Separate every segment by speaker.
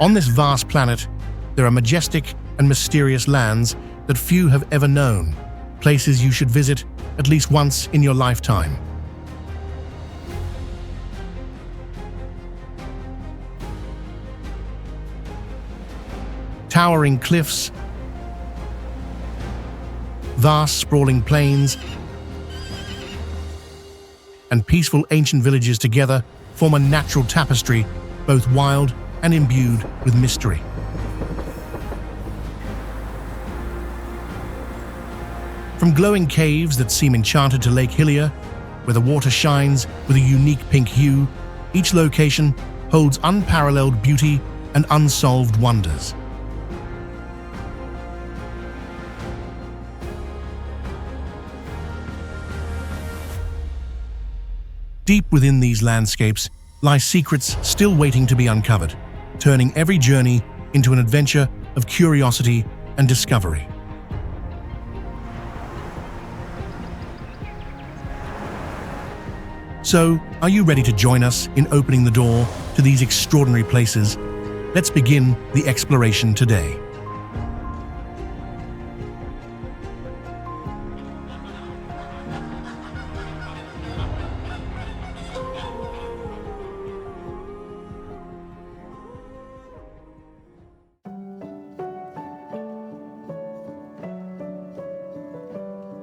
Speaker 1: On this vast planet, there are majestic and mysterious lands that few have ever known, places you should visit at least once in your lifetime. Towering cliffs, vast sprawling plains, and peaceful ancient villages together form a natural tapestry, both wild and imbued with mystery. From glowing caves that seem enchanted to Lake Hillier, where the water shines with a unique pink hue, each location holds unparalleled beauty and unsolved wonders. Deep within these landscapes lie secrets still waiting to be uncovered, turning every journey into an adventure of curiosity and discovery. So, are you ready to join us in opening the door to these extraordinary places? Let's begin the exploration today.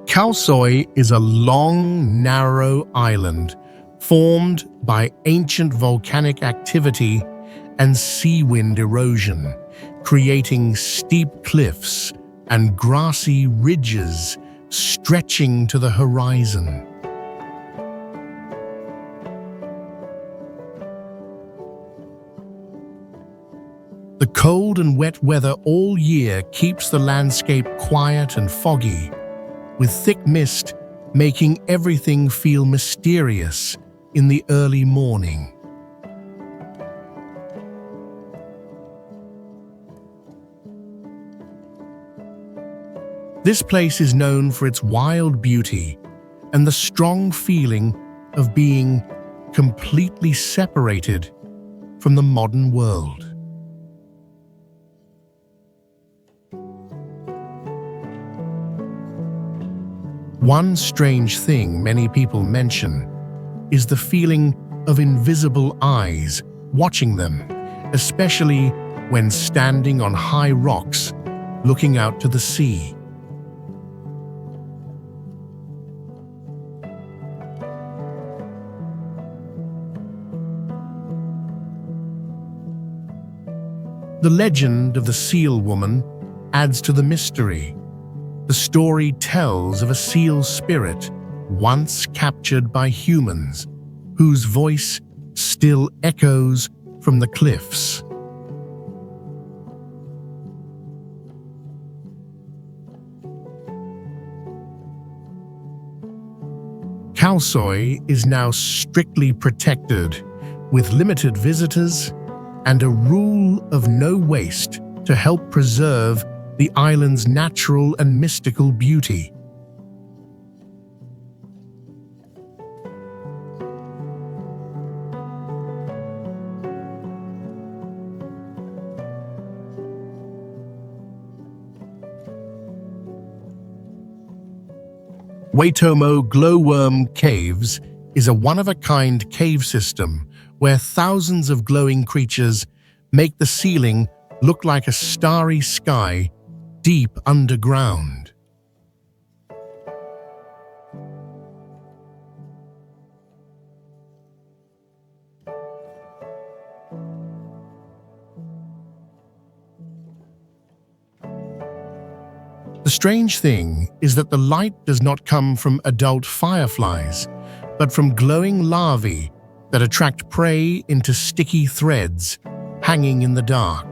Speaker 1: Kalsoy is a long, narrow island formed by ancient volcanic activity and sea wind erosion, creating steep cliffs and grassy ridges stretching to the horizon. The cold and wet weather all year keeps the landscape quiet and foggy, with thick mist making everything feel mysterious in the early morning. This place is known for its wild beauty and the strong feeling of being completely separated from the modern world. One strange thing many people mention is the feeling of invisible eyes watching them, especially when standing on high rocks looking out to the sea. The legend of the seal woman adds to the mystery. The story tells of a seal spirit once captured by humans, whose voice still echoes from the cliffs. Kalsoy is now strictly protected, with limited visitors and a rule of no waste to help preserve the island's natural and mystical beauty. Waitomo Glowworm Caves is a one-of-a-kind cave system where thousands of glowing creatures make the ceiling look like a starry sky deep underground. The strange thing is that the light does not come from adult fireflies, but from glowing larvae that attract prey into sticky threads hanging in the dark.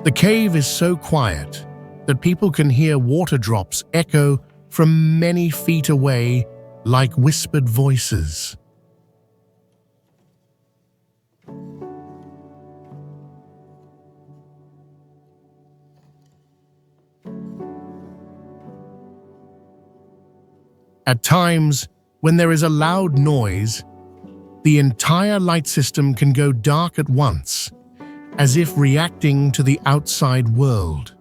Speaker 1: The cave is so quiet that people can hear water drops echo from many feet away like whispered voices. At times, when there is a loud noise, the entire light system can go dark at once, as if reacting to the outside world.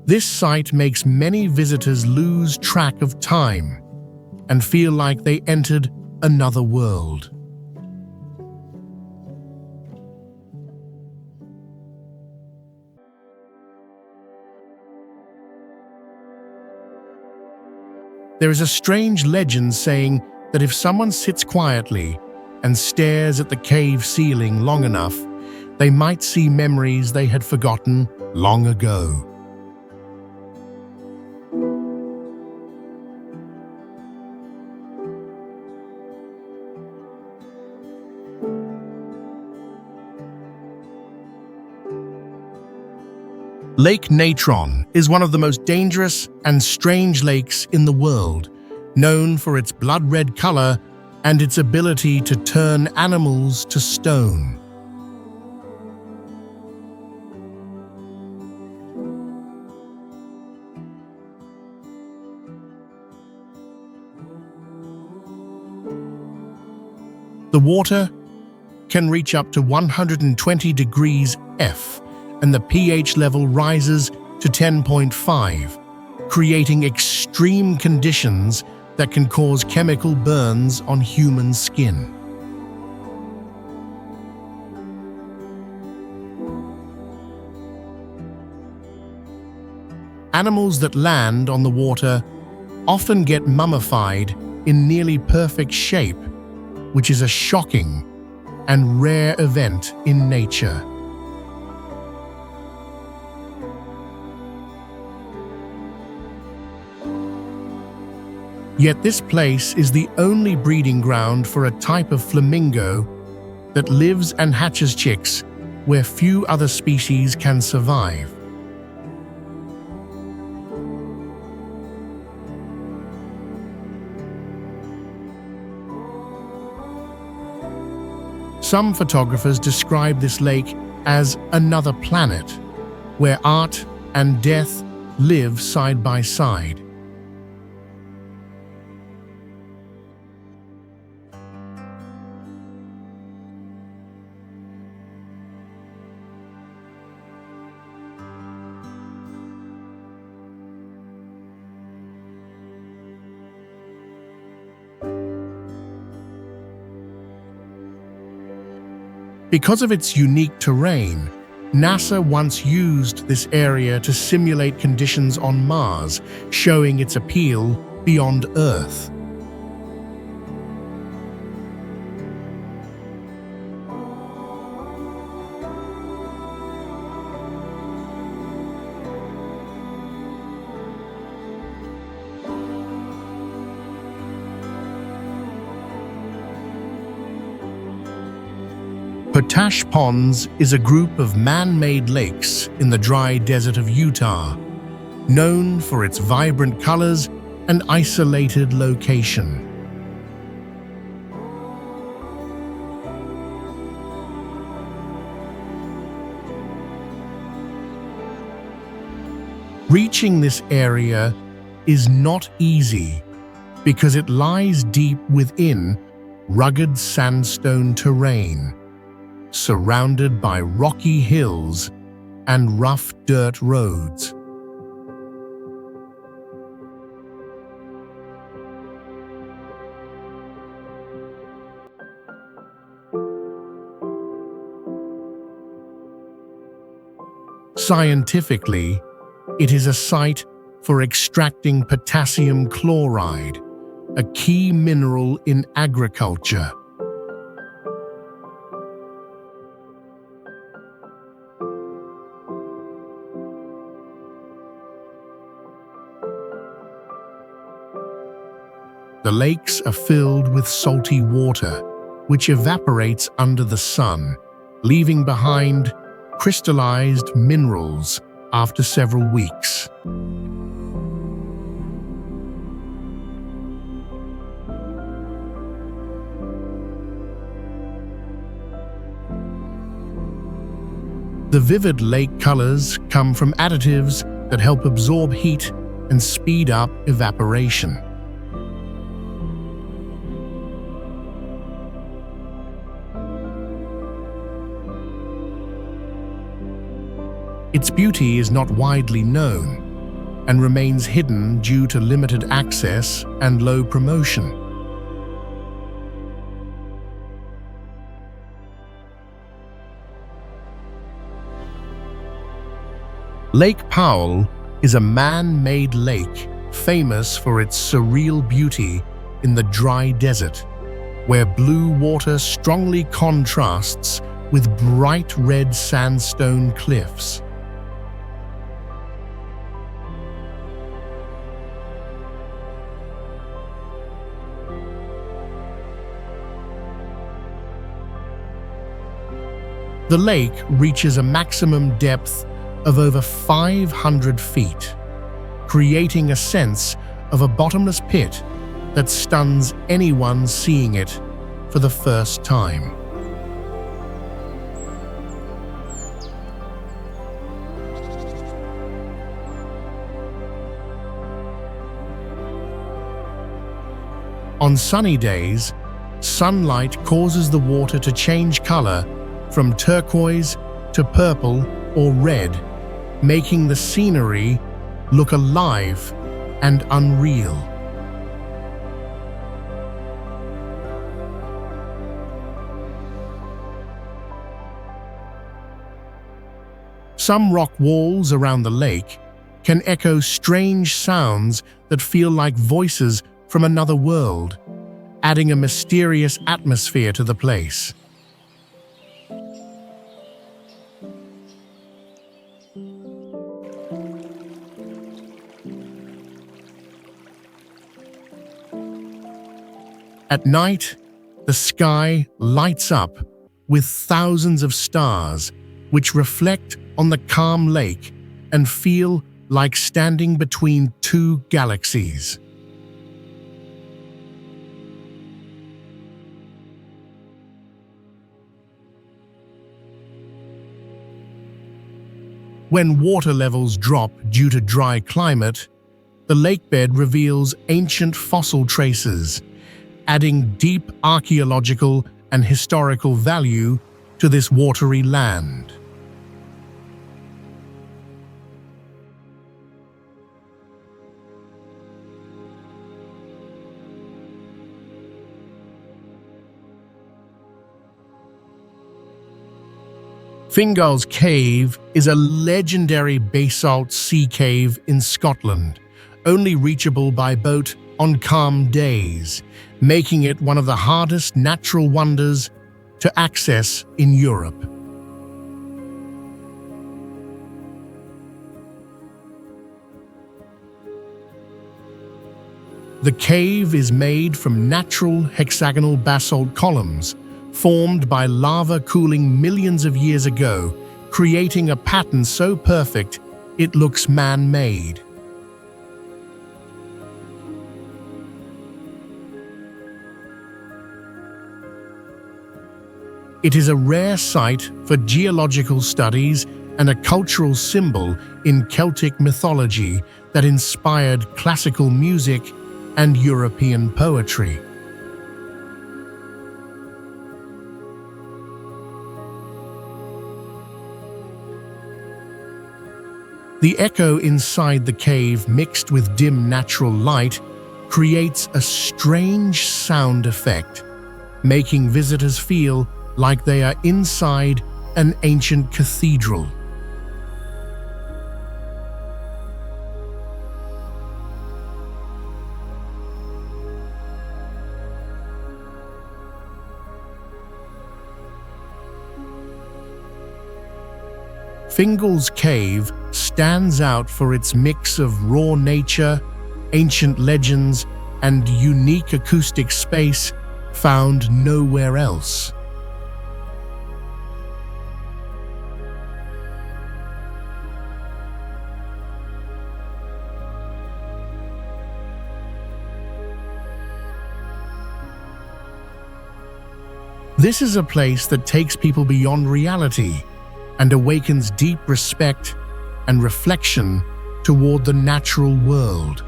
Speaker 1: This sight makes many visitors lose track of time and feel like they entered another world. There is a strange legend saying that if someone sits quietly and stares at the cave ceiling long enough, they might see memories they had forgotten long ago. Lake Natron is one of the most dangerous and strange lakes in the world, known for its blood-red color and its ability to turn animals to stone. The water can reach up to 120 degrees F, and the pH level rises to 10.5, creating extreme conditions that can cause chemical burns on human skin. Animals that land on the water often get mummified in nearly perfect shape, which is a shocking and rare event in nature. Yet this place is the only breeding ground for a type of flamingo that lives and hatches chicks where few other species can survive. Some photographers describe this lake as another planet, where art and death live side by side. Because of its unique terrain, NASA once used this area to simulate conditions on Mars, showing its appeal beyond Earth. Potash Ponds is a group of man-made lakes in the dry desert of Utah, known for its vibrant colors and isolated location. Reaching this area is not easy because it lies deep within rugged sandstone terrain, surrounded by rocky hills and rough dirt roads. Scientifically, it is a site for extracting potassium chloride, a key mineral in agriculture. The lakes are filled with salty water, which evaporates under the sun, leaving behind crystallized minerals after several weeks. The vivid lake colors come from additives that help absorb heat and speed up evaporation. Its beauty is not widely known and remains hidden due to limited access and low promotion. Lake Powell is a man-made lake famous for its surreal beauty in the dry desert, where blue water strongly contrasts with bright red sandstone cliffs. The lake reaches a maximum depth of over 500 feet, creating a sense of a bottomless pit that stuns anyone seeing it for the first time. On sunny days, sunlight causes the water to change color from turquoise to purple or red, making the scenery look alive and unreal. Some rock walls around the lake can echo strange sounds that feel like voices from another world, adding a mysterious atmosphere to the place. At night, the sky lights up with thousands of stars, which reflect on the calm lake and feel like standing between two galaxies. When water levels drop due to dry climate, the lakebed reveals ancient fossil traces, adding deep archaeological and historical value to this watery land. Fingal's Cave is a legendary basalt sea cave in Scotland, only reachable by boat on calm days, making it one of the hardest natural wonders to access in Europe. The cave is made from natural hexagonal basalt columns, formed by lava cooling millions of years ago, creating a pattern so perfect it looks man-made. It is a rare site for geological studies and a cultural symbol in Celtic mythology that inspired classical music and European poetry. The echo inside the cave, mixed with dim natural light, creates a strange sound effect, making visitors feel like they are inside an ancient cathedral. Fingal's Cave stands out for its mix of raw nature, ancient legends, and unique acoustic space found nowhere else. This is a place that takes people beyond reality, and awakens deep respect and reflection toward the natural world.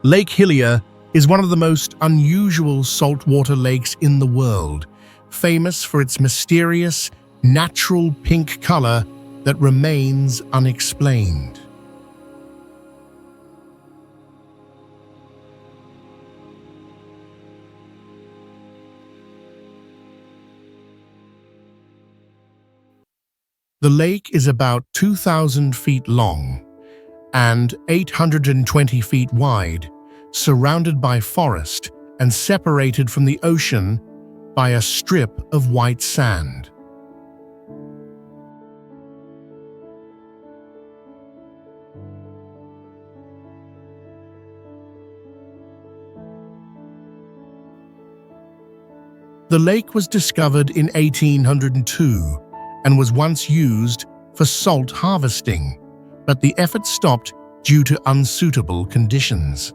Speaker 1: Lake Hillier is one of the most unusual saltwater lakes in the world, famous for its mysterious, natural pink color that remains unexplained. The lake is about 2,000 feet long and 820 feet wide, surrounded by forest and separated from the ocean by a strip of white sand. The lake was discovered in 1802 and was once used for salt harvesting, but the effort stopped due to unsuitable conditions.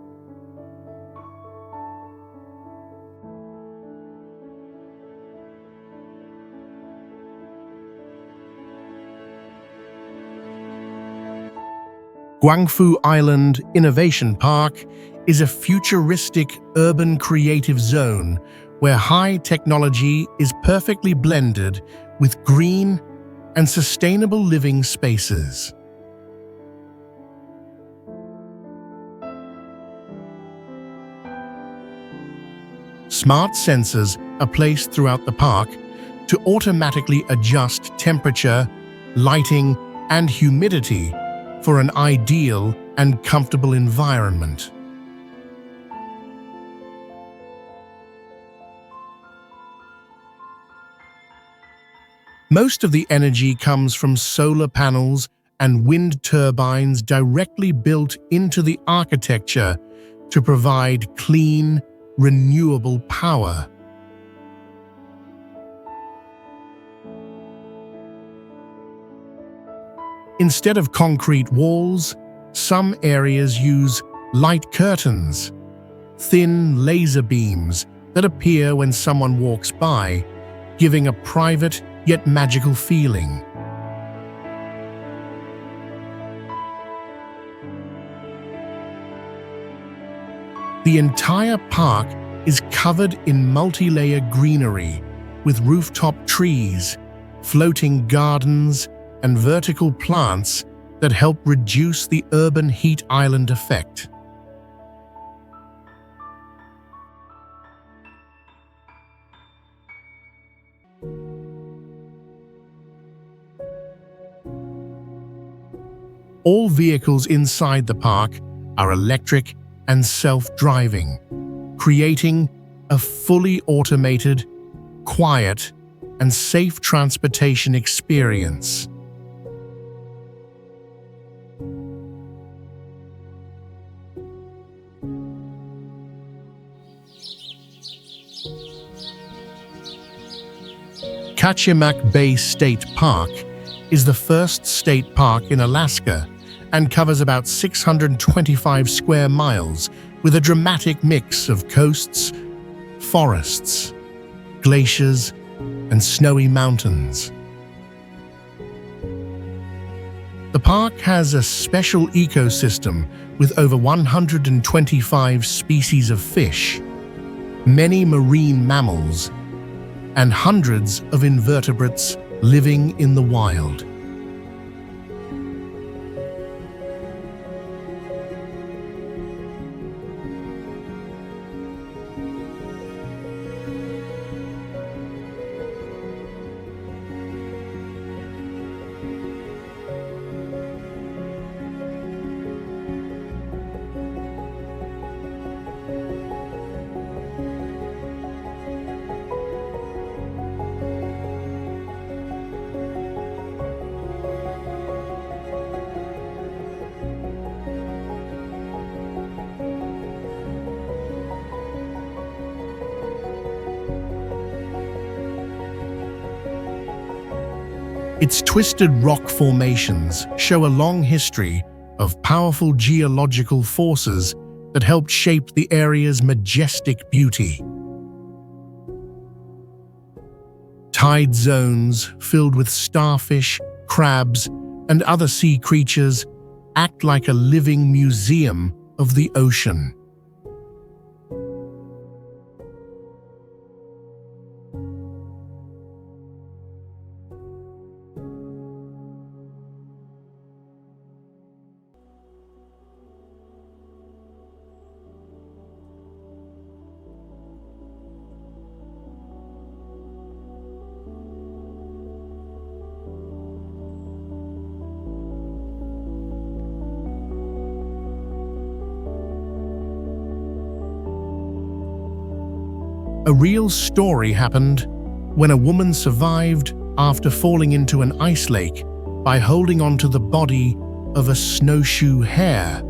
Speaker 1: Guangfu Island Innovation Park is a futuristic urban creative zone where high technology is perfectly blended with green and sustainable living spaces. Smart sensors are placed throughout the park to automatically adjust temperature, lighting, and humidity for an ideal and comfortable environment. Most of the energy comes from solar panels and wind turbines directly built into the architecture to provide clean, renewable power. Instead of concrete walls, some areas use light curtains, thin laser beams that appear when someone walks by, giving a private yet magical feeling. The entire park is covered in multi-layer greenery, with rooftop trees, floating gardens, and vertical plants that help reduce the urban heat island effect. All vehicles inside the park are electric and self-driving, creating a fully automated, quiet, and safe transportation experience. Kachemak Bay State Park is the first state park in Alaska and covers about 625 square miles with a dramatic mix of coasts, forests, glaciers, and snowy mountains. The park has a special ecosystem with over 125 species of fish, many marine mammals, and hundreds of invertebrates living in the wild. Its twisted rock formations show a long history of powerful geological forces that helped shape the area's majestic beauty. Tide zones filled with starfish, crabs, and other sea creatures act like a living museum of the ocean. A real story happened when a woman survived after falling into an ice lake by holding onto the body of a snowshoe hare.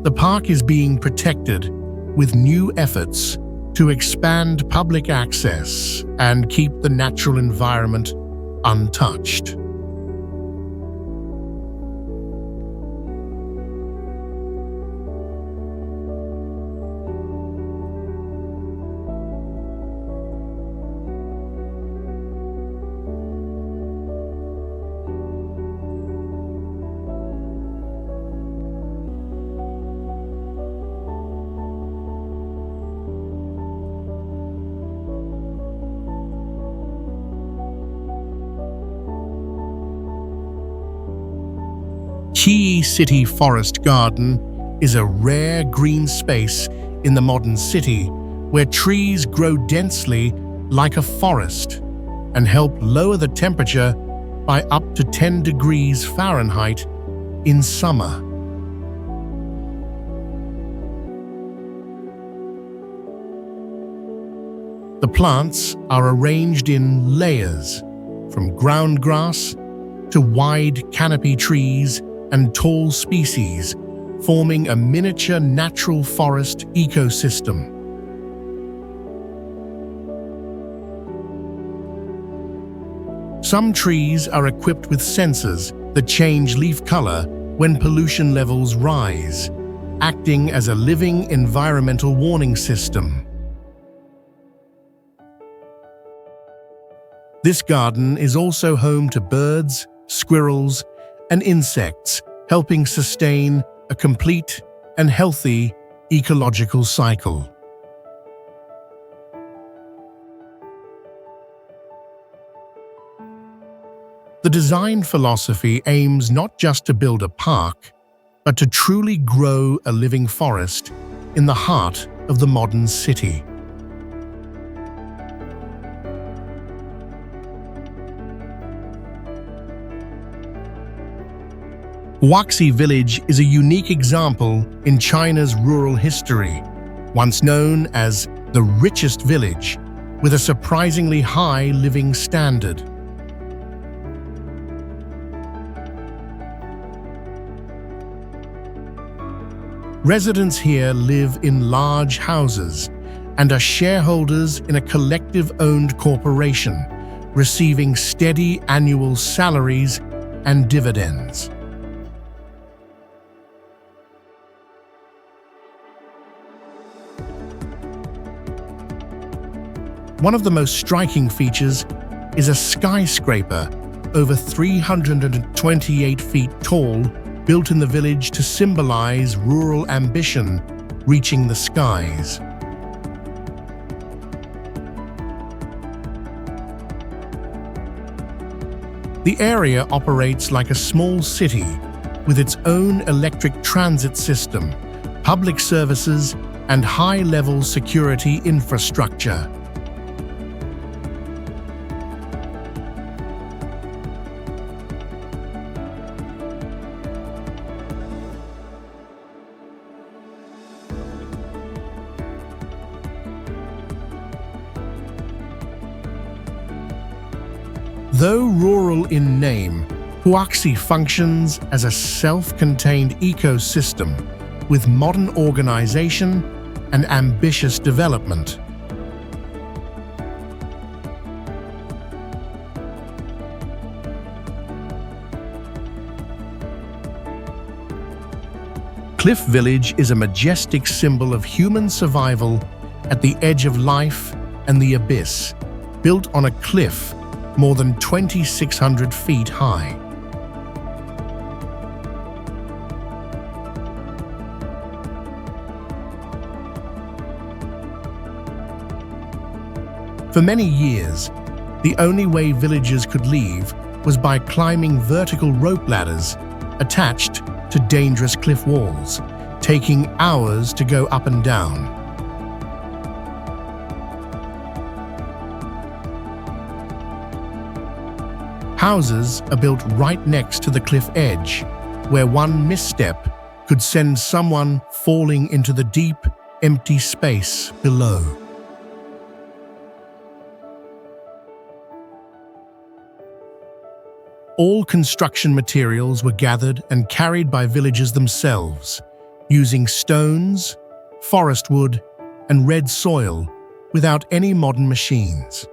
Speaker 1: The park is being protected with new efforts to expand public access and keep the natural environment untouched. Key City Forest Garden is a rare green space in the modern city where trees grow densely like a forest and help lower the temperature by up to 10 degrees Fahrenheit in summer. The plants are arranged in layers, from ground grass to wide canopy trees and tall species, forming a miniature natural forest ecosystem. Some trees are equipped with sensors that change leaf color when pollution levels rise, acting as a living environmental warning system. This garden is also home to birds, squirrels, and insects, helping sustain a complete and healthy ecological cycle. The design philosophy aims not just to build a park, but to truly grow a living forest in the heart of the modern city. Huaxi Village is a unique example in China's rural history, once known as the richest village, with a surprisingly high living standard. Residents here live in large houses and are shareholders in a collective-owned corporation, receiving steady annual salaries and dividends. One of the most striking features is a skyscraper over 328 feet tall, built in the village to symbolize rural ambition reaching the skies. The area operates like a small city with its own electric transit system, public services, and high-level security infrastructure. Though rural in name, Huaxi functions as a self-contained ecosystem with modern organization and ambitious development. Cliff Village is a majestic symbol of human survival at the edge of life and the abyss, built on a cliff more than 2,600 feet high. For many years, the only way villagers could leave was by climbing vertical rope ladders attached to dangerous cliff walls, taking hours to go up and down. Houses are built right next to the cliff edge, where one misstep could send someone falling into the deep, empty space below. All construction materials were gathered and carried by villagers themselves, using stones, forest wood, and red soil without any modern machines.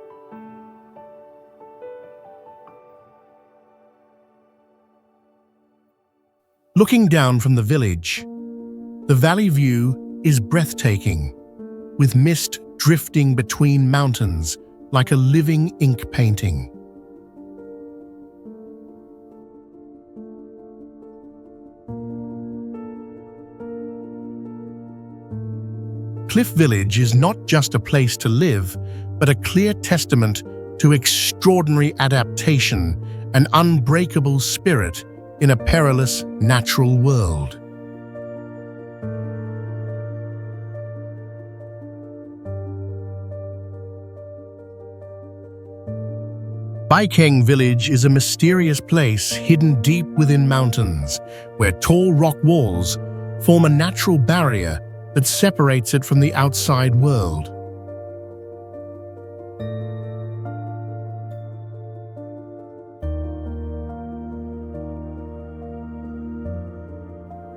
Speaker 1: Looking down from the village, the valley view is breathtaking, with mist drifting between mountains like a living ink painting. Cliff Village is not just a place to live, but a clear testament to extraordinary adaptation and unbreakable spirit in a perilous natural world. Baikeng Village is a mysterious place hidden deep within mountains, where tall rock walls form a natural barrier that separates it from the outside world.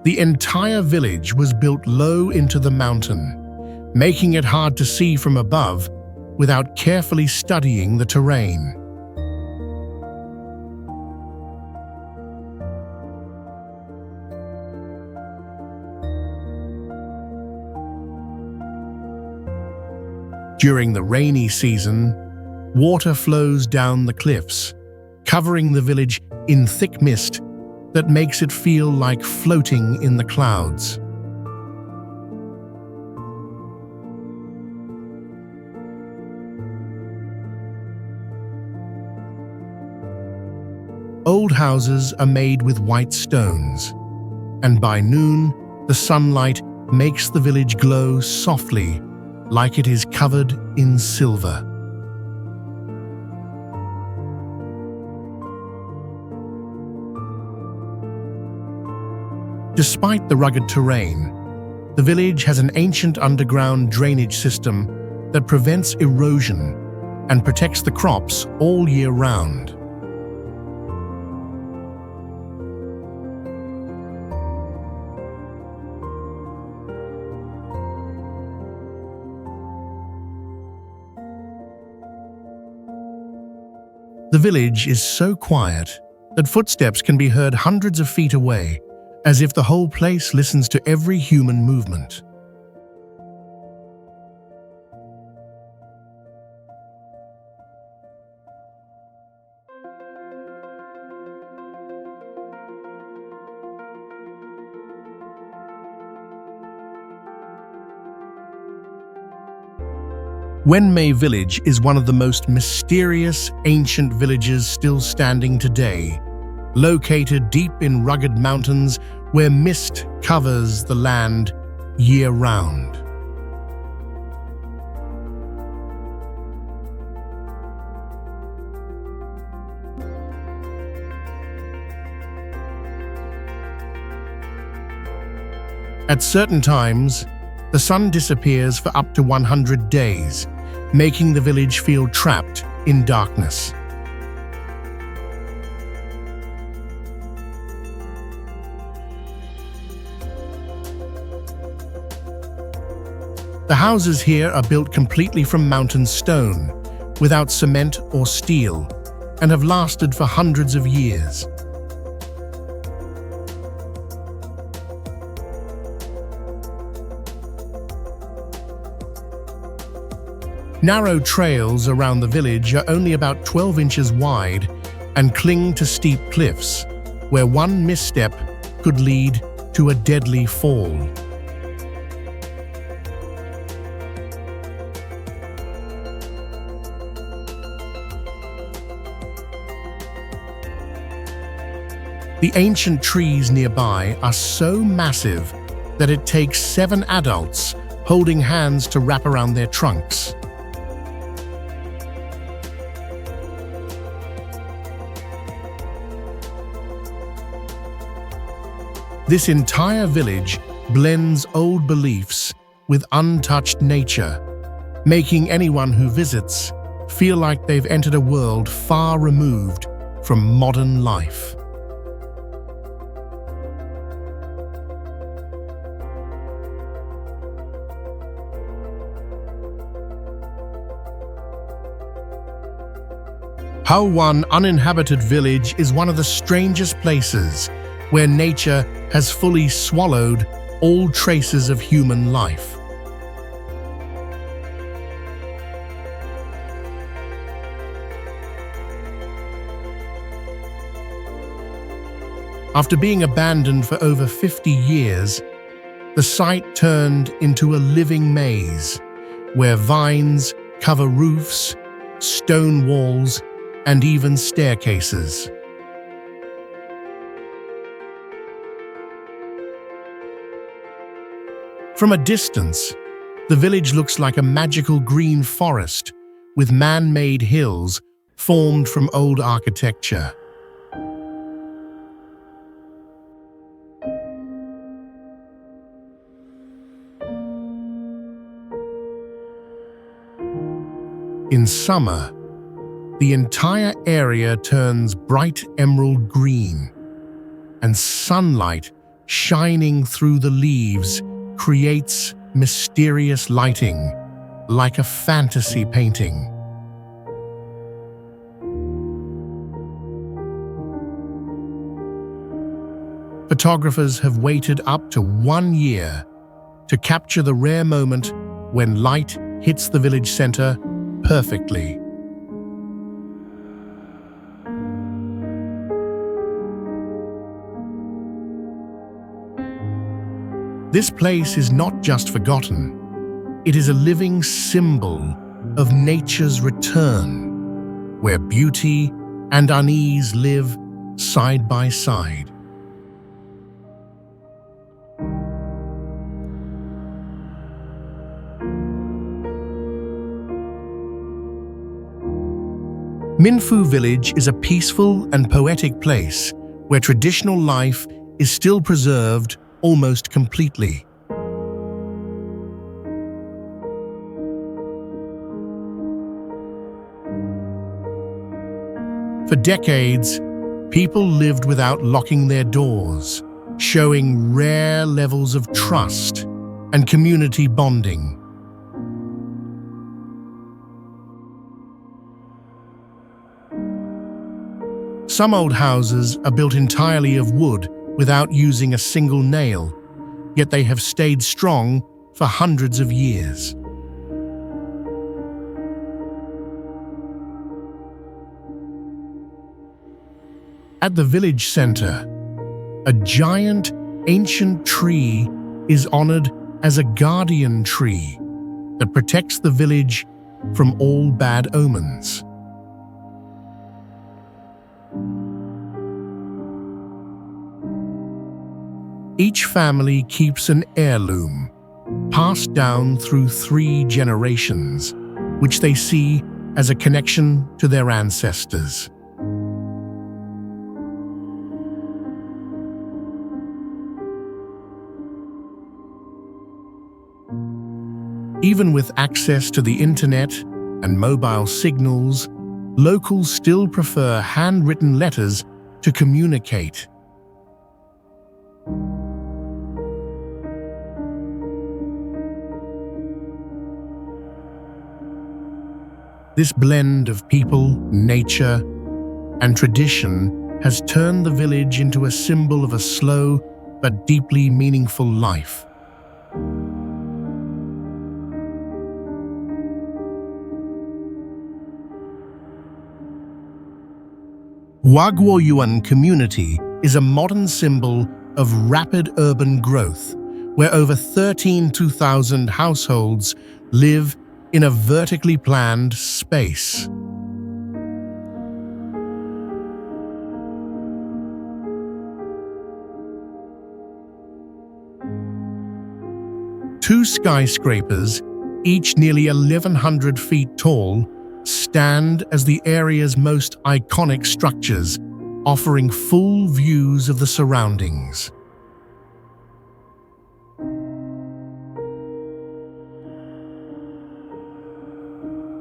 Speaker 1: The entire village was built low into the mountain, making it hard to see from above without carefully studying the terrain. During the rainy season, water flows down the cliffs, covering the village in thick mist that makes it feel like floating in the clouds. Old houses are made with white stones, and by noon, the sunlight makes the village glow softly, like it is covered in silver. Despite the rugged terrain, the village has an ancient underground drainage system that prevents erosion and protects the crops all year round. The village is so quiet that footsteps can be heard hundreds of feet away, as if the whole place listens to every human movement. Wenmei Village is one of the most mysterious ancient villages still standing today, located deep in rugged mountains where mist covers the land year-round. At certain times, the sun disappears for up to 100 days, making the village feel trapped in darkness. The houses here are built completely from mountain stone, without cement or steel, and have lasted for hundreds of years. Narrow trails around the village are only about 12 inches wide and cling to steep cliffs, where one misstep could lead to a deadly fall. The ancient trees nearby are so massive that it takes 7 adults holding hands to wrap around their trunks. This entire village blends old beliefs with untouched nature, making anyone who visits feel like they've entered a world far removed from modern life. How one uninhabited village is one of the strangest places where nature has fully swallowed all traces of human life. After being abandoned for over 50 years, the site turned into a living maze where vines cover roofs, stone walls, and even staircases. From a distance, the village looks like a magical green forest with man-made hills formed from old architecture. In summer, the entire area turns bright emerald green, and sunlight shining through the leaves creates mysterious lighting, like a fantasy painting. Photographers have waited up to 1 year to capture the rare moment when light hits the village center perfectly. This place is not just forgotten, it is a living symbol of nature's return, where beauty and unease live side by side. Minfu Village is a peaceful and poetic place where traditional life is still preserved almost completely. For decades, people lived without locking their doors, showing rare levels of trust and community bonding. Some old houses are built entirely of wood without using a single nail, yet they have stayed strong for hundreds of years. At the village center, a giant ancient tree is honored as a guardian tree that protects the village from all bad omens. Each family keeps an heirloom, passed down through 3 generations, which they see as a connection to their ancestors. Even with access to the internet and mobile signals, locals still prefer handwritten letters to communicate. This blend of people, nature, and tradition has turned the village into a symbol of a slow but deeply meaningful life. Wagwoyuan community is a modern symbol of rapid urban growth, where over 13,000 households live in a vertically planned space. Two skyscrapers, each nearly 1,100 feet tall, stand as the area's most iconic structures, offering full views of the surroundings.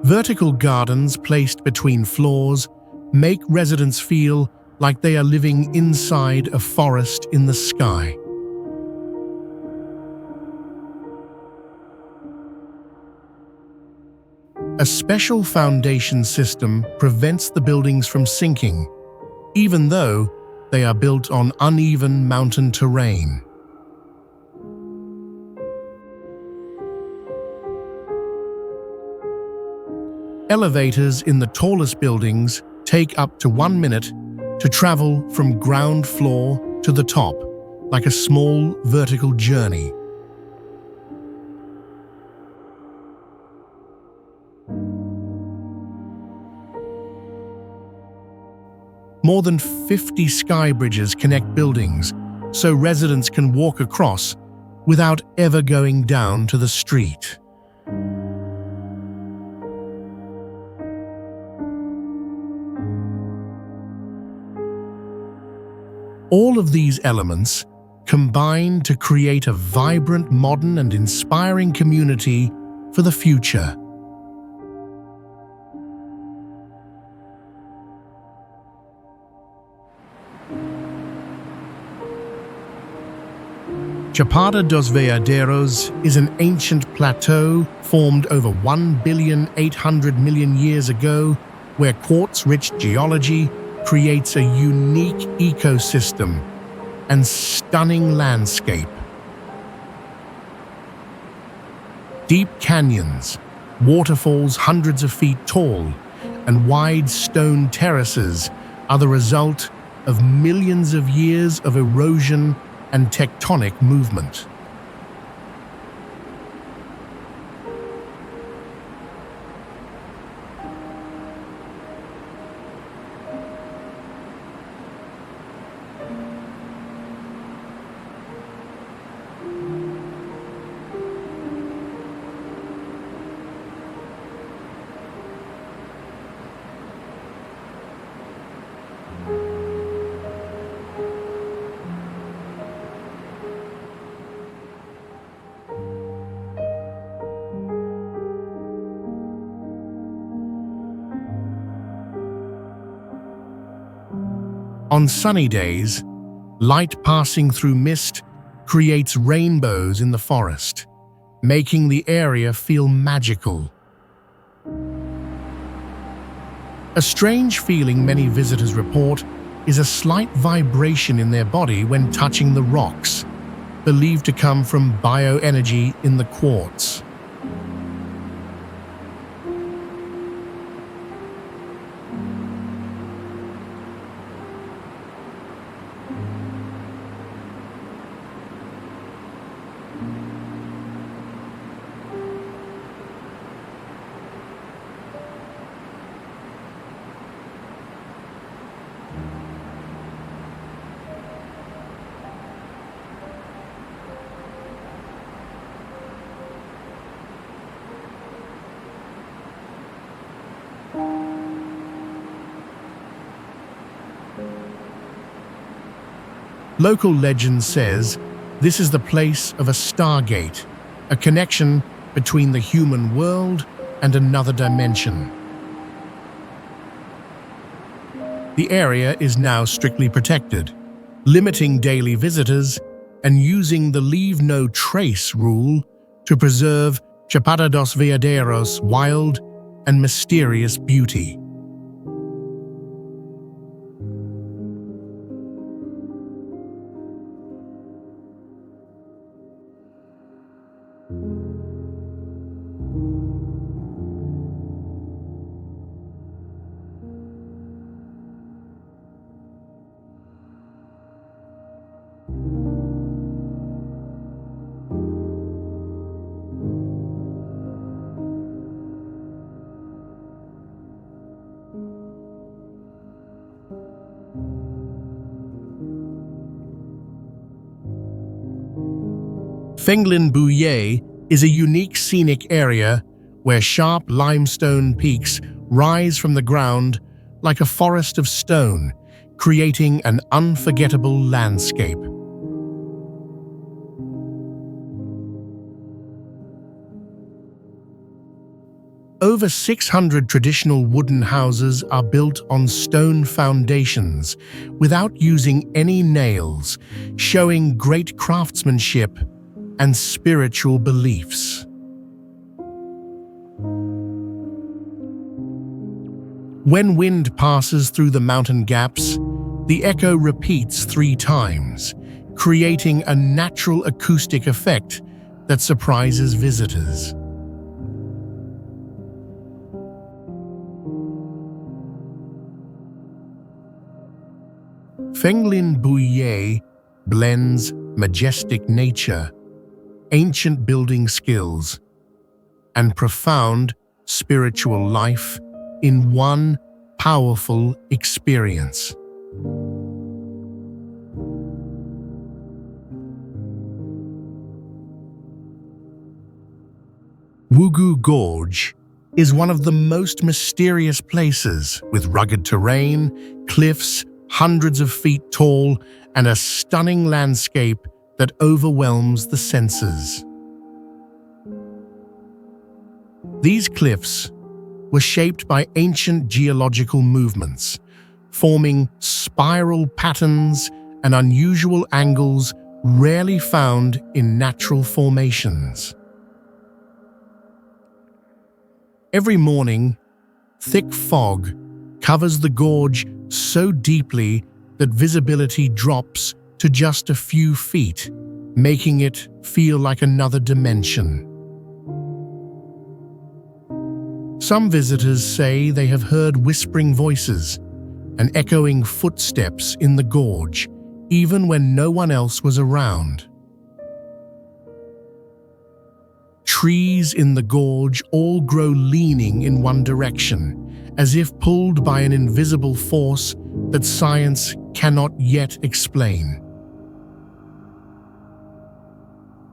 Speaker 1: Vertical gardens placed between floors make residents feel like they are living inside a forest in the sky. A special foundation system prevents the buildings from sinking, even though they are built on uneven mountain terrain. Elevators in the tallest buildings take up to 1 minute to travel from ground floor to the top, like a small vertical journey. More than 50 sky bridges connect buildings, so residents can walk across without ever going down to the street. All of these elements combine to create a vibrant, modern, and inspiring community for the future. Chapada dos Veadeiros is an ancient plateau formed over 1,800,000,000 years ago, where quartz-rich geology creates a unique ecosystem and stunning landscape. Deep canyons, waterfalls hundreds of feet tall, and wide stone terraces are the result of millions of years of erosion and tectonic movement. On sunny days, light passing through mist creates rainbows in the forest, making the area feel magical. A strange feeling many visitors report is a slight vibration in their body when touching the rocks, believed to come from bioenergy in the quartz. Local legend says this is the place of a stargate, a connection between the human world and another dimension. The area is now strictly protected, limiting daily visitors and using the Leave No Trace rule to preserve Chapada dos Veadeiros' wild and mysterious beauty. Fenglin Bouyer is a unique scenic area where sharp limestone peaks rise from the ground like a forest of stone, creating an unforgettable landscape. Over 600 traditional wooden houses are built on stone foundations without using any nails, showing great craftsmanship and spiritual beliefs. When wind passes through the mountain gaps, the echo repeats 3 times, creating a natural acoustic effect that surprises visitors. Fenglin Bouyer blends majestic nature, ancient building skills, and profound spiritual life in one powerful experience. Wugu Gorge is one of the most mysterious places, with rugged terrain, cliffs hundreds of feet tall, and a stunning landscape that overwhelms the senses. These cliffs were shaped by ancient geological movements, forming spiral patterns and unusual angles rarely found in natural formations. Every morning, thick fog covers the gorge so deeply that visibility drops to just a few feet, making it feel like another dimension. Some visitors say they have heard whispering voices and echoing footsteps in the gorge, even when no one else was around. Trees in the gorge all grow leaning in one direction, as if pulled by an invisible force that science cannot yet explain.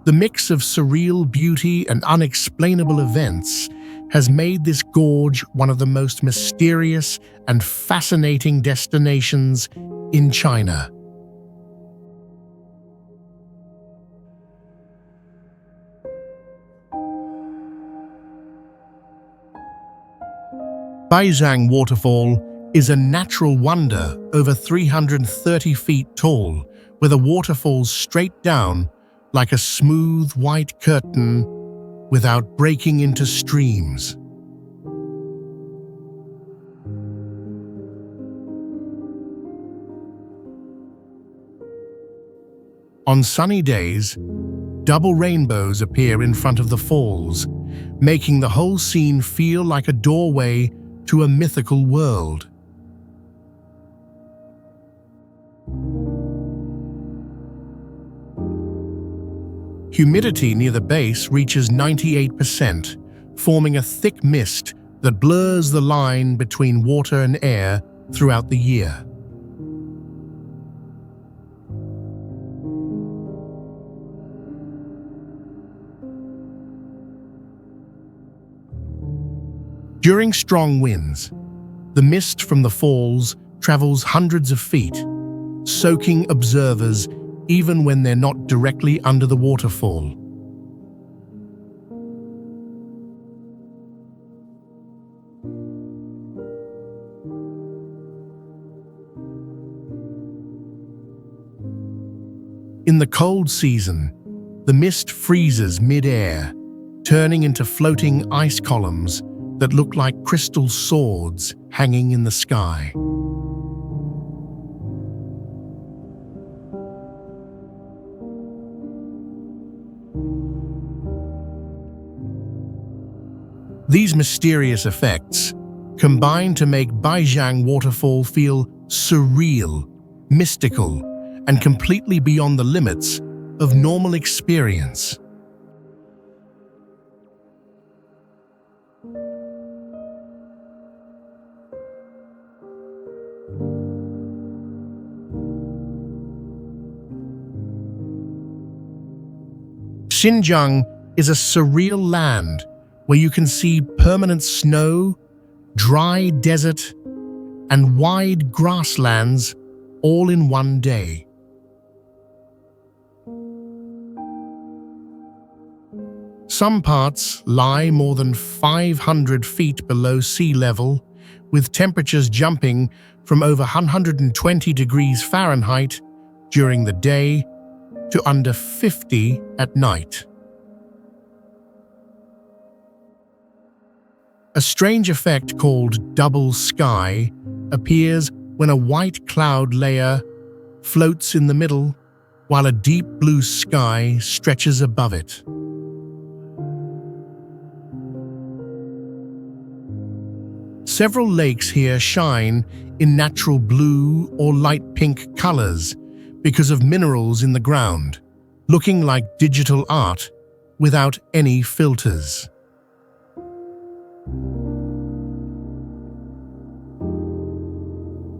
Speaker 1: The mix of surreal beauty and unexplainable events has made this gorge one of the most mysterious and fascinating destinations in China. Baizhang Waterfall is a natural wonder over 330 feet tall, where the water falls straight down like a smooth white curtain without breaking into streams. On sunny days, double rainbows appear in front of the falls, making the whole scene feel like a doorway to a mythical world. Humidity near the base reaches 98%, forming a thick mist that blurs the line between water and air throughout the year. During strong winds, the mist from the falls travels hundreds of feet, soaking observers even when they're not directly under the waterfall. In the cold season, the mist freezes mid-air, turning into floating ice columns that look like crystal swords hanging in the sky. These mysterious effects combine to make Baizhang Waterfall feel surreal, mystical, and completely beyond the limits of normal experience. Xinjiang is a surreal land where you can see permanent snow, dry desert, and wide grasslands all in one day. Some parts lie more than 500 feet below sea level, with temperatures jumping from over 120 degrees Fahrenheit during the day to under 50 at night. A strange effect called double sky appears when a white cloud layer floats in the middle while a deep blue sky stretches above it. Several lakes here shine in natural blue or light pink colors because of minerals in the ground, looking like digital art without any filters.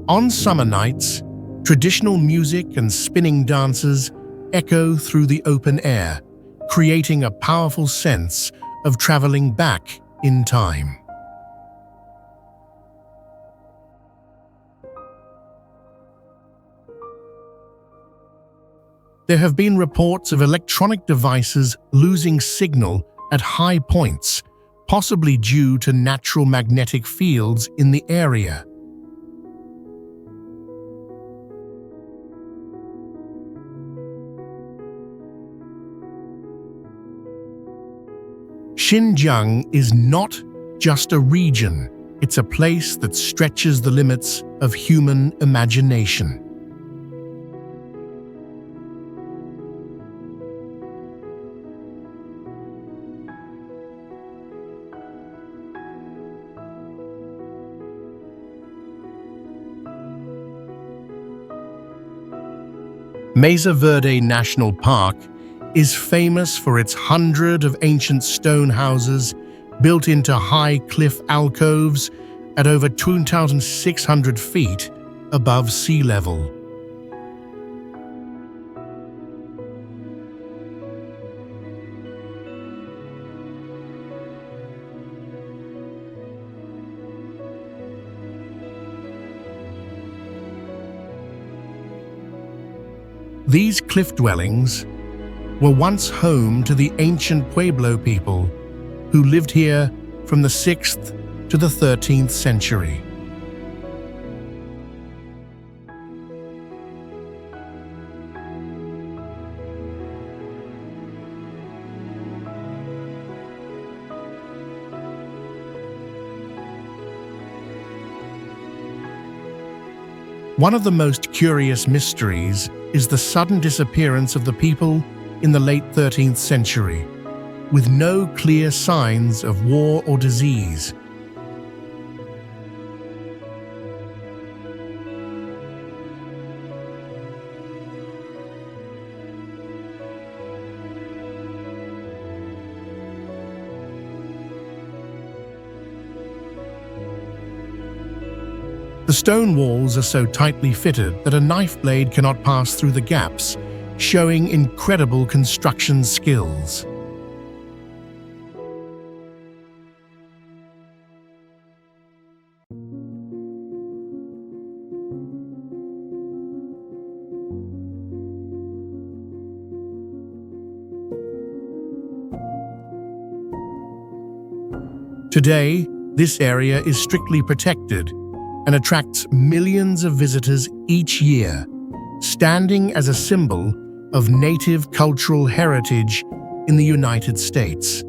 Speaker 1: On summer nights, traditional music and spinning dances echo through the open air, creating a powerful sense of traveling back in time. There have been reports of electronic devices losing signal at high points, possibly due to natural magnetic fields in the area. Xinjiang is not just a region, it's a place that stretches the limits of human imagination. Mesa Verde National Park is famous for its 100 of ancient stone houses built into high cliff alcoves at over 2,600 feet above sea level. These cliff dwellings were once home to the ancient Pueblo people who lived here from the 6th to the 13th century. One of the most curious mysteries is the sudden disappearance of the people in the late 13th century, with no clear signs of war or disease. The stone walls are so tightly fitted that a knife blade cannot pass through the gaps, showing incredible construction skills. Today, this area is strictly protected and attracts millions of visitors each year, standing as a symbol of native cultural heritage in the United States.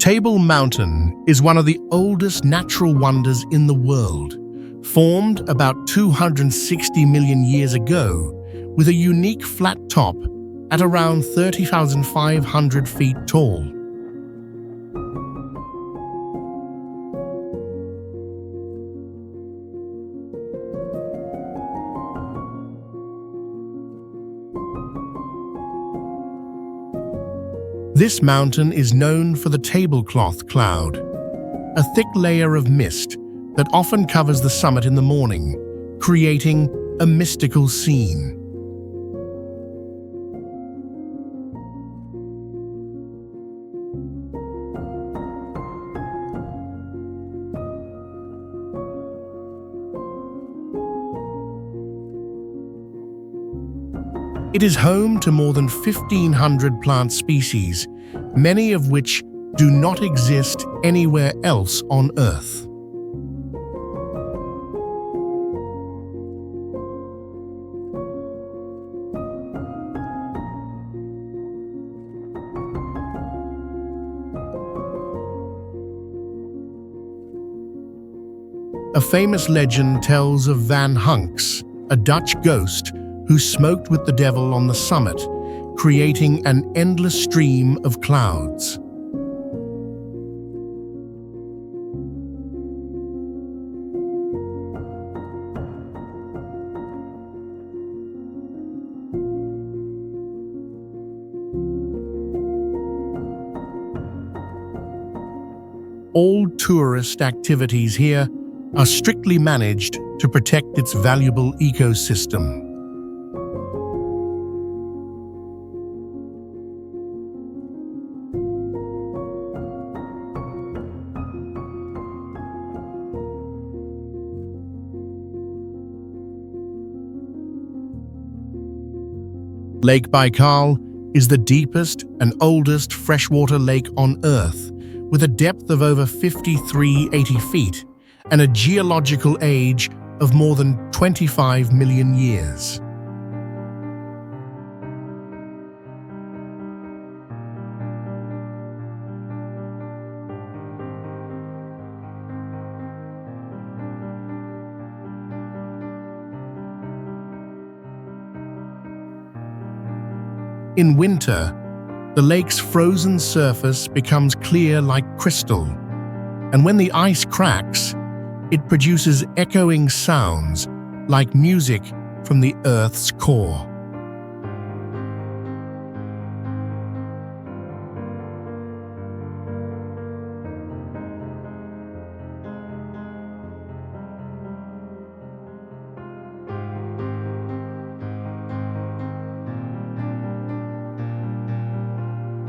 Speaker 1: Table Mountain is one of the oldest natural wonders in the world, formed about 260 million years ago, with a unique flat top at around 30,500 feet tall. This mountain is known for the tablecloth cloud, a thick layer of mist that often covers the summit in the morning, creating a mystical scene. It is home to more than 1,500 plant species, many of which do not exist anywhere else on Earth. A famous legend tells of Van Hunks, a Dutch ghost who smoked with the devil on the summit, creating an endless stream of clouds. All tourist activities here are strictly managed to protect its valuable ecosystem. Lake Baikal is the deepest and oldest freshwater lake on Earth, with a depth of over 5,380 feet and a geological age of more than 25 million years. In winter, the lake's frozen surface becomes clear like crystal, and when the ice cracks, it produces echoing sounds like music from the Earth's core.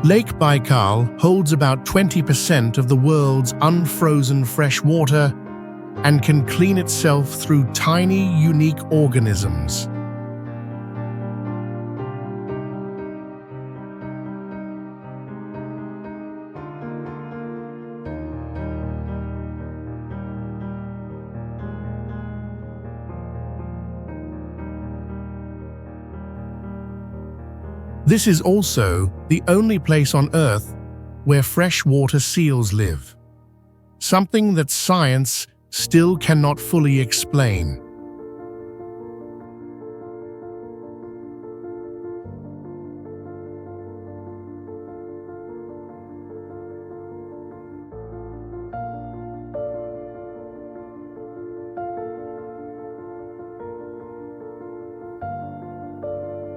Speaker 1: Lake Baikal holds about 20% of the world's unfrozen fresh water and can clean itself through tiny, unique organisms. This is also the only place on Earth where freshwater seals live, something that science still cannot fully explain.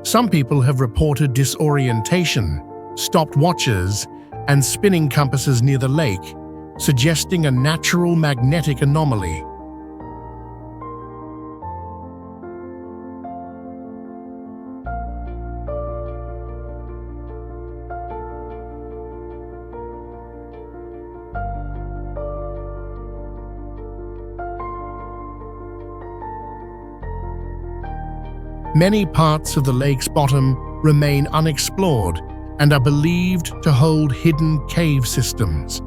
Speaker 1: Some people have reported disorientation, stopped watches, and spinning compasses near the lake, suggesting a natural magnetic anomaly. Many parts of the lake's bottom remain unexplored and are believed to hold hidden cave systems.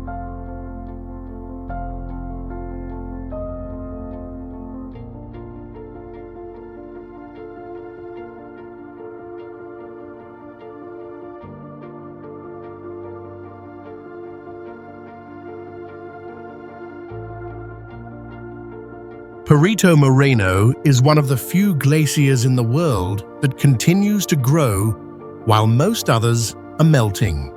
Speaker 1: Perito Moreno is one of the few glaciers in the world that continues to grow while most others are melting.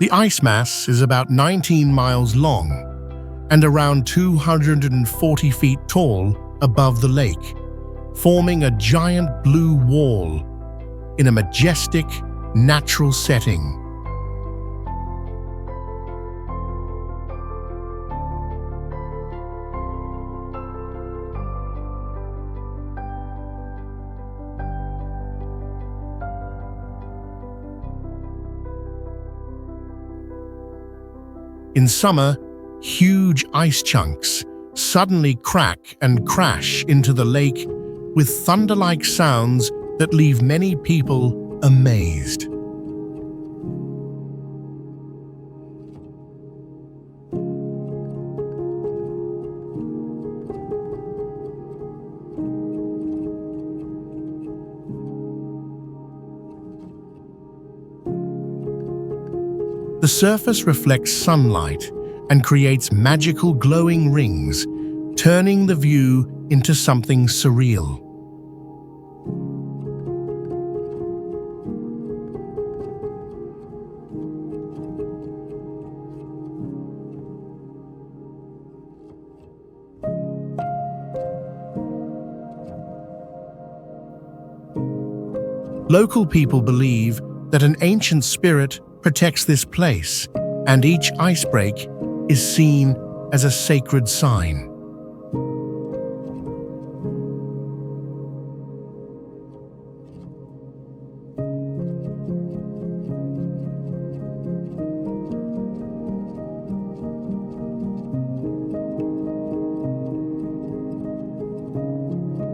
Speaker 1: The ice mass is about 19 miles long and around 240 feet tall above the lake, forming a giant blue wall in a majestic, natural setting. In summer, huge ice chunks suddenly crack and crash into the lake with thunder-like sounds that leave many people amazed. The surface reflects sunlight and creates magical glowing rings, turning the view into something surreal. Local people believe that an ancient spirit protects this place, and each icebreak is seen as a sacred sign.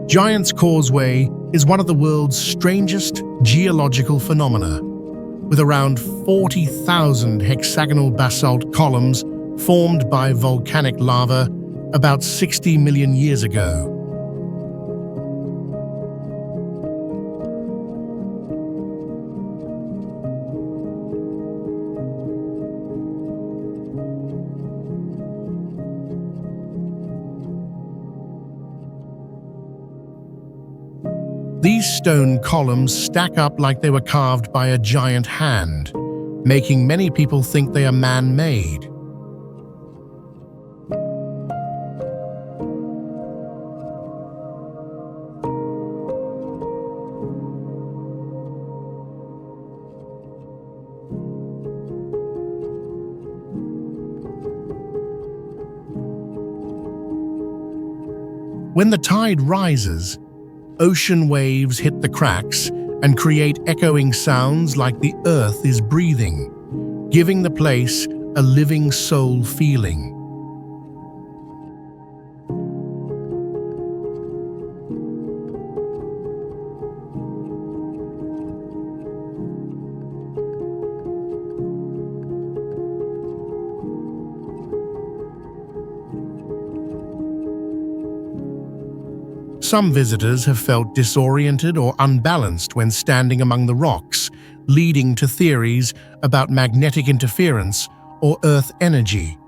Speaker 1: Giant's Causeway is one of the world's strangest geological phenomena, with around 40,000 hexagonal basalt columns formed by volcanic lava about 60 million years ago. These stone columns stack up like they were carved by a giant hand, making many people think they are man-made. When the tide rises, ocean waves hit the cracks and create echoing sounds like the earth is breathing, giving the place a living soul feeling. Some visitors have felt disoriented or unbalanced when standing among the rocks, leading to theories about magnetic interference or Earth energy.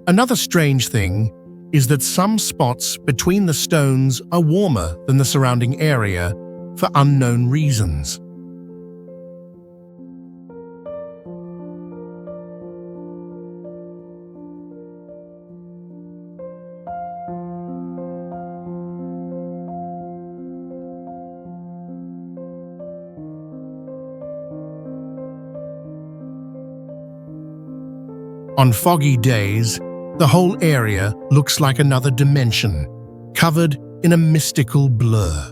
Speaker 1: Another strange thing is that some spots between the stones are warmer than the surrounding area for unknown reasons. On foggy days, the whole area looks like another dimension, covered in a mystical blur.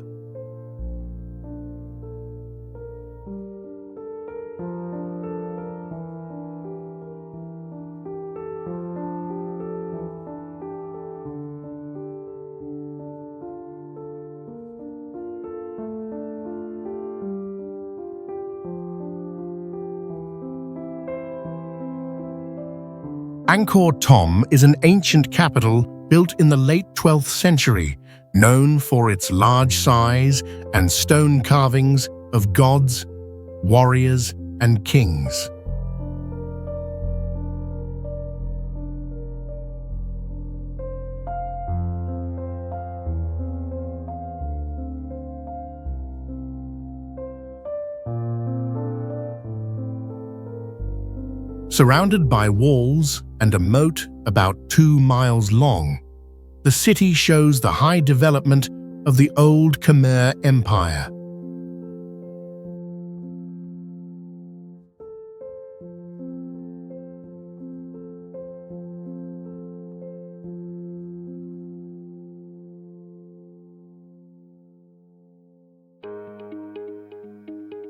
Speaker 1: Angkor Thom is an ancient capital built in the late 12th century, known for its large size and stone carvings of gods, warriors, and kings. Surrounded by walls and a moat about 2 miles long, the city shows the high development of the old Khmer Empire.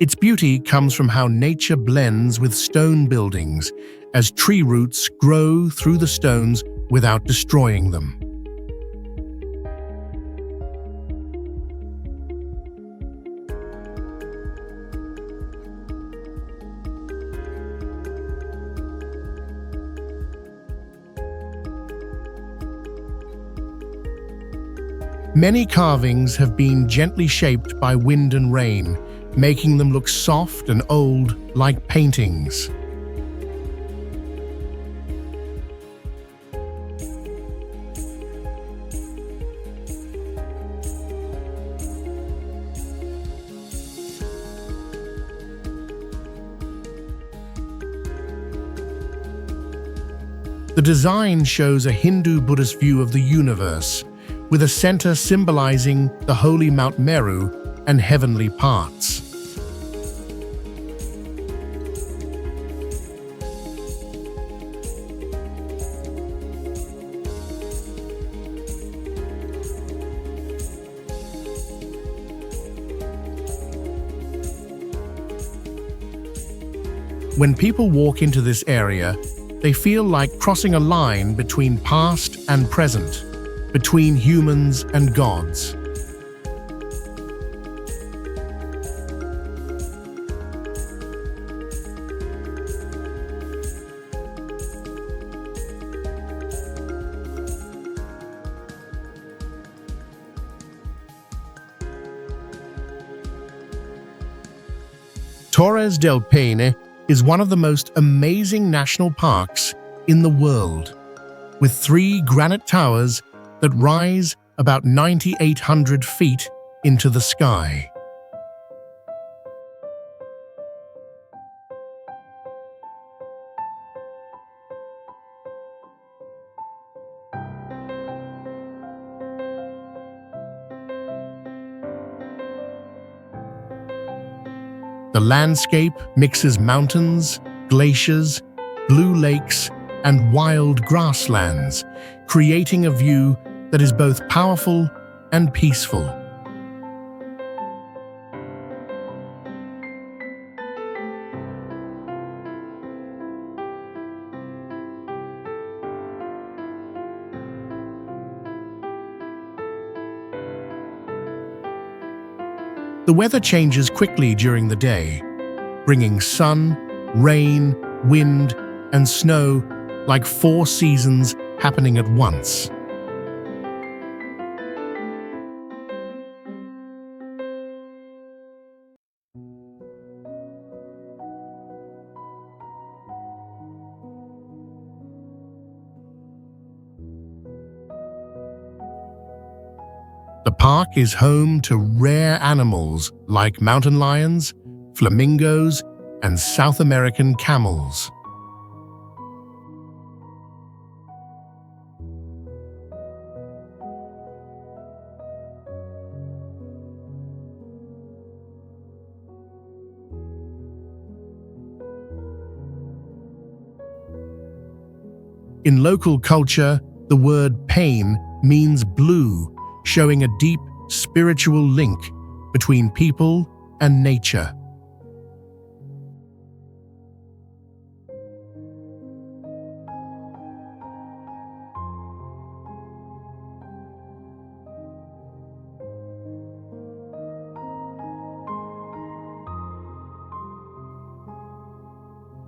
Speaker 1: Its beauty comes from how nature blends with stone buildings as tree roots grow through the stones without destroying them. Many carvings have been gently shaped by wind and rain, making them look soft and old like paintings. The design shows a Hindu-Buddhist view of the universe, with a center symbolizing the holy Mount Meru and heavenly parts. When people walk into this area, they feel like crossing a line between past and present, between humans and gods. Torres del Paine is one of the most amazing national parks in the world, with 3 granite towers that rise about 9,800 feet into the sky. The landscape mixes mountains, glaciers, blue lakes, and wild grasslands, creating a view that is both powerful and peaceful. The weather changes quickly during the day, bringing sun, rain, wind, and snow like 4 seasons happening at once. The park is home to rare animals like mountain lions, flamingos, and South American camels. In local culture, the word pain means blue, showing a deep spiritual link between people and nature.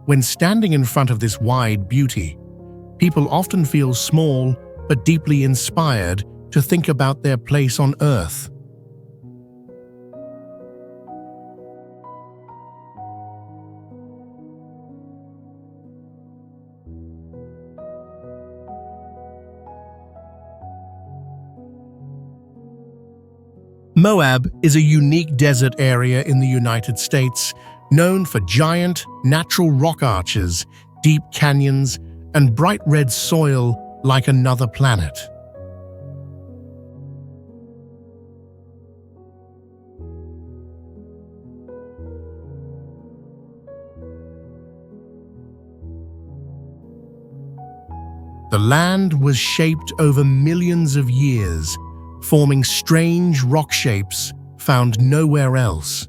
Speaker 1: When standing in front of this wide beauty, people often feel small but deeply inspired to think about their place on Earth. Moab is a unique desert area in the United States, known for giant, natural rock arches, deep canyons, and bright red soil like another planet. The land was shaped over millions of years, forming strange rock shapes found nowhere else.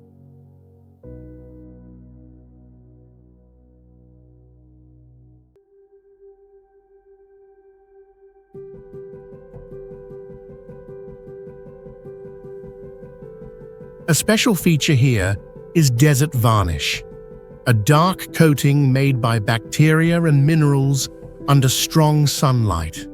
Speaker 1: A special feature here is desert varnish, a dark coating made by bacteria and minerals under strong sunlight.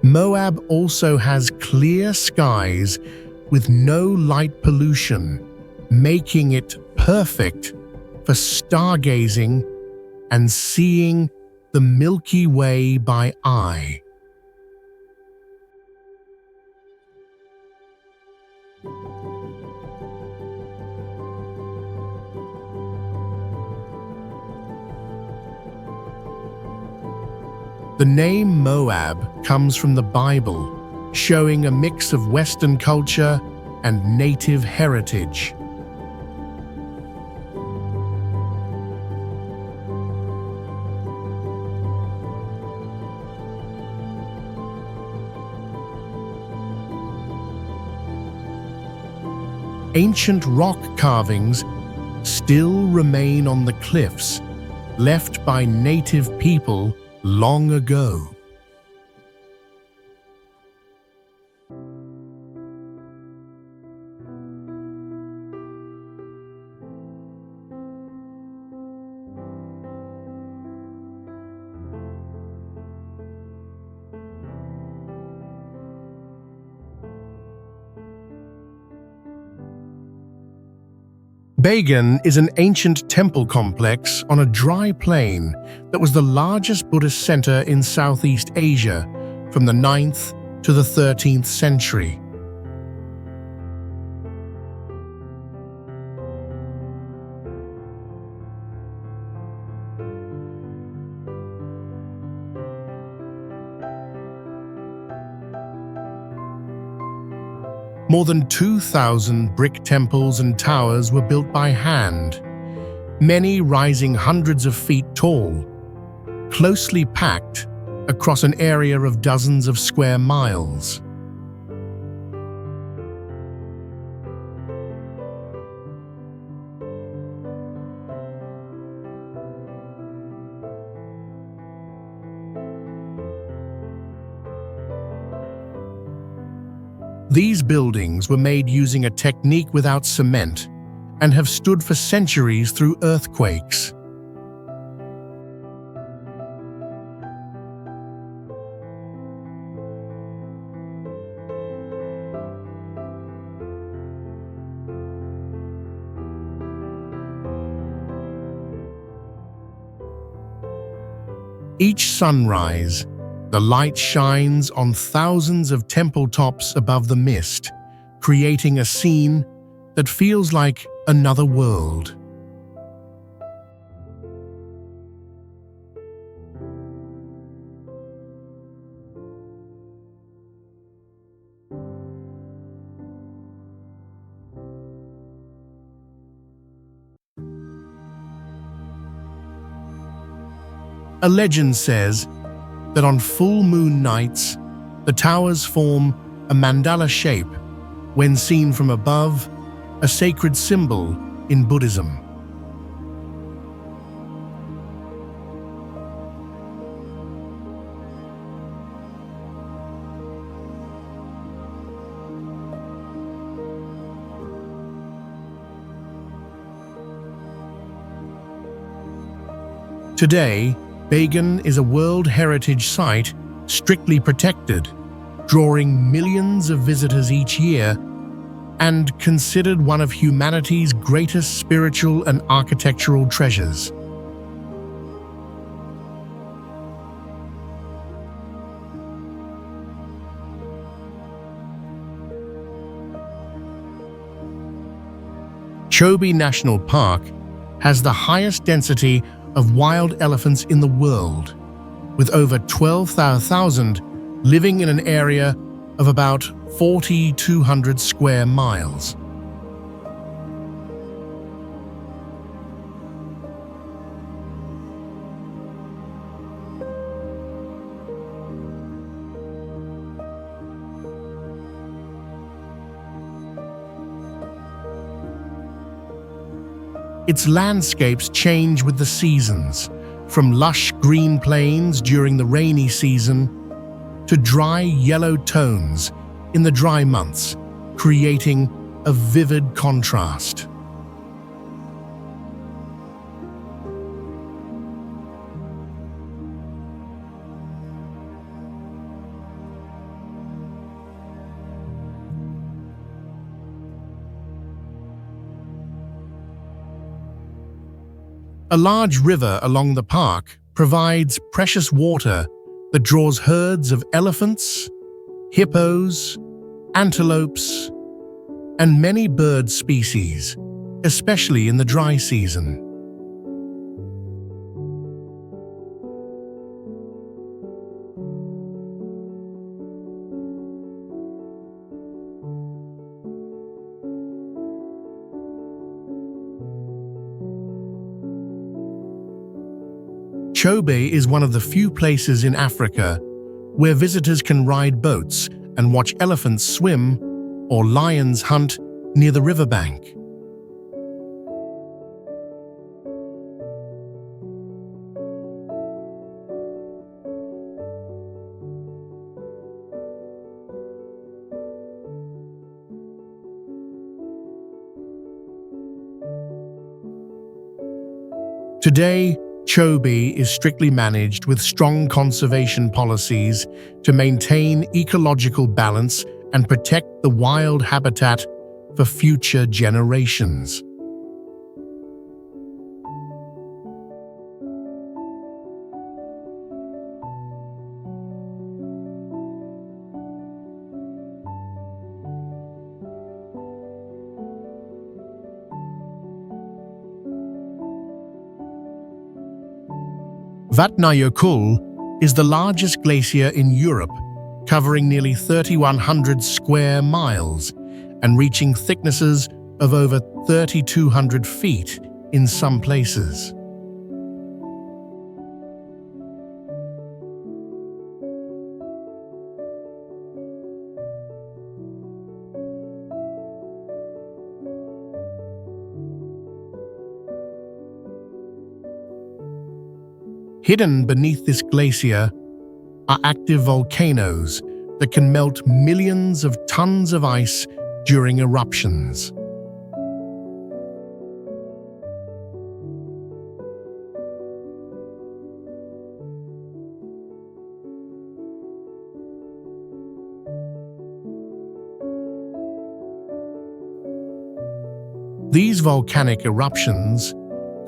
Speaker 1: Moab also has clear skies with no light pollution, making it perfect for stargazing and seeing the Milky Way by eye. The name Moab comes from the Bible, showing a mix of Western culture and native heritage. Ancient rock carvings still remain on the cliffs, left by native people long ago. Bagan is an ancient temple complex on a dry plain that was the largest Buddhist center in Southeast Asia from the 9th to the 13th century. More than 2,000 brick temples and towers were built by hand, many rising hundreds of feet tall, closely packed across an area of dozens of square miles. These buildings were made using a technique without cement and have stood for centuries through earthquakes. Each sunrise, the light shines on thousands of temple tops above the mist, creating a scene that feels like another world. A legend says that on full moon nights, the towers form a mandala shape when seen from above, a sacred symbol in Buddhism. Today, Bagan is a World Heritage Site strictly protected, drawing millions of visitors each year and considered one of humanity's greatest spiritual and architectural treasures. Chobe National Park has the highest density of wild elephants in the world, with over 12,000 living in an area of about 4,200 square miles. Its landscapes change with the seasons, from lush green plains during the rainy season to dry yellow tones in the dry months, creating a vivid contrast. A large river along the park provides precious water that draws herds of elephants, hippos, antelopes, and many bird species, especially in the dry season. Chobe is one of the few places in Africa where visitors can ride boats and watch elephants swim or lions hunt near the riverbank. Today, Chobe is strictly managed with strong conservation policies to maintain ecological balance and protect the wild habitat for future generations. Vatnajökull is the largest glacier in Europe, covering nearly 3,100 square miles and reaching thicknesses of over 3,200 feet in some places. Hidden beneath this glacier are active volcanoes that can melt millions of tons of ice during eruptions. These volcanic eruptions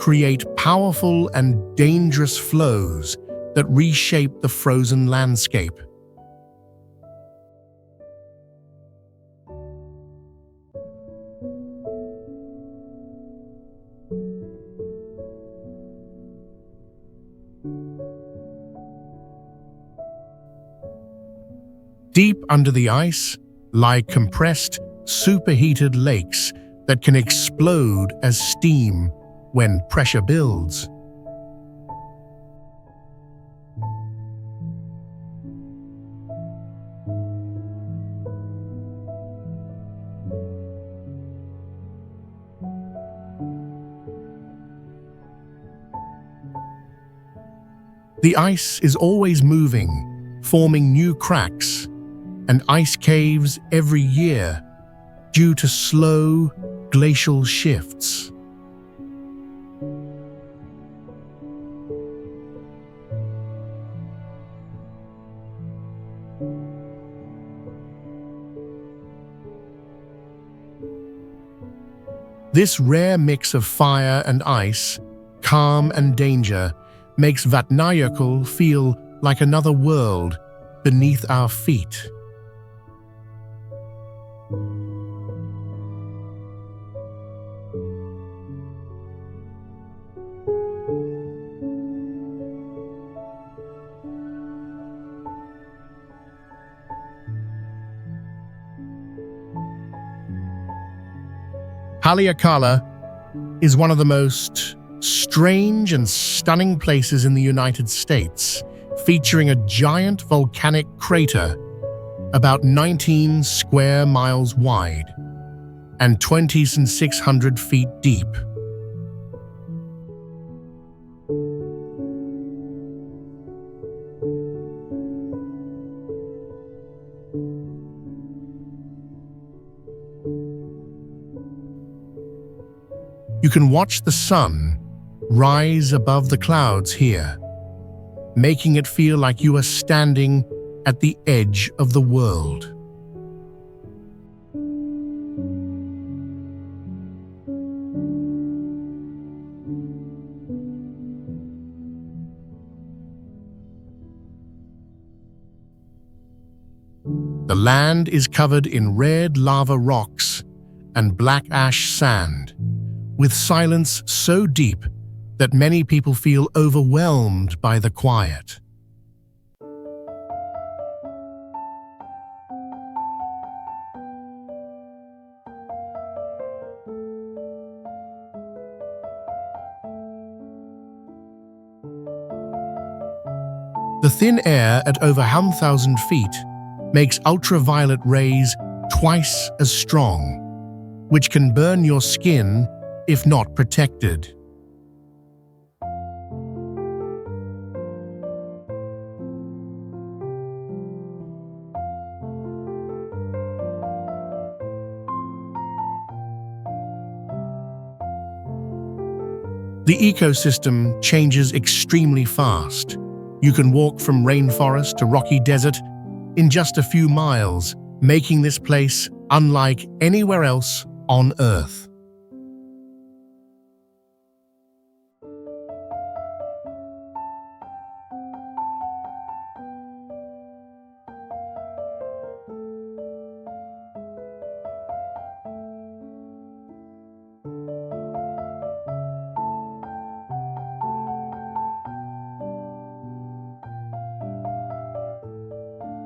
Speaker 1: create powerful and dangerous flows that reshape the frozen landscape. Deep under the ice lie compressed, superheated lakes that can explode as steam when pressure builds. The ice is always moving, forming new cracks and ice caves every year due to slow glacial shifts. This rare mix of fire and ice, calm and danger, makes Vatnajökull feel like another world beneath our feet. Haleakala is one of the most strange and stunning places in the United States, featuring a giant volcanic crater about 19 square miles wide and 2600 feet deep. You can watch the sun rise above the clouds here, making it feel like you are standing at the edge of the world. The land is covered in red lava rocks and black ash sand, with silence so deep that many people feel overwhelmed by the quiet. The thin air at over 1,000 feet makes ultraviolet rays twice as strong, which can burn your skin if not protected. The ecosystem changes extremely fast. You can walk from rainforest to rocky desert in just a few miles, making this place unlike anywhere else on Earth.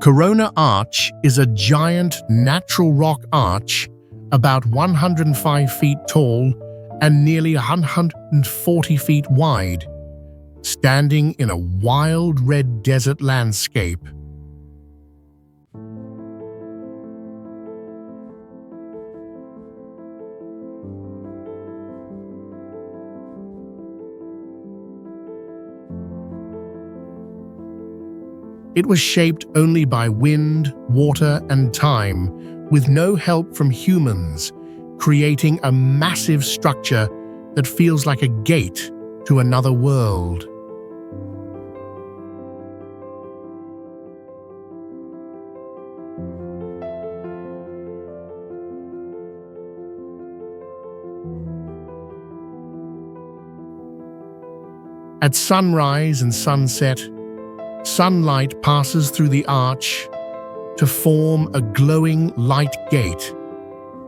Speaker 1: Corona Arch is a giant natural rock arch about 105 feet tall and nearly 140 feet wide, standing in a wild red desert landscape. It was shaped only by wind, water, and time, with no help from humans, creating a massive structure that feels like a gate to another world. At sunrise and sunset, sunlight passes through the arch to form a glowing light gate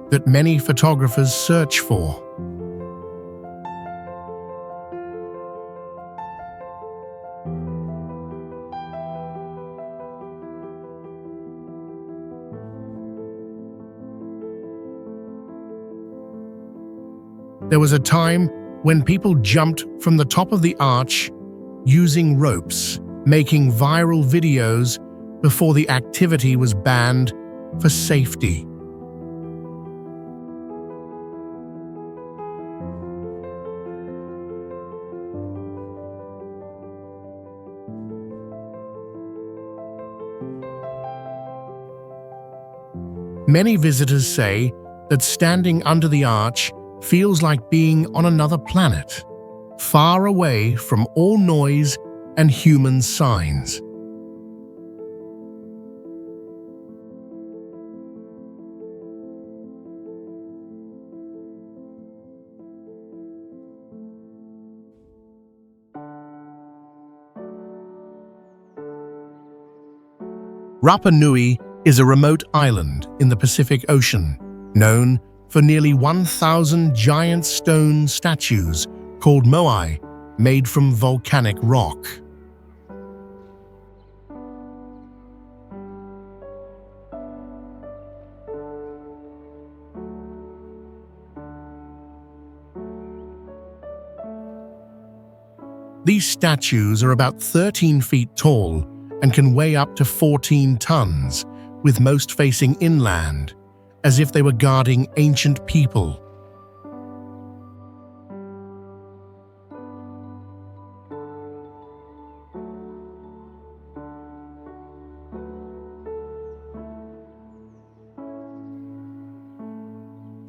Speaker 1: that many photographers search for. There was a time when people jumped from the top of the arch using ropes, making viral videos before the activity was banned for safety. Many visitors say that standing under the arch feels like being on another planet, far away from all noise and human signs. Rapa Nui is a remote island in the Pacific Ocean, known for nearly 1,000 giant stone statues called moai, made from volcanic rock. These statues are about 13 feet tall and can weigh up to 14 tons, with most facing inland, as if they were guarding ancient people.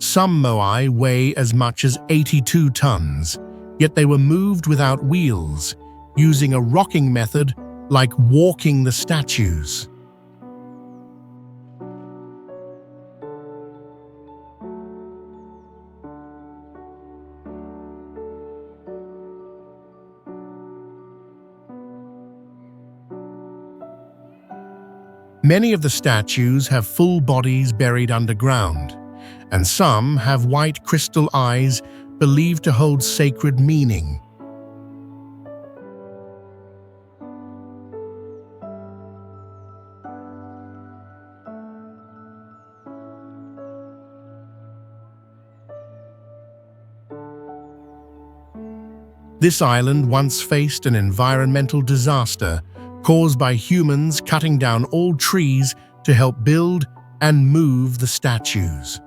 Speaker 1: Some moai weigh as much as 82 tons, yet they were moved without wheels, using a rocking method like walking the statues. Many of the statues have full bodies buried underground, and some have white crystal eyes believed to hold sacred meaning. This island once faced an environmental disaster caused by humans cutting down all trees to help build and move the statues.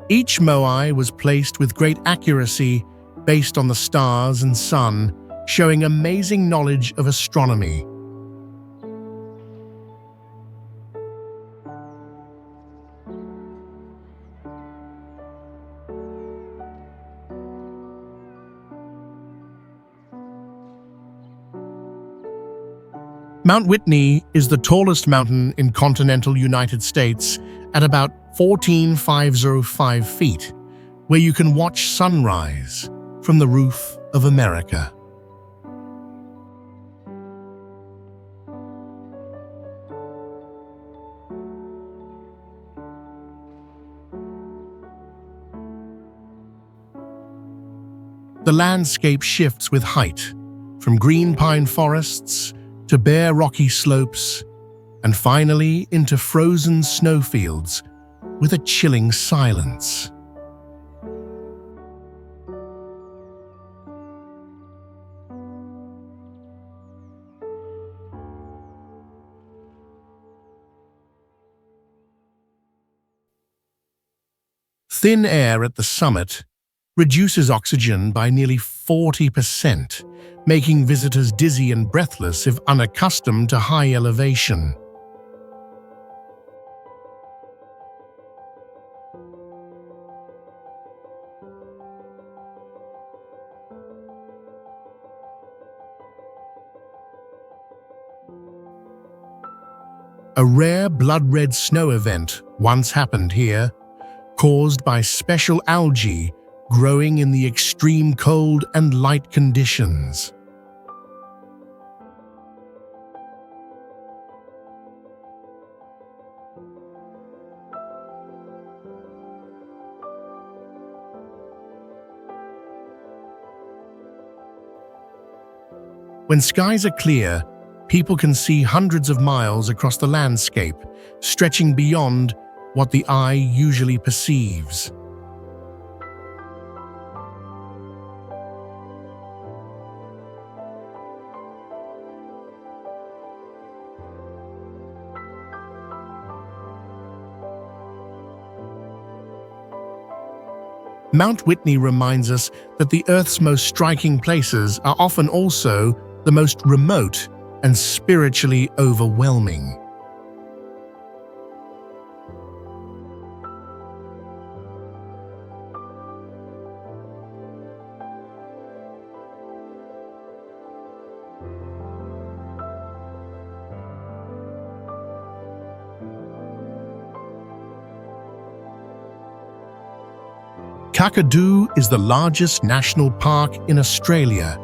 Speaker 1: Each moai was placed with great accuracy based on the stars and sun, showing amazing knowledge of astronomy. Mount Whitney is the tallest mountain in continental United States at about 14,505 feet, where you can watch sunrise from the roof of America. The landscape shifts with height, from green pine forests to bare rocky slopes, and finally into frozen snowfields with a chilling silence. Thin air at the summit reduces oxygen by nearly 40%, making visitors dizzy and breathless if unaccustomed to high elevation. A rare blood-red snow event once happened here, caused by special algae growing in the extreme cold and light conditions. When skies are clear, people can see hundreds of miles across the landscape, stretching beyond what the eye usually perceives. Mount Whitney reminds us that the Earth's most striking places are often also the most remote and spiritually overwhelming. Kakadu is the largest national park in Australia,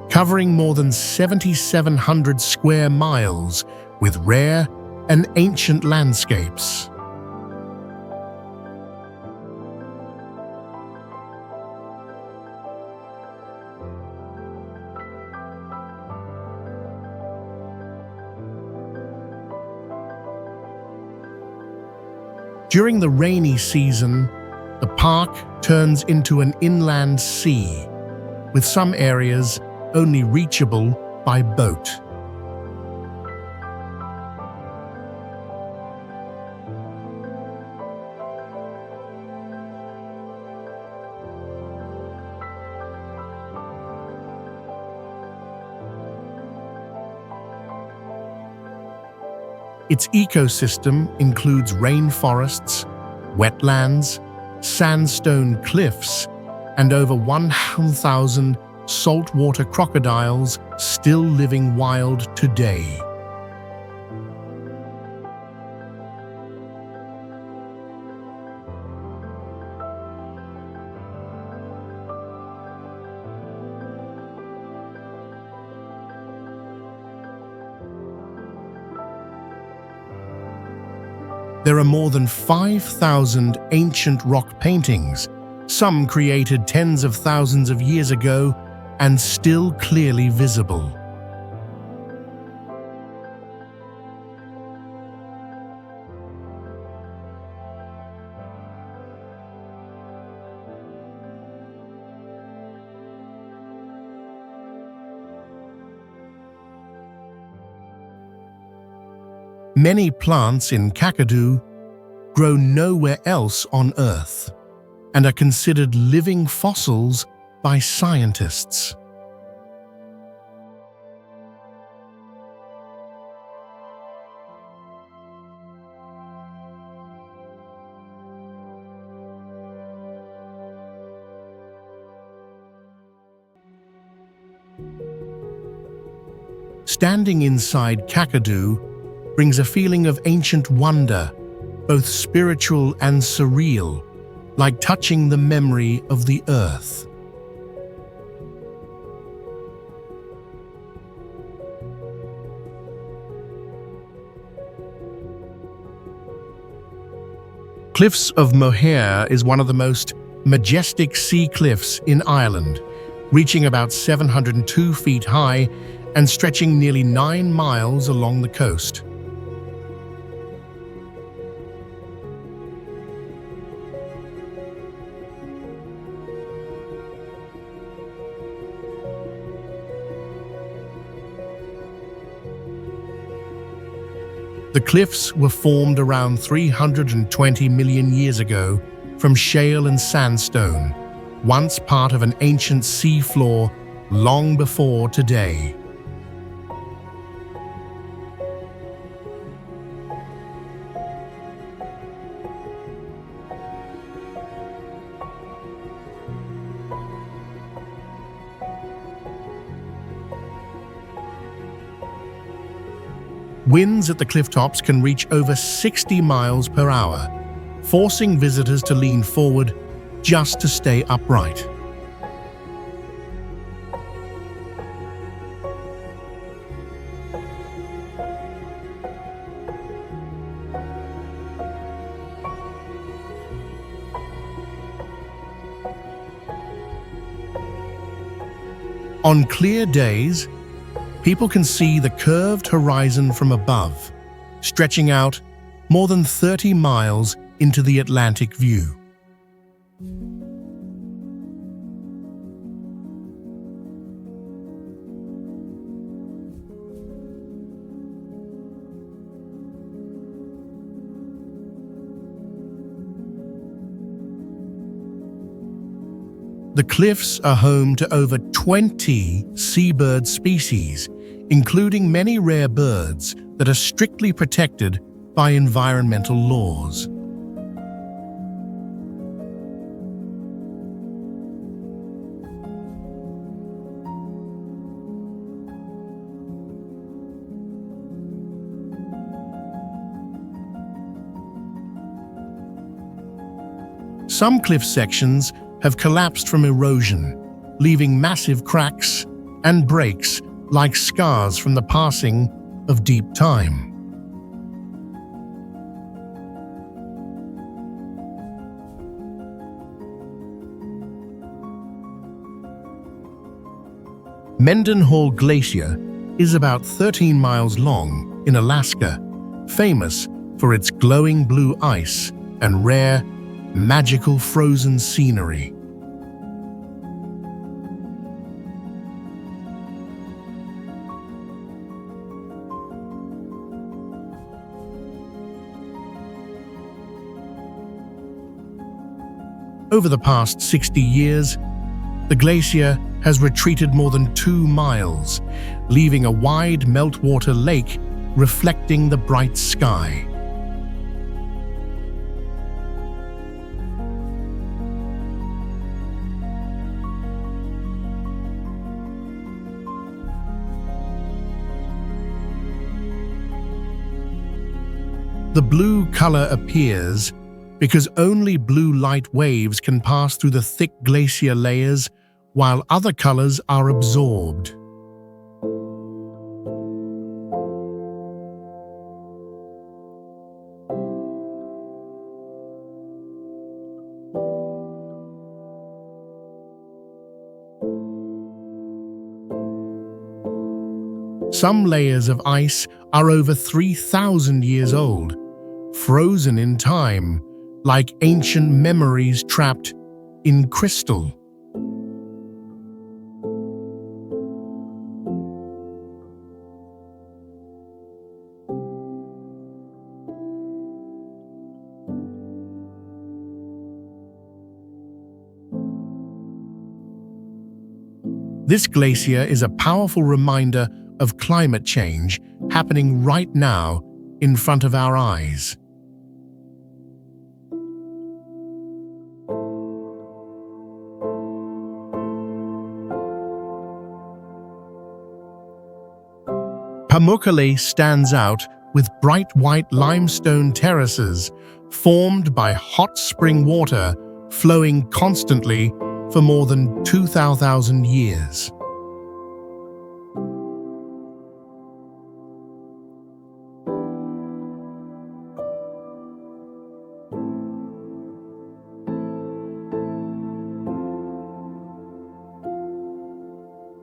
Speaker 1: covering more than 7,700 square miles with rare and ancient landscapes. During the rainy season, the park turns into an inland sea, with some areas only reachable by boat. Its ecosystem includes rainforests, wetlands, sandstone cliffs, and over 1,000 saltwater crocodiles still living wild today. There are more than 5,000 ancient rock paintings, some created tens of thousands of years ago and still clearly visible. Many plants in Kakadu grow nowhere else on Earth and are considered living fossils by scientists. Standing inside Kakadu brings a feeling of ancient wonder, both spiritual and surreal, like touching the memory of the earth. Cliffs of Moher is one of the most majestic sea cliffs in Ireland, reaching about 702 feet high and stretching nearly 9 miles along the coast. The cliffs were formed around 320 million years ago from shale and sandstone, once part of an ancient sea floor long before today. Winds at the cliff tops can reach over 60 miles per hour, forcing visitors to lean forward just to stay upright. On clear days, people can see the curved horizon from above, stretching out more than 30 miles into the Atlantic view. The cliffs are home to over 20 seabird species, including many rare birds that are strictly protected by environmental laws. Some cliff sections have collapsed from erosion, leaving massive cracks and breaks like scars from the passing of deep time. Mendenhall Glacier is about 13 miles long in Alaska, famous for its glowing blue ice and rare, magical frozen scenery. Over the past 60 years, the glacier has retreated more than 2 miles, leaving a wide meltwater lake reflecting the bright sky. The blue color appears because only blue light waves can pass through the thick glacier layers while other colors are absorbed. Some layers of ice are over 3,000 years old, frozen in time, like ancient memories trapped in crystal. This glacier is a powerful reminder of climate change happening right now in front of our eyes. Pamukkale stands out with bright white limestone terraces formed by hot spring water flowing constantly for more than 2,000 years.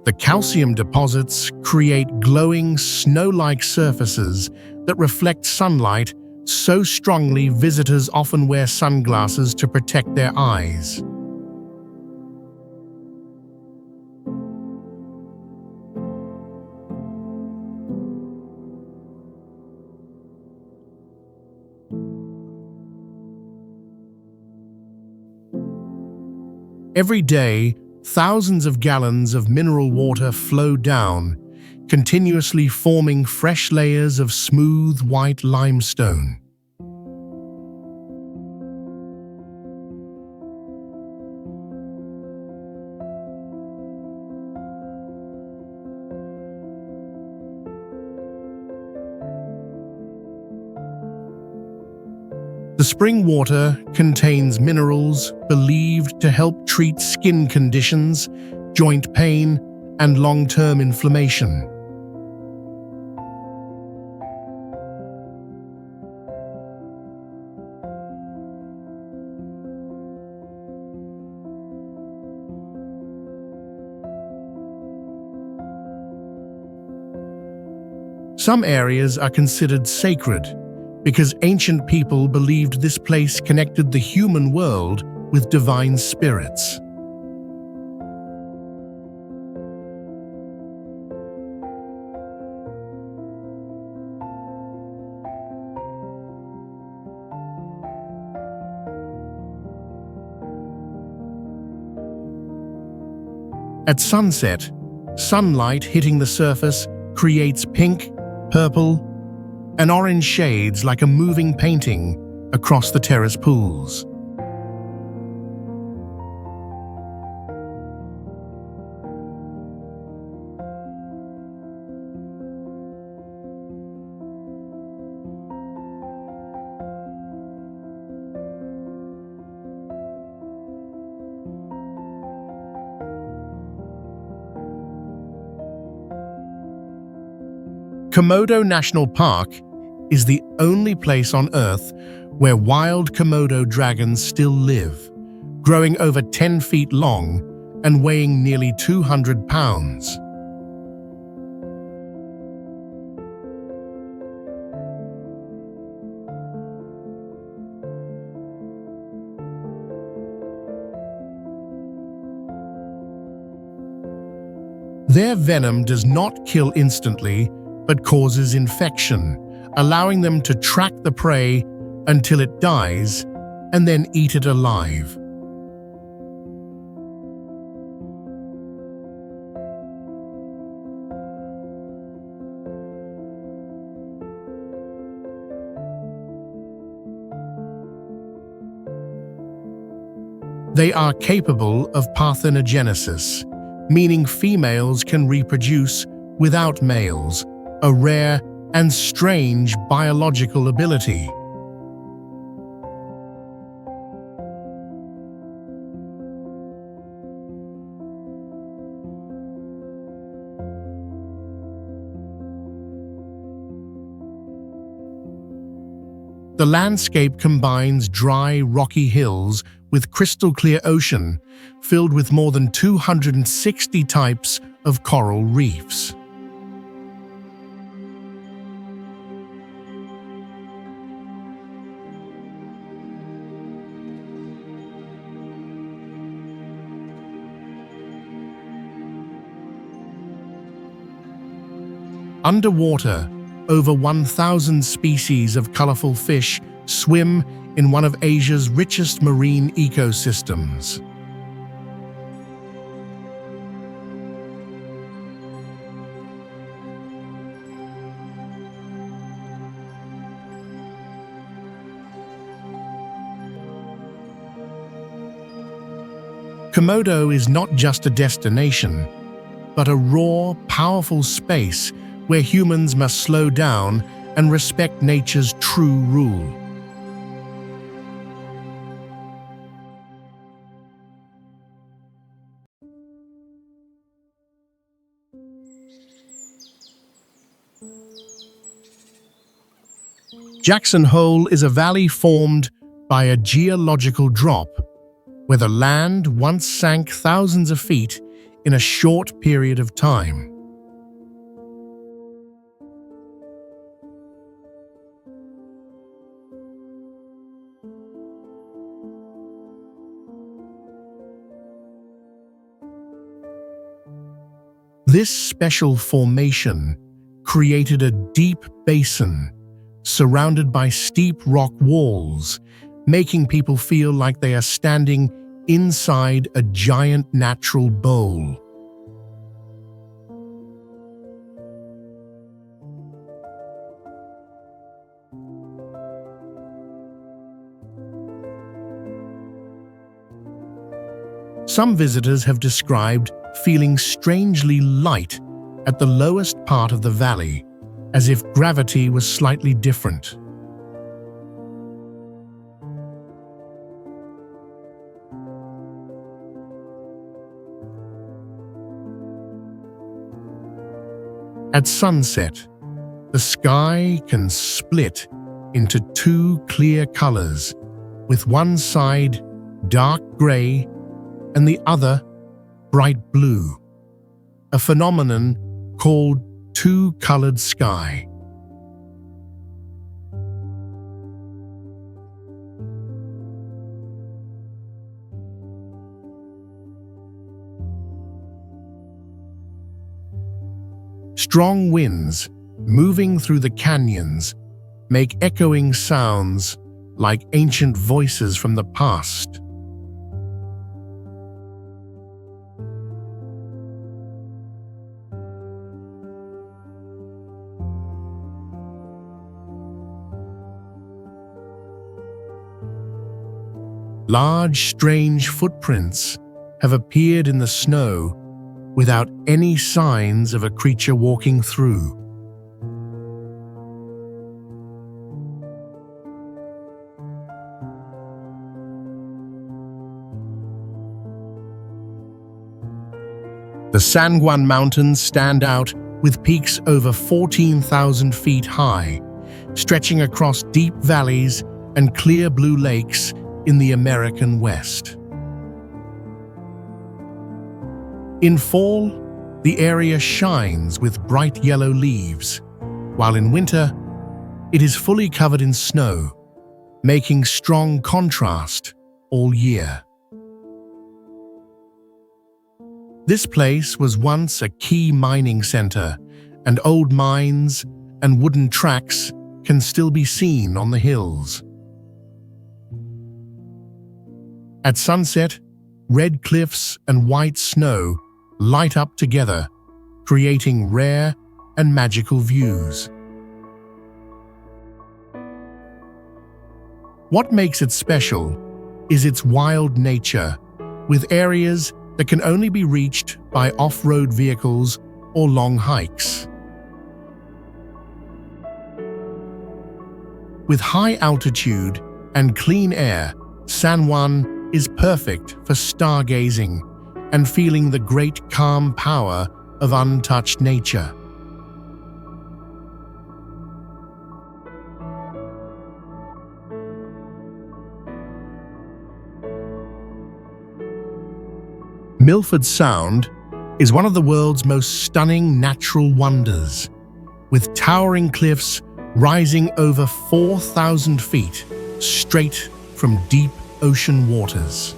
Speaker 1: The calcium deposits create glowing snow-like surfaces that reflect sunlight so strongly visitors often wear sunglasses to protect their eyes. Every day, thousands of gallons of mineral water flow down, continuously forming fresh layers of smooth white limestone. The spring water contains minerals believed to help treat skin conditions, joint pain, and long-term inflammation. Some areas are considered sacred because ancient people believed this place connected the human world with divine spirits. At sunset, sunlight hitting the surface creates pink, purple, and orange shades like a moving painting across the terrace pools. Komodo National Park is the only place on Earth where wild Komodo dragons still live, growing over 10 feet long and weighing nearly 200 pounds. Their venom does not kill instantly, but causes infection, allowing them to track the prey until it dies and then eat it alive. They are capable of parthenogenesis, meaning females can reproduce without males, a rare and strange biological ability. The landscape combines dry, rocky hills with crystal-clear ocean, filled with more than 260 types of coral reefs. Underwater, over 1,000 species of colorful fish swim in one of Asia's richest marine ecosystems. Komodo is not just a destination, but a raw, powerful space where humans must slow down and respect nature's true rule. Jackson Hole is a valley formed by a geological drop, where the land once sank thousands of feet in a short period of time. This special formation created a deep basin surrounded by steep rock walls, making people feel like they are standing inside a giant natural bowl. Some visitors have described feeling strangely light at the lowest part of the valley, as if gravity was slightly different. At sunset, the sky can split into two clear colors, with one side dark gray and the other bright blue, a phenomenon called two-colored sky. Strong winds moving through the canyons make echoing sounds like ancient voices from the past. Large, strange footprints have appeared in the snow without any signs of a creature walking through. The San Juan Mountains stand out with peaks over 14,000 feet high, stretching across deep valleys and clear blue lakes in the American West. In fall, the area shines with bright yellow leaves, while in winter, it is fully covered in snow, making strong contrast all year. This place was once a key mining center, and old mines and wooden tracks can still be seen on the hills. At sunset, red cliffs and white snow light up together, creating rare and magical views. What makes it special is its wild nature, with areas that can only be reached by off-road vehicles or long hikes. With high altitude and clean air, San Juan is perfect for stargazing and feeling the great calm power of untouched nature. Milford Sound is one of the world's most stunning natural wonders, with towering cliffs rising over 4,000 feet straight from deep ocean waters.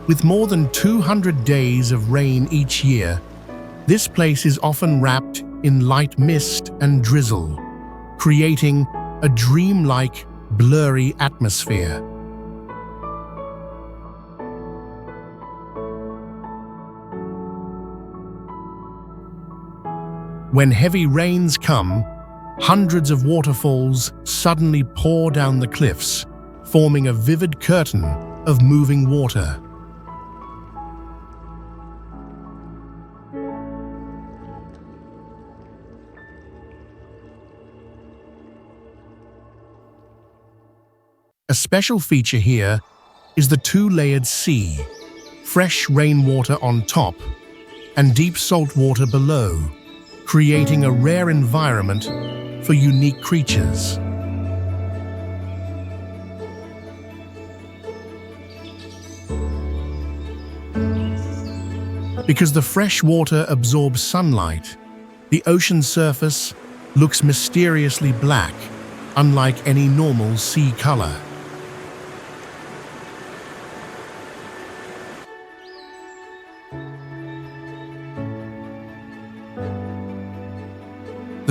Speaker 1: With more than 200 days of rain each year, this place is often wrapped in light mist and drizzle, creating a dreamlike, blurry atmosphere. When heavy rains come, hundreds of waterfalls suddenly pour down the cliffs, forming a vivid curtain of moving water. A special feature here is the two-layered sea, fresh rainwater on top and deep salt water below, creating a rare environment for unique creatures. Because the fresh water absorbs sunlight, the ocean surface looks mysteriously black, unlike any normal sea color.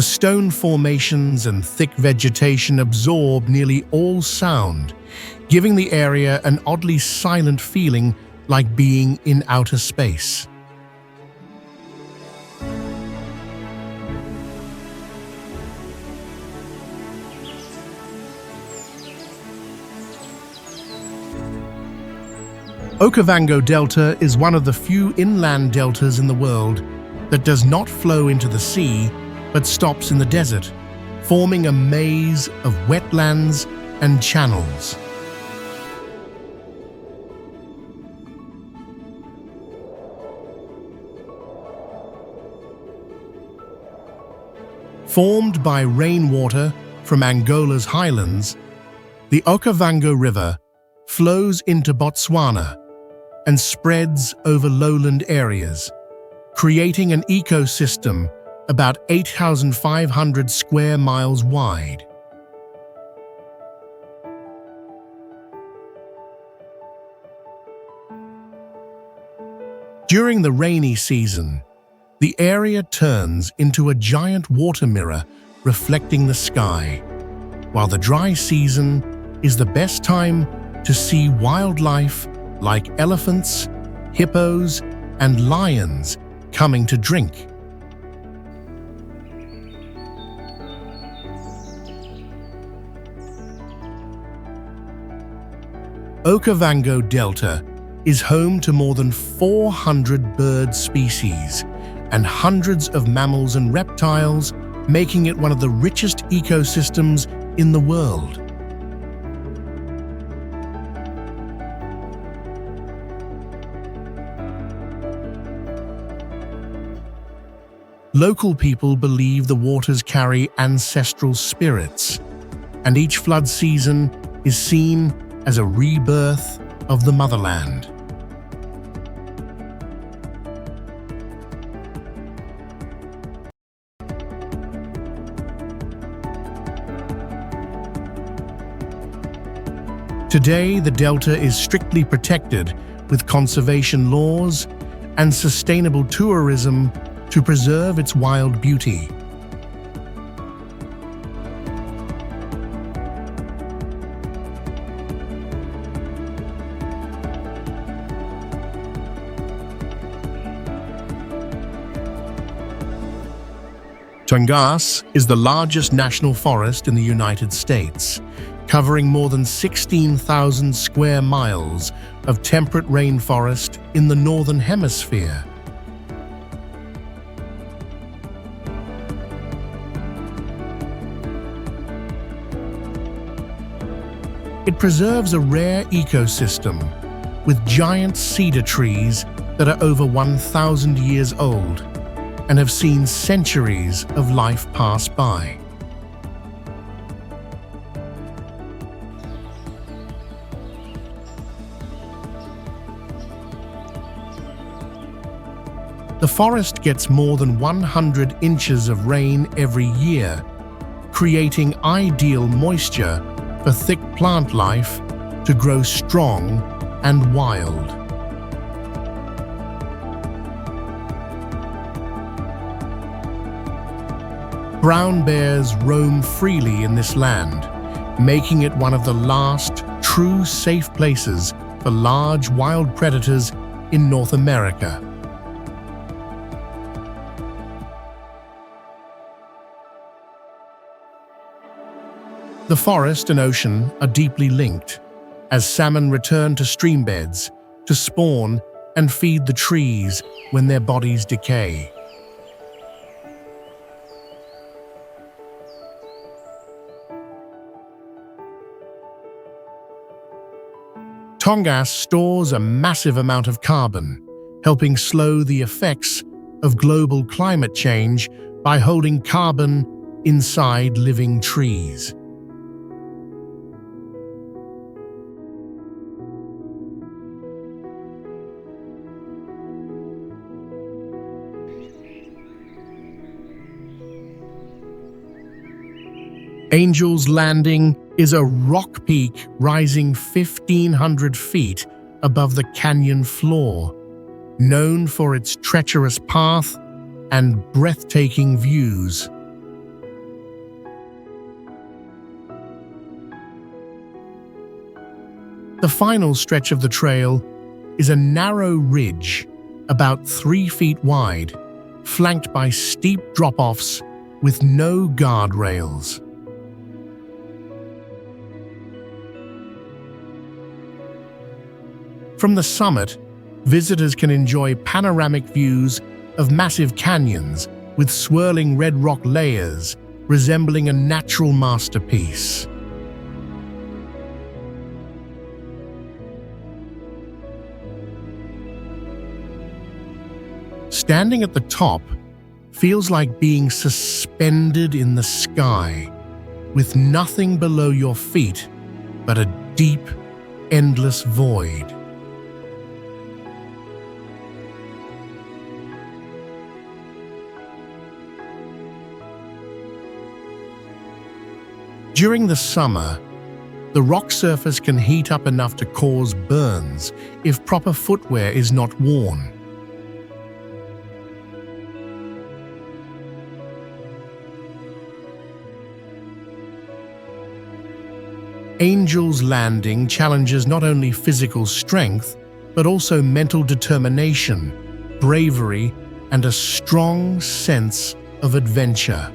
Speaker 1: The stone formations and thick vegetation absorb nearly all sound, giving the area an oddly silent feeling like being in outer space. Okavango Delta is one of the few inland deltas in the world that does not flow into the sea but stops in the desert, forming a maze of wetlands and channels. Formed by rainwater from Angola's highlands, the Okavango River flows into Botswana and spreads over lowland areas, creating an ecosystem about 8,500 square miles wide. During the rainy season, the area turns into a giant water mirror reflecting the sky, while the dry season is the best time to see wildlife like elephants, hippos, and lions coming to drink. Okavango Delta is home to more than 400 bird species and hundreds of mammals and reptiles making it one of the richest ecosystems in the world. Local people believe the waters carry ancestral spirits, and each flood season is seen as a rebirth of the motherland. Today, the delta is strictly protected with conservation laws and sustainable tourism to preserve its wild beauty. Tongass is the largest national forest in the United States, covering more than 16,000 square miles of temperate rainforest in the Northern Hemisphere. It preserves a rare ecosystem with giant cedar trees that are over 1,000 years old and have seen centuries of life pass by. The forest gets more than 100 inches of rain every year, creating ideal moisture for thick plant life to grow strong and wild. Brown bears roam freely in this land, making it one of the last true safe places for large wild predators in North America. The forest and ocean are deeply linked, as salmon return to streambeds to spawn and feed the trees when their bodies decay. Tongass stores a massive amount of carbon, helping slow the effects of global climate change by holding carbon inside living trees. Angel's Landing is a rock peak rising 1,500 feet above the canyon floor, known for its treacherous path and breathtaking views. The final stretch of the trail is a narrow ridge about 3 feet wide, flanked by steep drop-offs with no guardrails. From the summit, visitors can enjoy panoramic views of massive canyons with swirling red rock layers resembling a natural masterpiece. Standing at the top feels like being suspended in the sky, with nothing below your feet but a deep, endless void. During the summer, the rock surface can heat up enough to cause burns if proper footwear is not worn. Angel's Landing challenges not only physical strength, but also mental determination, bravery, and a strong sense of adventure.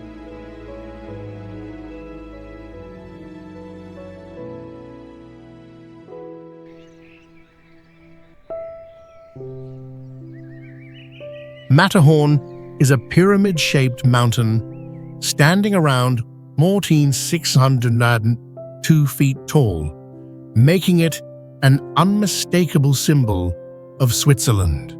Speaker 1: Matterhorn is a pyramid-shaped mountain standing around 14,602 feet tall, making it an unmistakable symbol of Switzerland.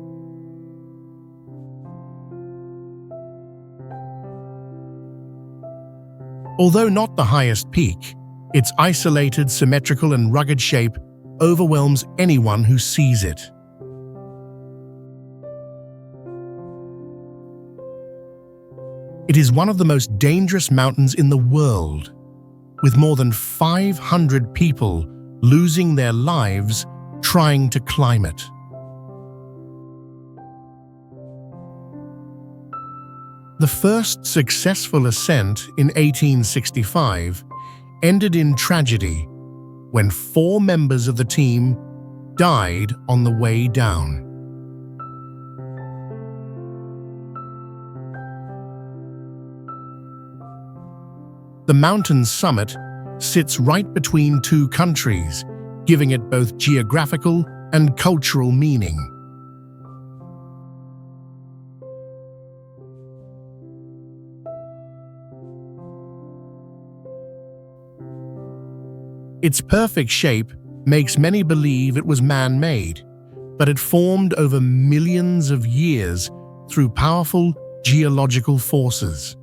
Speaker 1: Although not the highest peak, its isolated, symmetrical, and rugged shape overwhelms anyone who sees it. It is one of the most dangerous mountains in the world, with more than 500 people losing their lives trying to climb it. The first successful ascent in 1865 ended in tragedy when 4 members of the team died on the way down. The mountain's summit sits right between 2 countries, giving it both geographical and cultural meaning. Its perfect shape makes many believe it was man-made, but it formed over millions of years through powerful geological forces.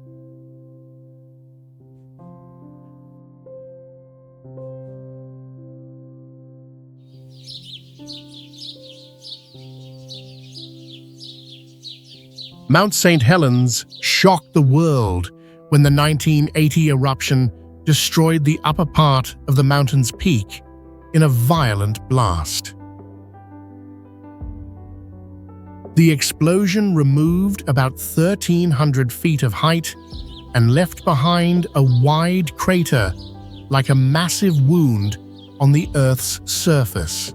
Speaker 1: Mount St. Helens shocked the world when the 1980 eruption destroyed the upper part of the mountain's peak in a violent blast. The explosion removed about 1,300 feet of height and left behind a wide crater like a massive wound on the Earth's surface.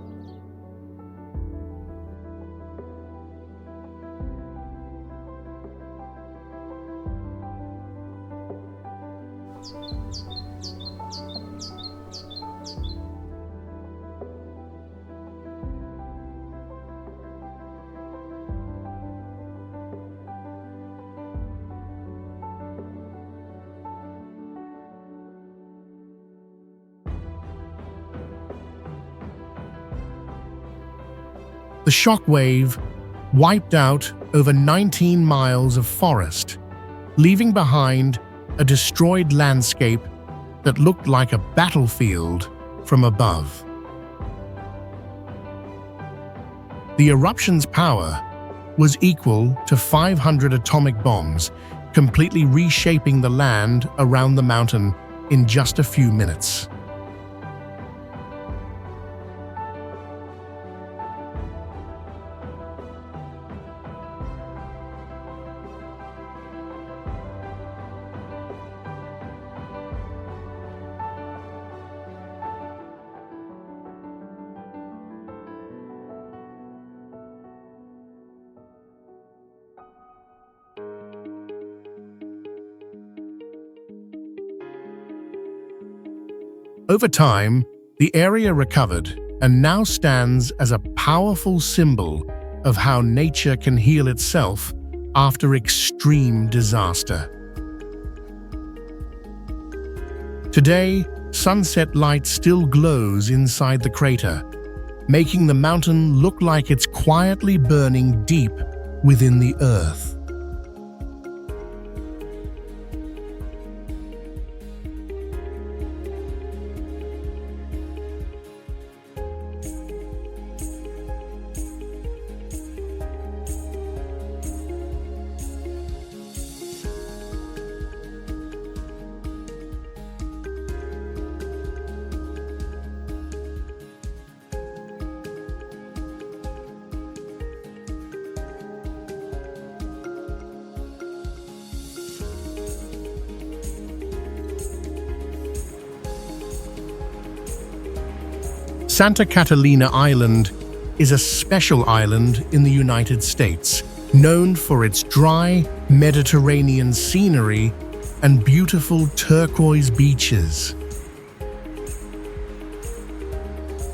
Speaker 1: The shockwave wiped out over 19 miles of forest, leaving behind a destroyed landscape that looked like a battlefield from above. The eruption's power was equal to 500 atomic bombs, completely reshaping the land around the mountain in just a few minutes. Over time, the area recovered and now stands as a powerful symbol of how nature can heal itself after extreme disaster. Today, sunset light still glows inside the crater, making the mountain look like it's quietly burning deep within the earth. Santa Catalina Island is a special island in the United States, known for its dry, Mediterranean scenery and beautiful turquoise beaches.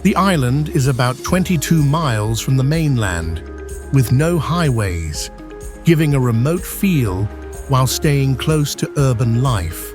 Speaker 1: The island is about 22 miles from the mainland, with no highways, giving a remote feel while staying close to urban life.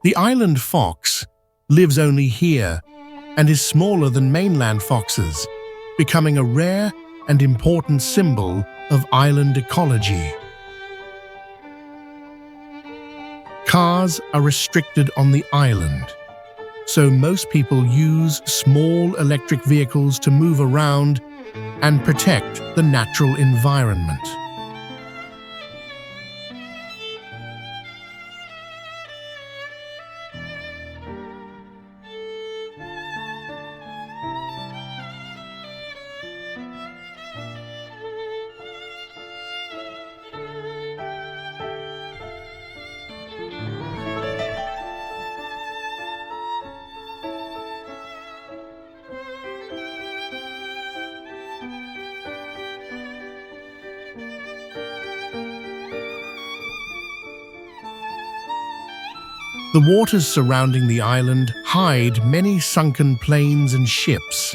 Speaker 1: The island fox lives only here and is smaller than mainland foxes, becoming a rare and important symbol of island ecology. Cars are restricted on the island, so most people use small electric vehicles to move around and protect the natural environment. The waters surrounding the island hide many sunken planes and ships,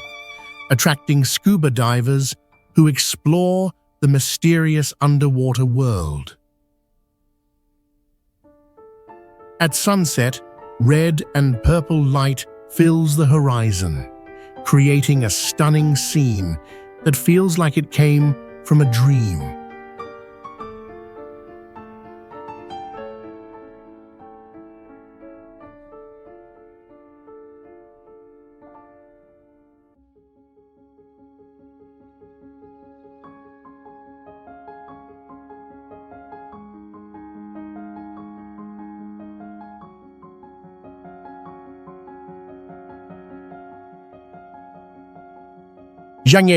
Speaker 1: attracting scuba divers who explore the mysterious underwater world. At sunset, red and purple light fills the horizon, creating a stunning scene that feels like it came from a dream.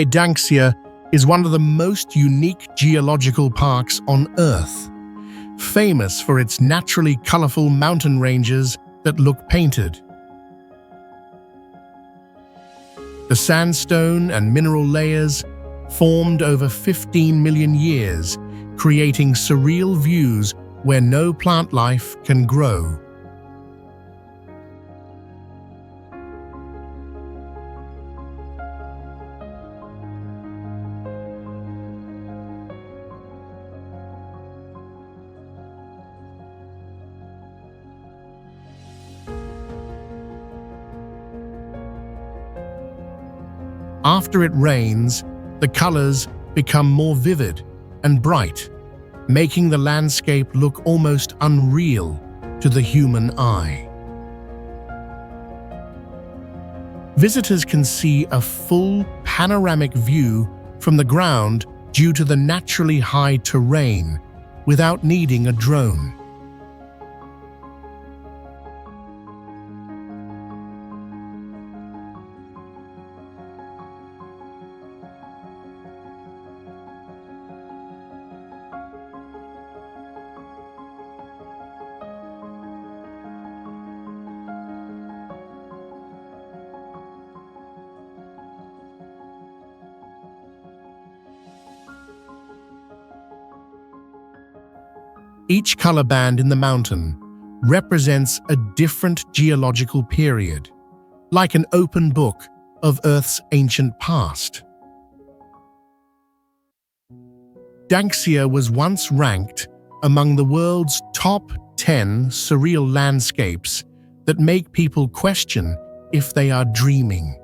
Speaker 1: Dangsha is one of the most unique geological parks on Earth, famous for its naturally colorful mountain ranges that look painted. The sandstone and mineral layers formed over 15 million years, creating surreal views where no plant life can grow. After it rains, the colors become more vivid and bright, making the landscape look almost unreal to the human eye. Visitors can see a full panoramic view from the ground due to the naturally high terrain without needing a drone. Each color band in the mountain represents a different geological period, like an open book of Earth's ancient past. Dangsha was once ranked among the world's top 10 surreal landscapes that make people question if they are dreaming.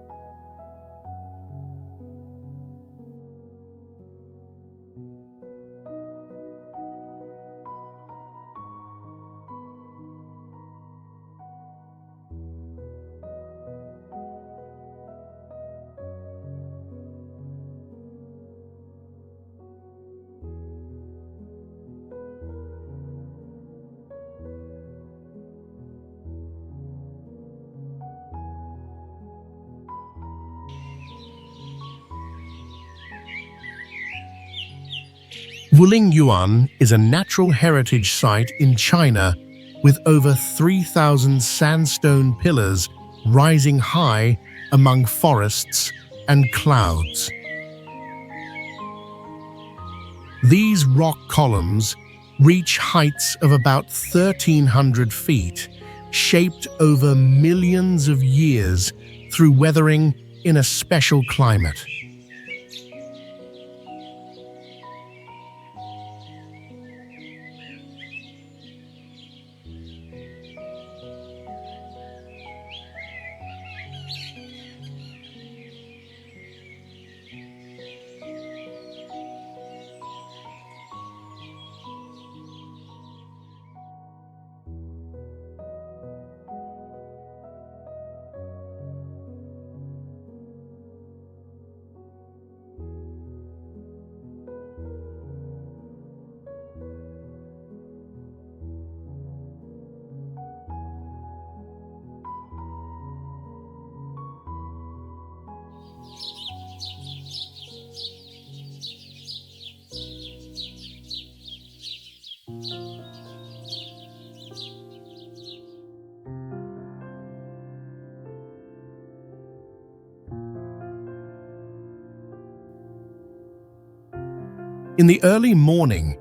Speaker 1: Wulingyuan is a natural heritage site in China with over 3,000 sandstone pillars rising high among forests and clouds. These rock columns reach heights of about 1,300 feet, shaped over millions of years through weathering in a special climate. In the early morning,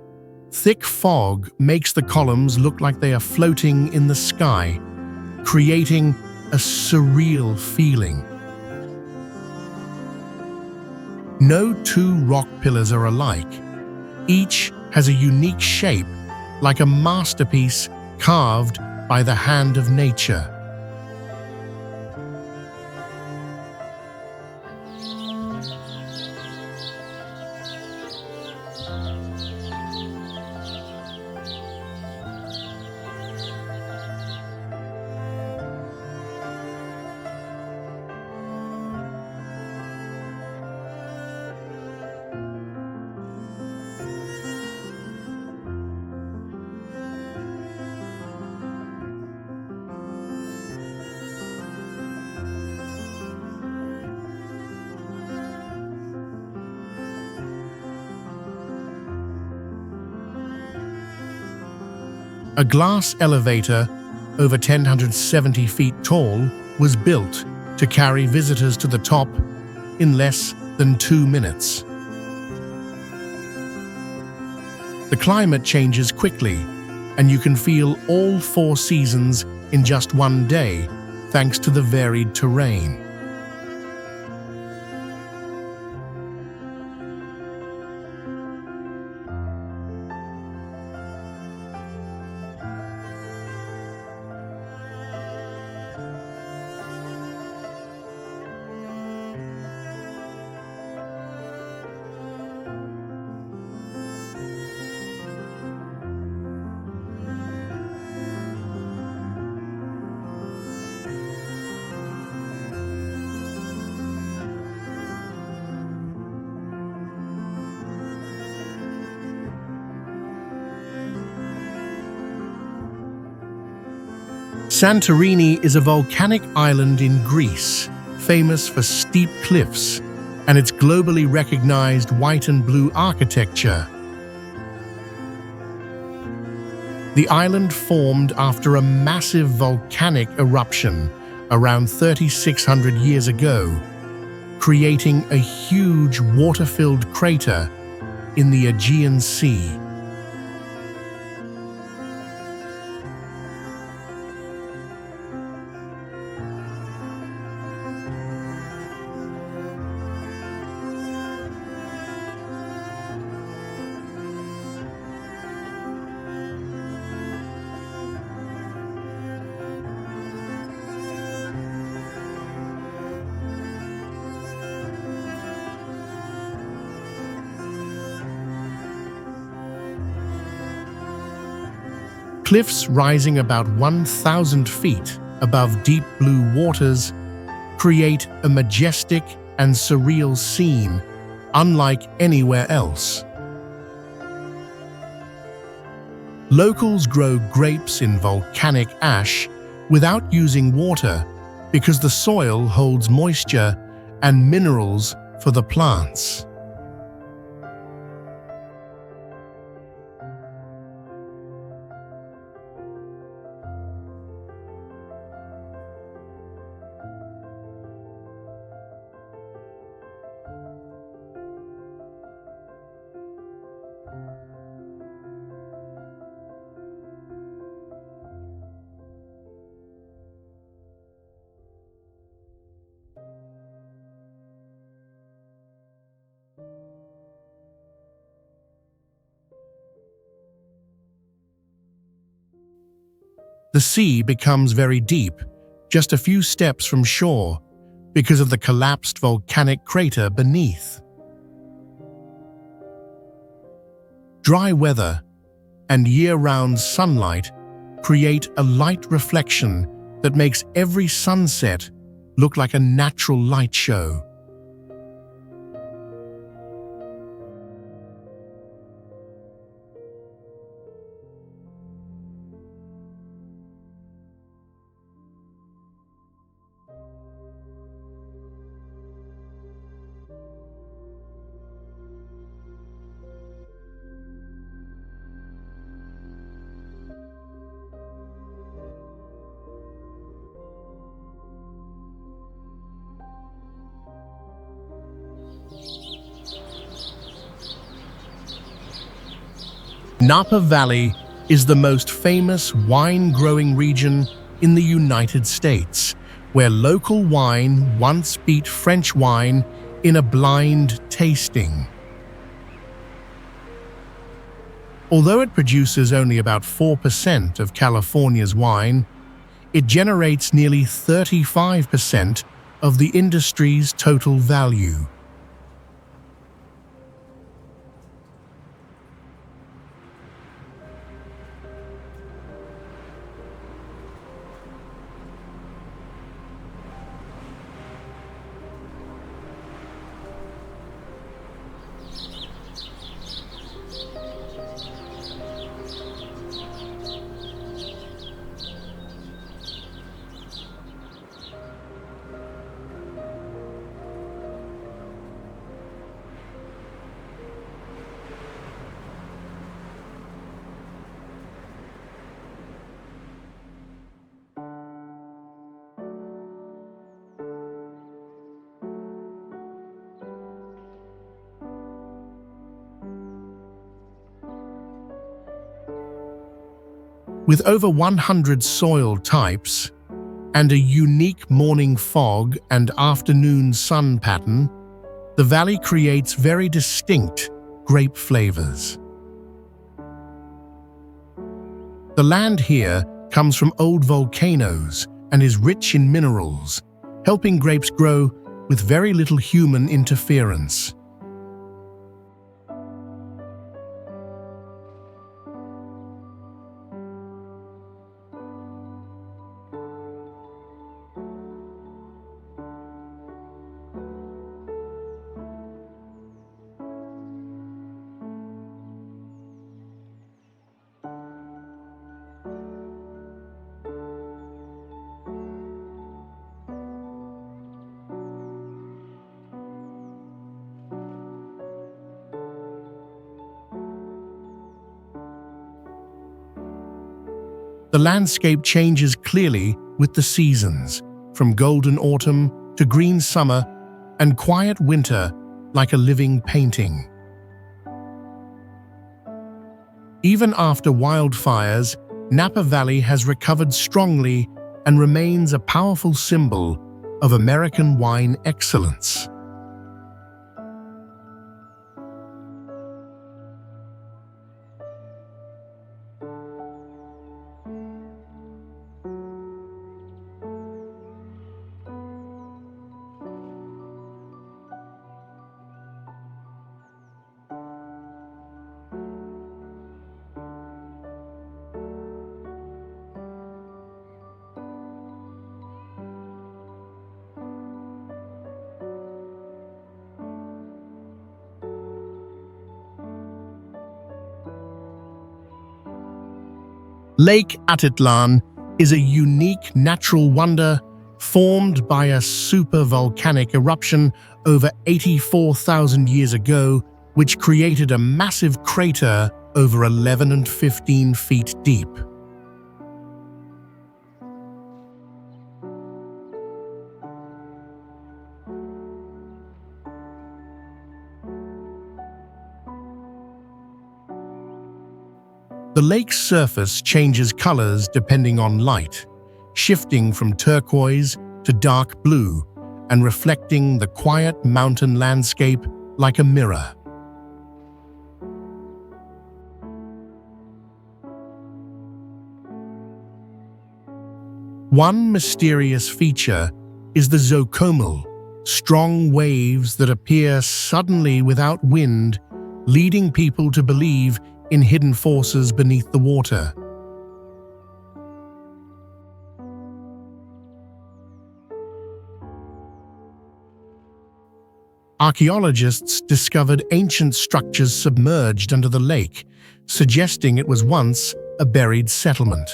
Speaker 1: thick fog makes the columns look like they are floating in the sky, creating a surreal feeling. No two rock pillars are alike. Each has a unique shape, like a masterpiece carved by the hand of nature. A glass elevator, over 1,070 feet tall, was built to carry visitors to the top in less than 2 minutes. The climate changes quickly, and you can feel all 4 seasons in just one day, thanks to the varied terrain. Santorini is a volcanic island in Greece, famous for steep cliffs and its globally recognized white and blue architecture. The island formed after a massive volcanic eruption around 3,600 years ago, creating a huge water-filled crater in the Aegean Sea. Cliffs rising about 1,000 feet above deep blue waters create a majestic and surreal scene unlike anywhere else. Locals grow grapes in volcanic ash without using water because the soil holds moisture and minerals for the plants. The sea becomes very deep, just a few steps from shore, because of the collapsed volcanic crater beneath. Dry weather and year-round sunlight create a light reflection that makes every sunset look like a natural light show. Napa Valley is the most famous wine-growing region in the United States, where local wine once beat French wine in a blind tasting. Although it produces only about 4% of California's wine, it generates nearly 35% of the industry's total value. With over 100 soil types and a unique morning fog and afternoon sun pattern, the valley creates very distinct grape flavors. The land here comes from old volcanoes and is rich in minerals, helping grapes grow with very little human interference. The landscape changes clearly with the seasons, from golden autumn to green summer and quiet winter, like a living painting. Even after wildfires, Napa Valley has recovered strongly and remains a powerful symbol of American wine excellence. Lake Atitlan is a unique natural wonder formed by a supervolcanic eruption over 84,000 years ago, which created a massive crater over 11 and 15 feet deep. The lake's surface changes colors depending on light, shifting from turquoise to dark blue and reflecting the quiet mountain landscape like a mirror. One mysterious feature is the zocomal, strong waves that appear suddenly without wind, leading people to believe in hidden forces beneath the water. Archaeologists discovered ancient structures submerged under the lake, suggesting it was once a buried settlement.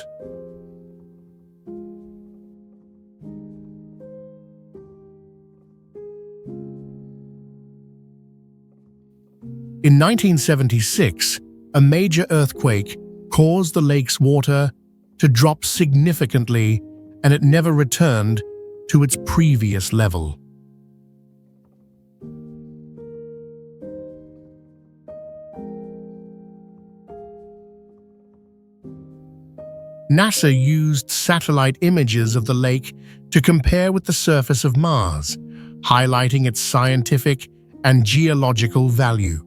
Speaker 1: In 1976, a major earthquake caused the lake's water to drop significantly, and it never returned to its previous level. NASA used satellite images of the lake to compare with the surface of Mars, highlighting its scientific and geological value.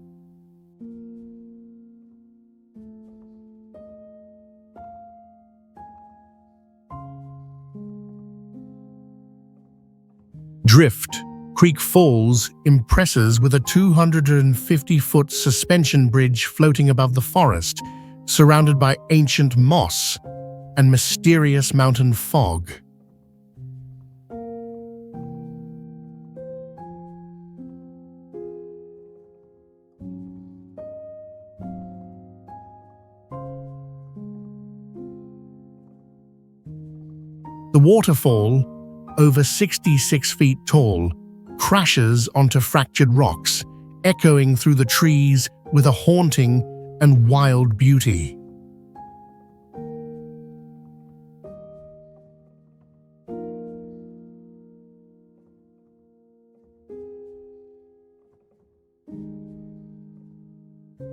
Speaker 1: Drift Creek Falls impresses with a 250-foot suspension bridge floating above the forest, surrounded by ancient moss and mysterious mountain fog. The waterfall, over 66 feet tall, crashes onto fractured rocks, echoing through the trees with a haunting and wild beauty.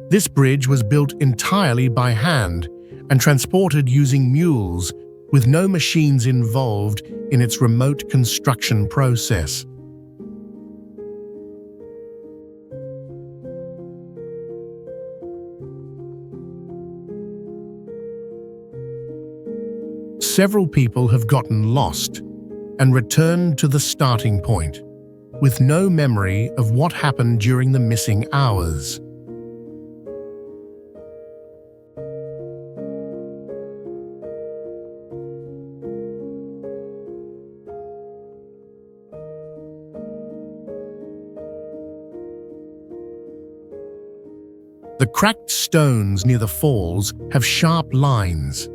Speaker 1: This bridge was built entirely by hand and transported using mules, with no machines involved in its remote construction process. Several people have gotten lost and returned to the starting point, with no memory of what happened during the missing hours. The cracked stones near the falls have sharp lines,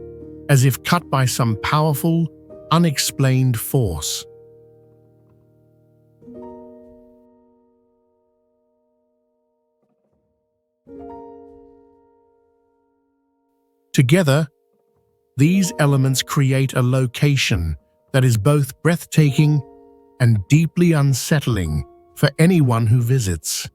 Speaker 1: as if cut by some powerful, unexplained force. Together, these elements create a location that is both breathtaking and deeply unsettling for anyone who visits.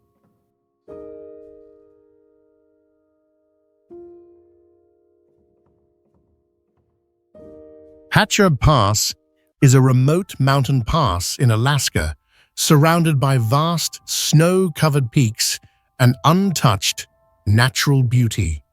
Speaker 1: Hatcher Pass is a remote mountain pass in Alaska, surrounded by vast, snow-covered peaks and untouched natural beauty.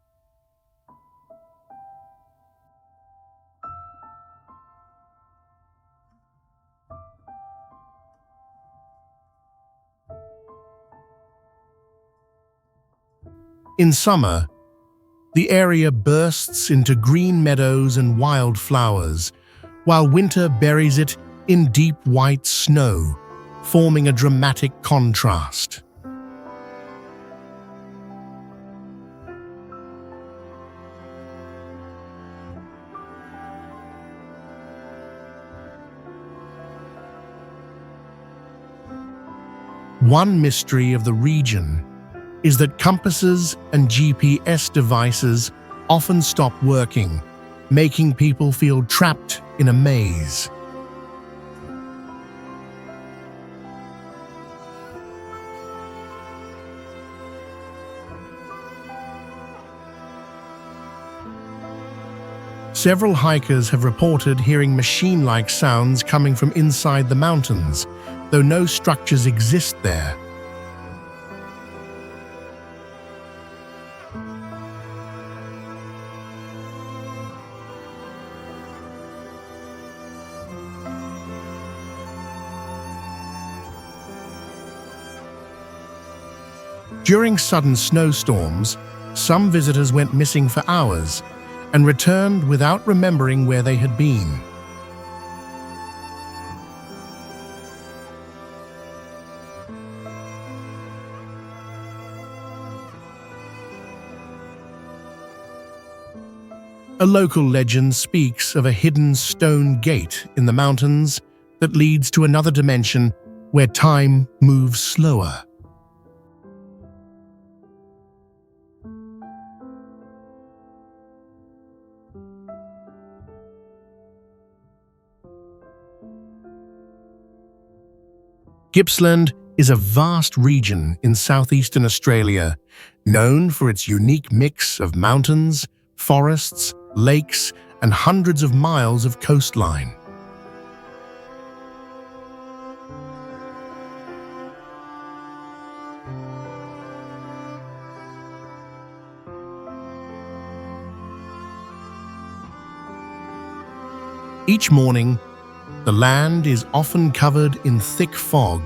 Speaker 1: In summer, the area bursts into green meadows and wildflowers, while winter buries it in deep white snow, forming a dramatic contrast. One mystery of the region is that compasses and GPS devices often stop working, making people feel trapped in a maze. Several hikers have reported hearing machine-like sounds coming from inside the mountains, though no structures exist there. During sudden snowstorms, some visitors went missing for hours and returned without remembering where they had been. A local legend speaks of a hidden stone gate in the mountains that leads to another dimension where time moves slower. Gippsland is a vast region in southeastern Australia, known for its unique mix of mountains, forests, lakes, and hundreds of miles of coastline. Each morning, the land is often covered in thick fog,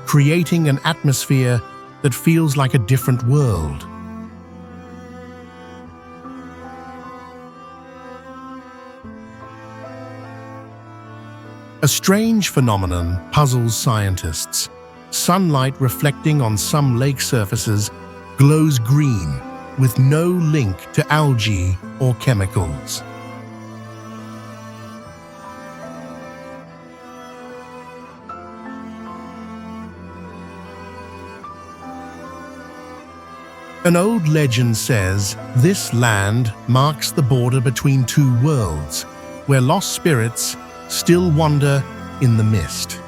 Speaker 1: creating an atmosphere that feels like a different world. A strange phenomenon puzzles scientists. Sunlight reflecting on some lake surfaces glows green, with no link to algae or chemicals. An old legend says this land marks the border between two worlds, where lost spirits still wander in the mist.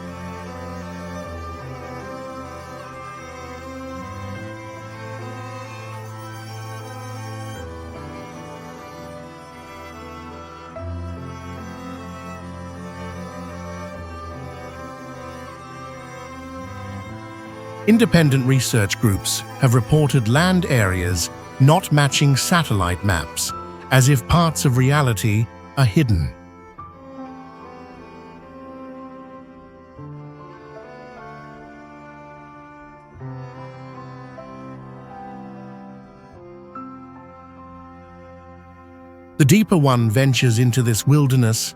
Speaker 1: Independent research groups have reported land areas not matching satellite maps, as if parts of reality are hidden. The deeper one ventures into this wilderness,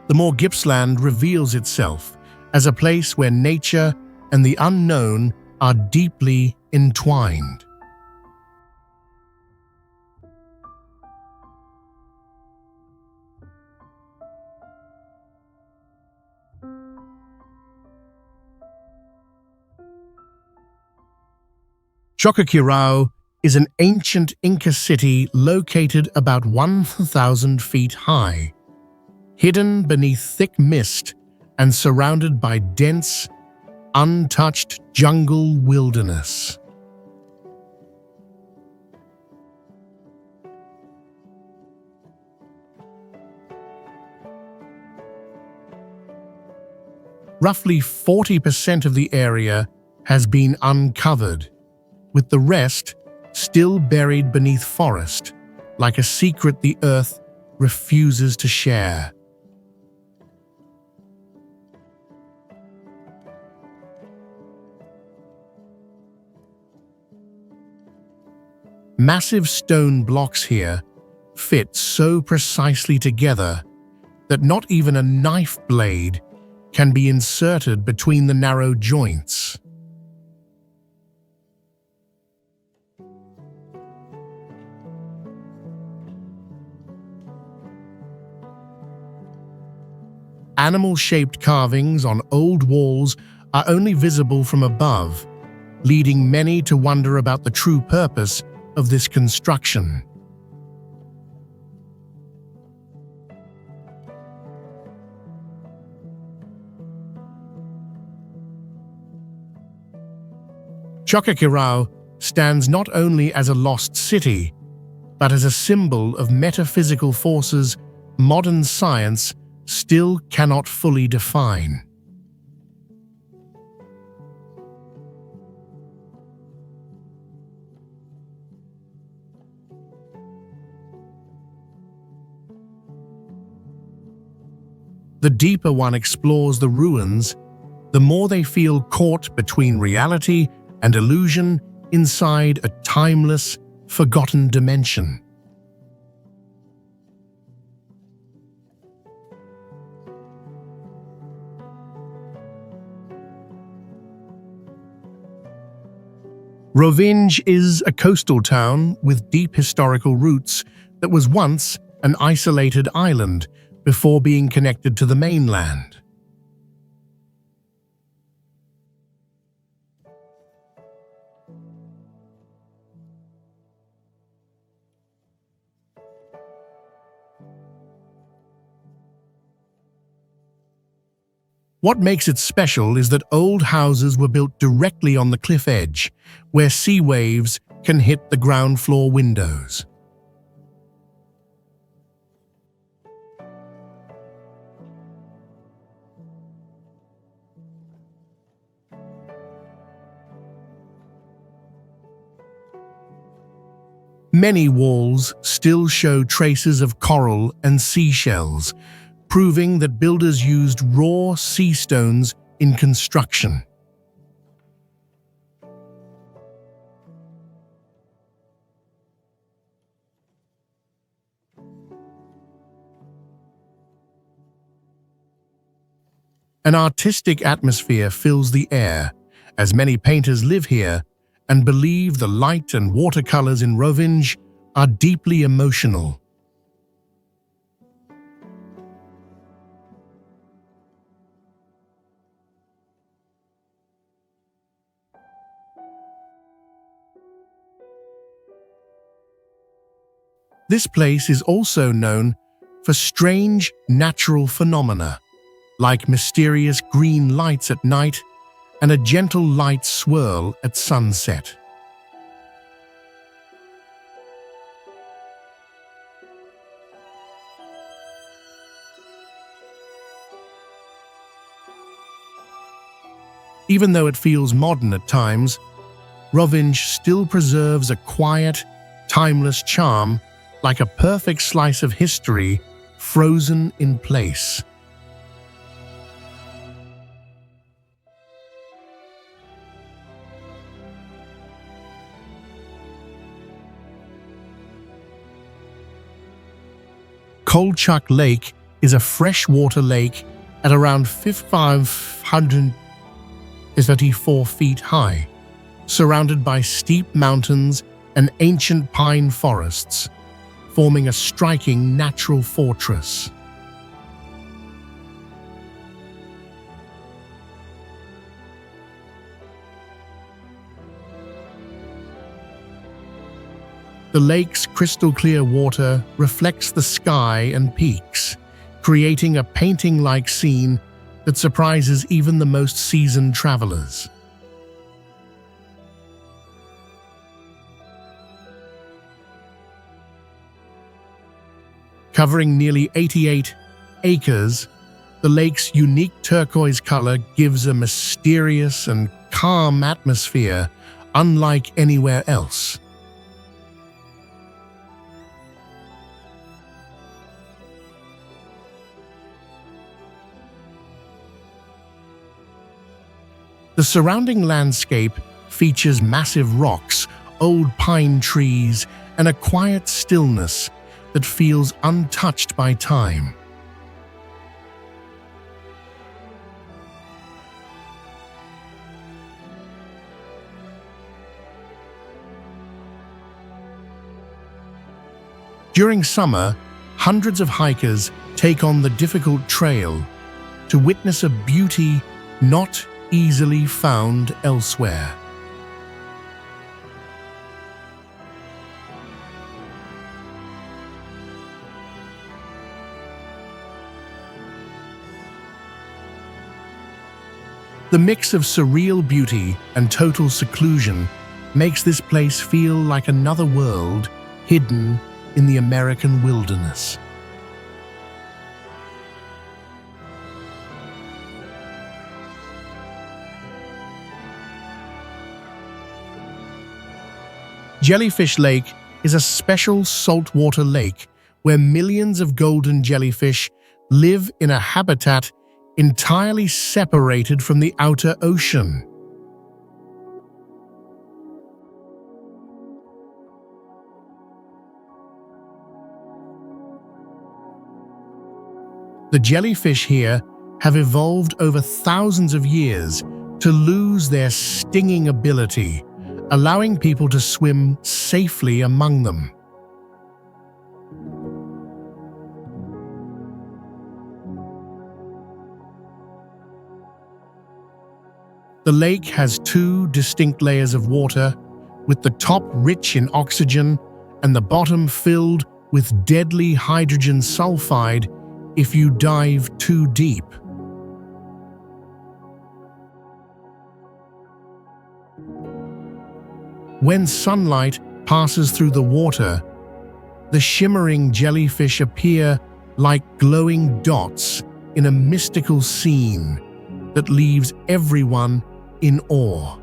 Speaker 1: the more Gippsland reveals itself as a place where nature and the unknown are deeply entwined. Choqquequirau is an ancient Inca city located about 1,000 feet high, hidden beneath thick mist and surrounded by dense, untouched jungle wilderness. Roughly 40% of the area has been uncovered, with the rest still buried beneath forest, like a secret the earth refuses to share. Massive stone blocks here fit so precisely together that not even a knife blade can be inserted between the narrow joints. Animal-shaped carvings on old walls are only visible from above, leading many to wonder about the true purpose of this construction. Choqquequirau stands not only as a lost city, but as a symbol of metaphysical forces modern science still cannot fully define. The deeper one explores the ruins, the more they feel caught between reality and illusion inside a timeless, forgotten dimension. Rövinge is a coastal town with deep historical roots that was once an isolated island before being connected to the mainland. What makes it special is that old houses were built directly on the cliff edge, where sea waves can hit the ground floor windows. Many walls still show traces of coral and seashells, proving that builders used raw sea stones in construction. An artistic atmosphere fills the air, as many painters live here and believe the light and watercolors in Rövinge are deeply emotional. This place is also known for strange natural phenomena, like mysterious green lights at night and a gentle light swirl at sunset. Even though it feels modern at times, Rövinge still preserves a quiet, timeless charm, like a perfect slice of history frozen in place. Kolchak Lake is a freshwater lake at around 534 feet high, surrounded by steep mountains and ancient pine forests, forming a striking natural fortress. The lake's crystal-clear water reflects the sky and peaks, creating a painting-like scene that surprises even the most seasoned travelers. Covering nearly 88 acres, the lake's unique turquoise color gives a mysterious and calm atmosphere unlike anywhere else. The surrounding landscape features massive rocks, old pine trees, and a quiet stillness that feels untouched by time. During summer, hundreds of hikers take on the difficult trail to witness a beauty not easily found elsewhere. The mix of surreal beauty and total seclusion makes this place feel like another world hidden in the American wilderness. Jellyfish Lake is a special saltwater lake where millions of golden jellyfish live in a habitat entirely separated from the outer ocean. The jellyfish here have evolved over thousands of years to lose their stinging ability, allowing people to swim safely among them. The lake has two distinct layers of water, with the top rich in oxygen and the bottom filled with deadly hydrogen sulfide if you dive too deep. When sunlight passes through the water, the shimmering jellyfish appear like glowing dots in a mystical scene that leaves everyone in awe.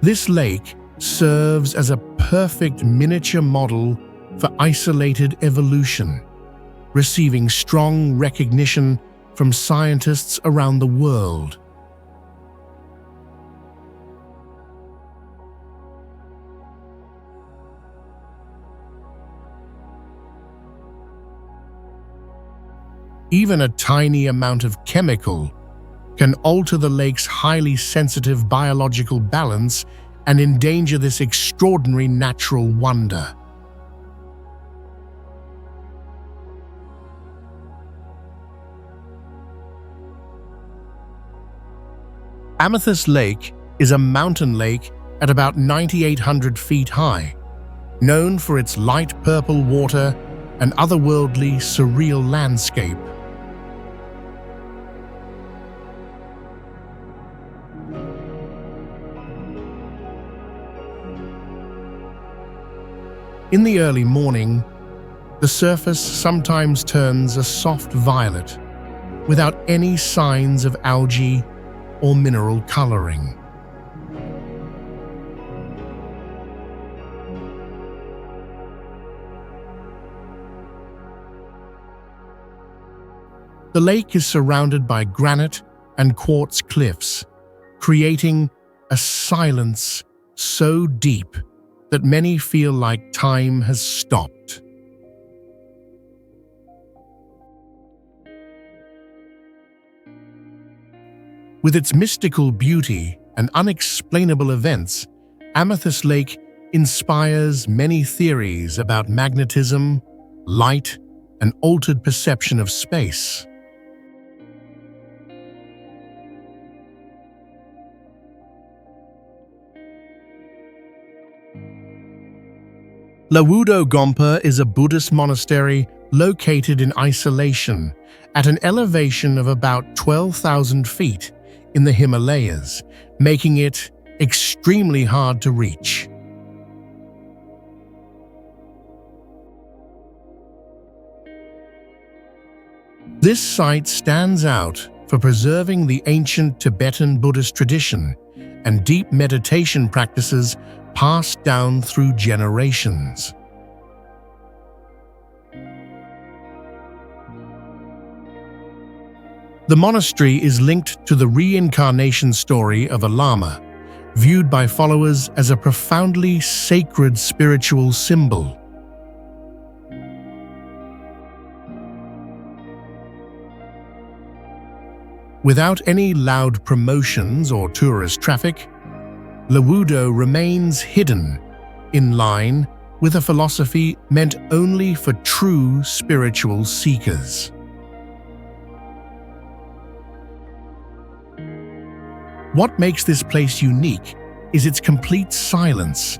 Speaker 1: This lake serves as a perfect miniature model for isolated evolution, receiving strong recognition from scientists around the world. Even a tiny amount of chemical can alter the lake's highly sensitive biological balance and endanger this extraordinary natural wonder. Amethyst Lake is a mountain lake at about 9,800 feet high, known for its light purple water and otherworldly, surreal landscape. In the early morning, the surface sometimes turns a soft violet, without any signs of algae or mineral coloring. The lake is surrounded by granite and quartz cliffs, creating a silence so deep that many feel like time has stopped. With its mystical beauty and unexplainable events, Amethyst Lake inspires many theories about magnetism, light, and altered perception of space. Lawudo Gompa is a Buddhist monastery located in isolation at an elevation of about 12,000 feet in the Himalayas, making it extremely hard to reach. This site stands out for preserving the ancient Tibetan Buddhist tradition and deep meditation practices passed down through generations. The monastery is linked to the reincarnation story of a lama, viewed by followers as a profoundly sacred spiritual symbol. Without any loud promotions or tourist traffic, Lawudo remains hidden, in line with a philosophy meant only for true spiritual seekers. What makes this place unique is its complete silence,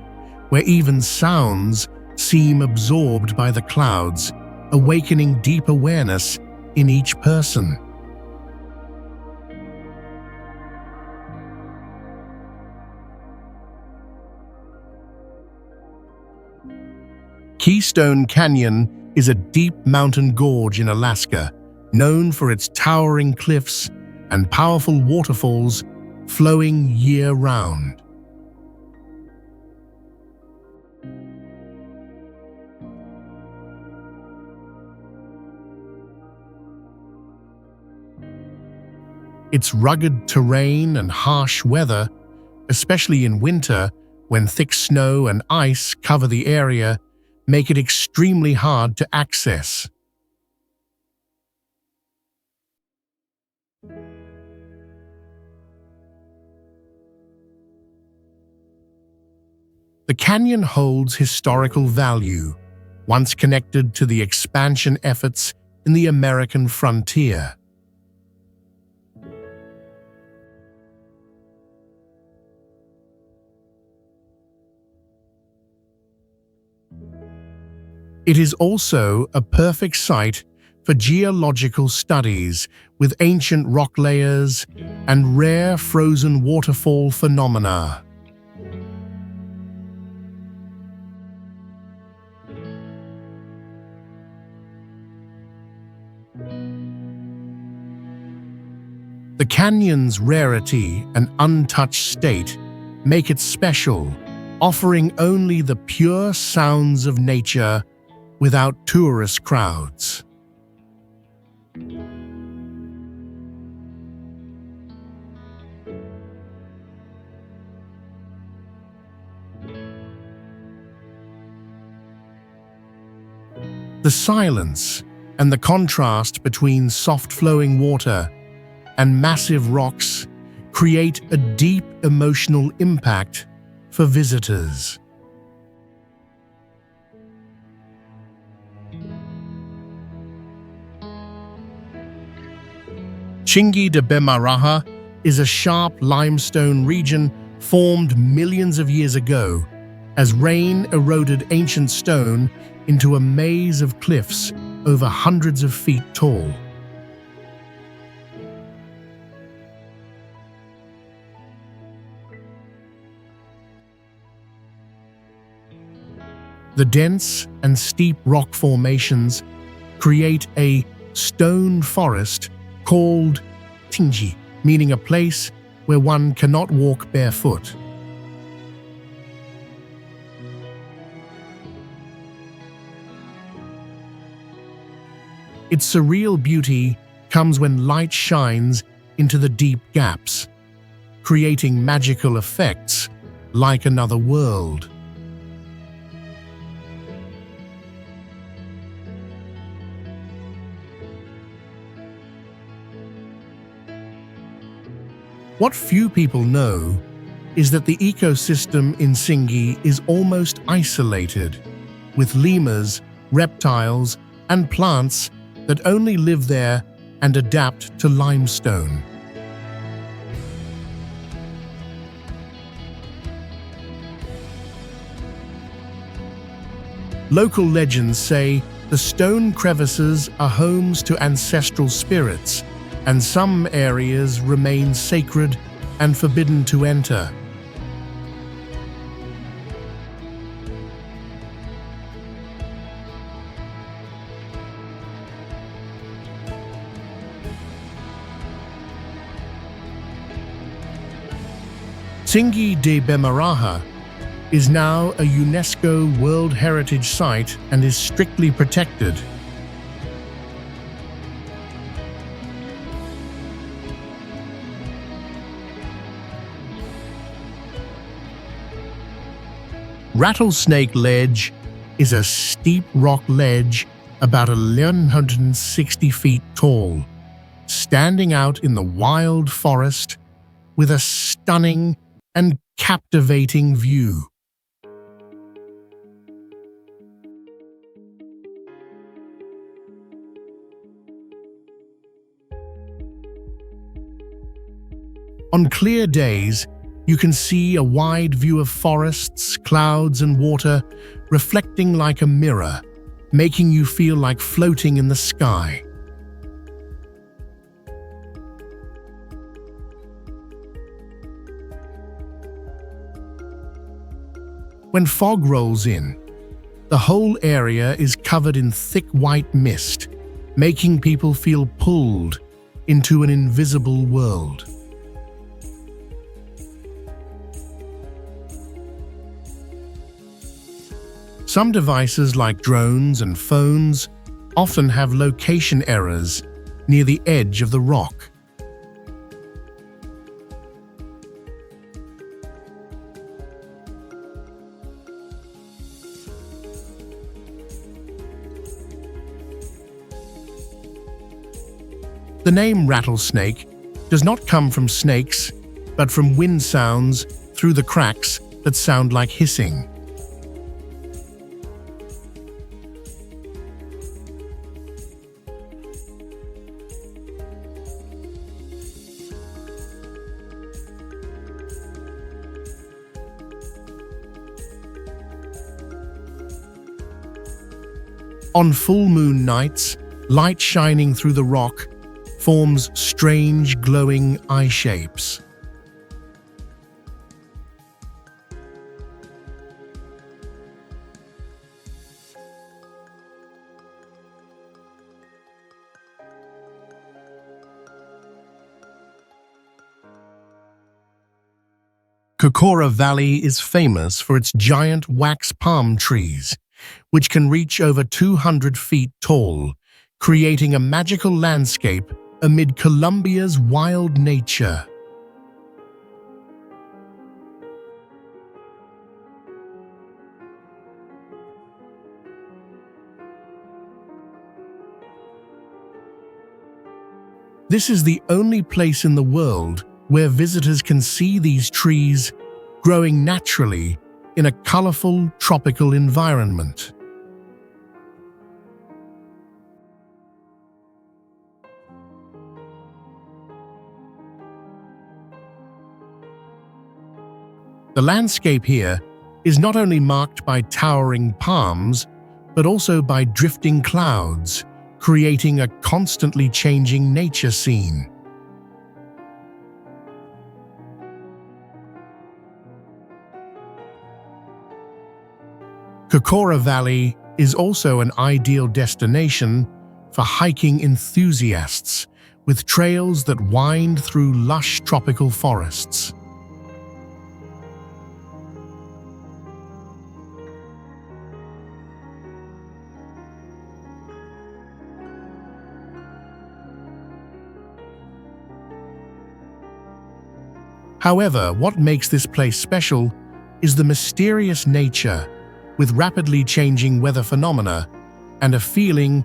Speaker 1: where even sounds seem absorbed by the clouds, awakening deep awareness in each person. Keystone Canyon is a deep mountain gorge in Alaska, known for its towering cliffs and powerful waterfalls flowing year-round. Its rugged terrain and harsh weather, especially in winter, when thick snow and ice cover the area, make it extremely hard to access. The canyon holds historical value, once connected to the expansion efforts in the American frontier. It is also a perfect site for geological studies with ancient rock layers and rare frozen waterfall phenomena. The canyon's rarity and untouched state make it special, offering only the pure sounds of nature without tourist crowds. The silence and the contrast between soft-flowing water and massive rocks create a deep emotional impact for visitors. Chingi de Bemaraha is a sharp limestone region formed millions of years ago as rain eroded ancient stone into a maze of cliffs over hundreds of feet tall. The dense and steep rock formations create a stone forest called Tingi, meaning a place where one cannot walk barefoot. Its surreal beauty comes when light shines into the deep gaps, creating magical effects like another world. What few people know is that the ecosystem in Chingi is almost isolated, with lemurs, reptiles, and plants that only live there and adapt to limestone. Local legends say the stone crevices are homes to ancestral spirits, and some areas remain sacred and forbidden to enter. Chingi de Bemaraha is now a UNESCO World Heritage Site and is strictly protected. Rattlesnake Ledge is a steep rock ledge about 1,160 feet tall, standing out in the wild forest with a stunning and captivating view. On clear days, you can see a wide view of forests, clouds, and water reflecting like a mirror, making you feel like floating in the sky. When fog rolls in, the whole area is covered in thick white mist, making people feel pulled into an invisible world. Some devices like drones and phones often have location errors near the edge of the rock. The name rattlesnake does not come from snakes, but from wind sounds through the cracks that sound like hissing. On full moon nights, light shining through the rock forms strange glowing eye shapes. Kokora Valley is famous for its giant wax palm trees, which can reach over 200 feet tall, creating a magical landscape amid Colombia's wild nature. This is the only place in the world where visitors can see these trees growing naturally in a colorful tropical environment. The landscape here is not only marked by towering palms, but also by drifting clouds, creating a constantly changing nature scene. Kokora Valley is also an ideal destination for hiking enthusiasts, with trails that wind through lush tropical forests. However, what makes this place special is the mysterious nature, with rapidly changing weather phenomena and a feeling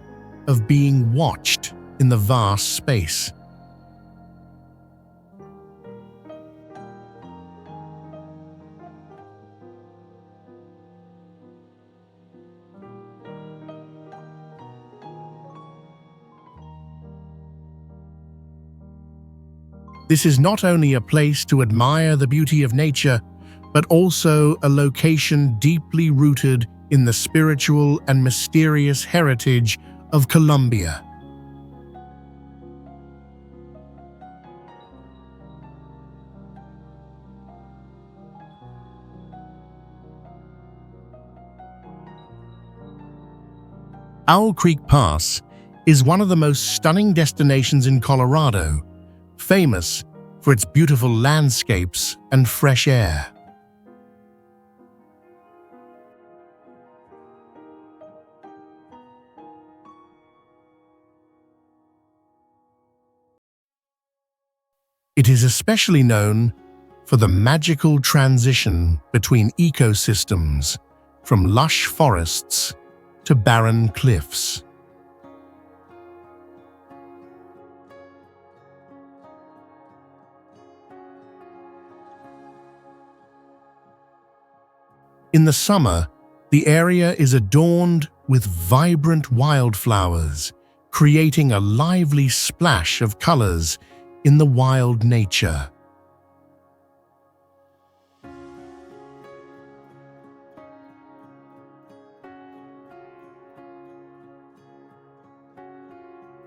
Speaker 1: of being watched in the vast space. This is not only a place to admire the beauty of nature, but also a location deeply rooted in the spiritual and mysterious heritage of Colombia. Owl Creek Pass is one of the most stunning destinations in Colorado, famous for its beautiful landscapes and fresh air. It is especially known for the magical transition between ecosystems, from lush forests to barren cliffs. In the summer, the area is adorned with vibrant wildflowers, creating a lively splash of colors in the wild nature.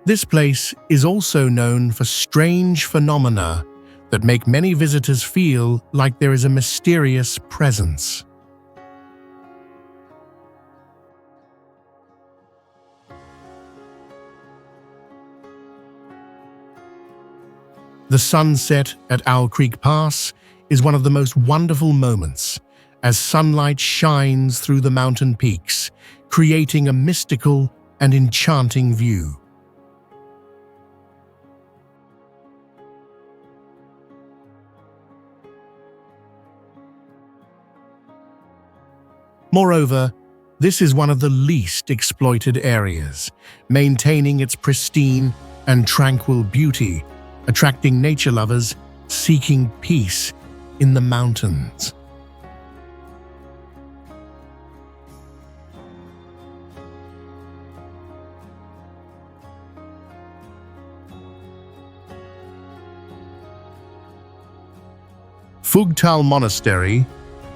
Speaker 1: This place is also known for strange phenomena that make many visitors feel like there is a mysterious presence. The sunset at Owl Creek Pass is one of the most wonderful moments, as sunlight shines through the mountain peaks, creating a mystical and enchanting view. Moreover, this is one of the least exploited areas, maintaining its pristine and tranquil beauty, attracting nature lovers seeking peace in the mountains. Fugtal Monastery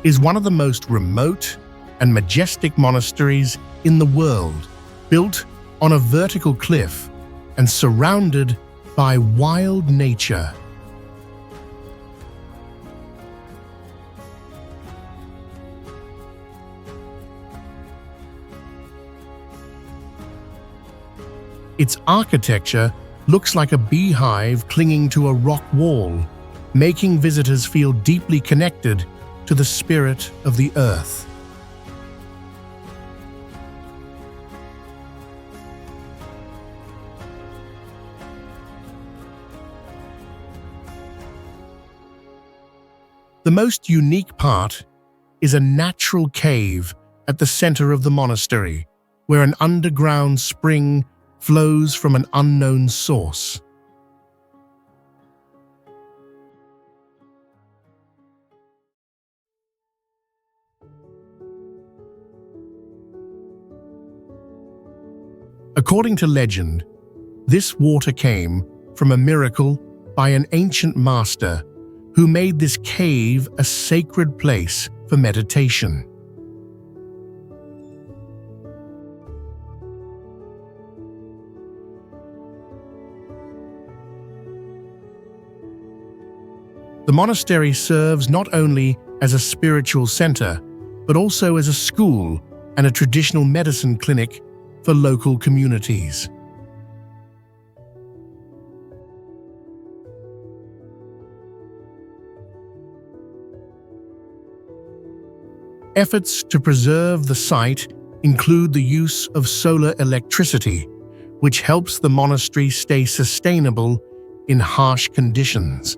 Speaker 1: is one of the most remote and majestic monasteries in the world, built on a vertical cliff and surrounded by wild nature. Its architecture looks like a beehive clinging to a rock wall, making visitors feel deeply connected to the spirit of the earth. The most unique part is a natural cave at the center of the monastery, where an underground spring flows from an unknown source. According to legend, this water came from a miracle by an ancient master who made this cave a sacred place for meditation. The monastery serves not only as a spiritual center, but also as a school and a traditional medicine clinic for local communities. Efforts to preserve the site include the use of solar electricity, which helps the monastery stay sustainable in harsh conditions.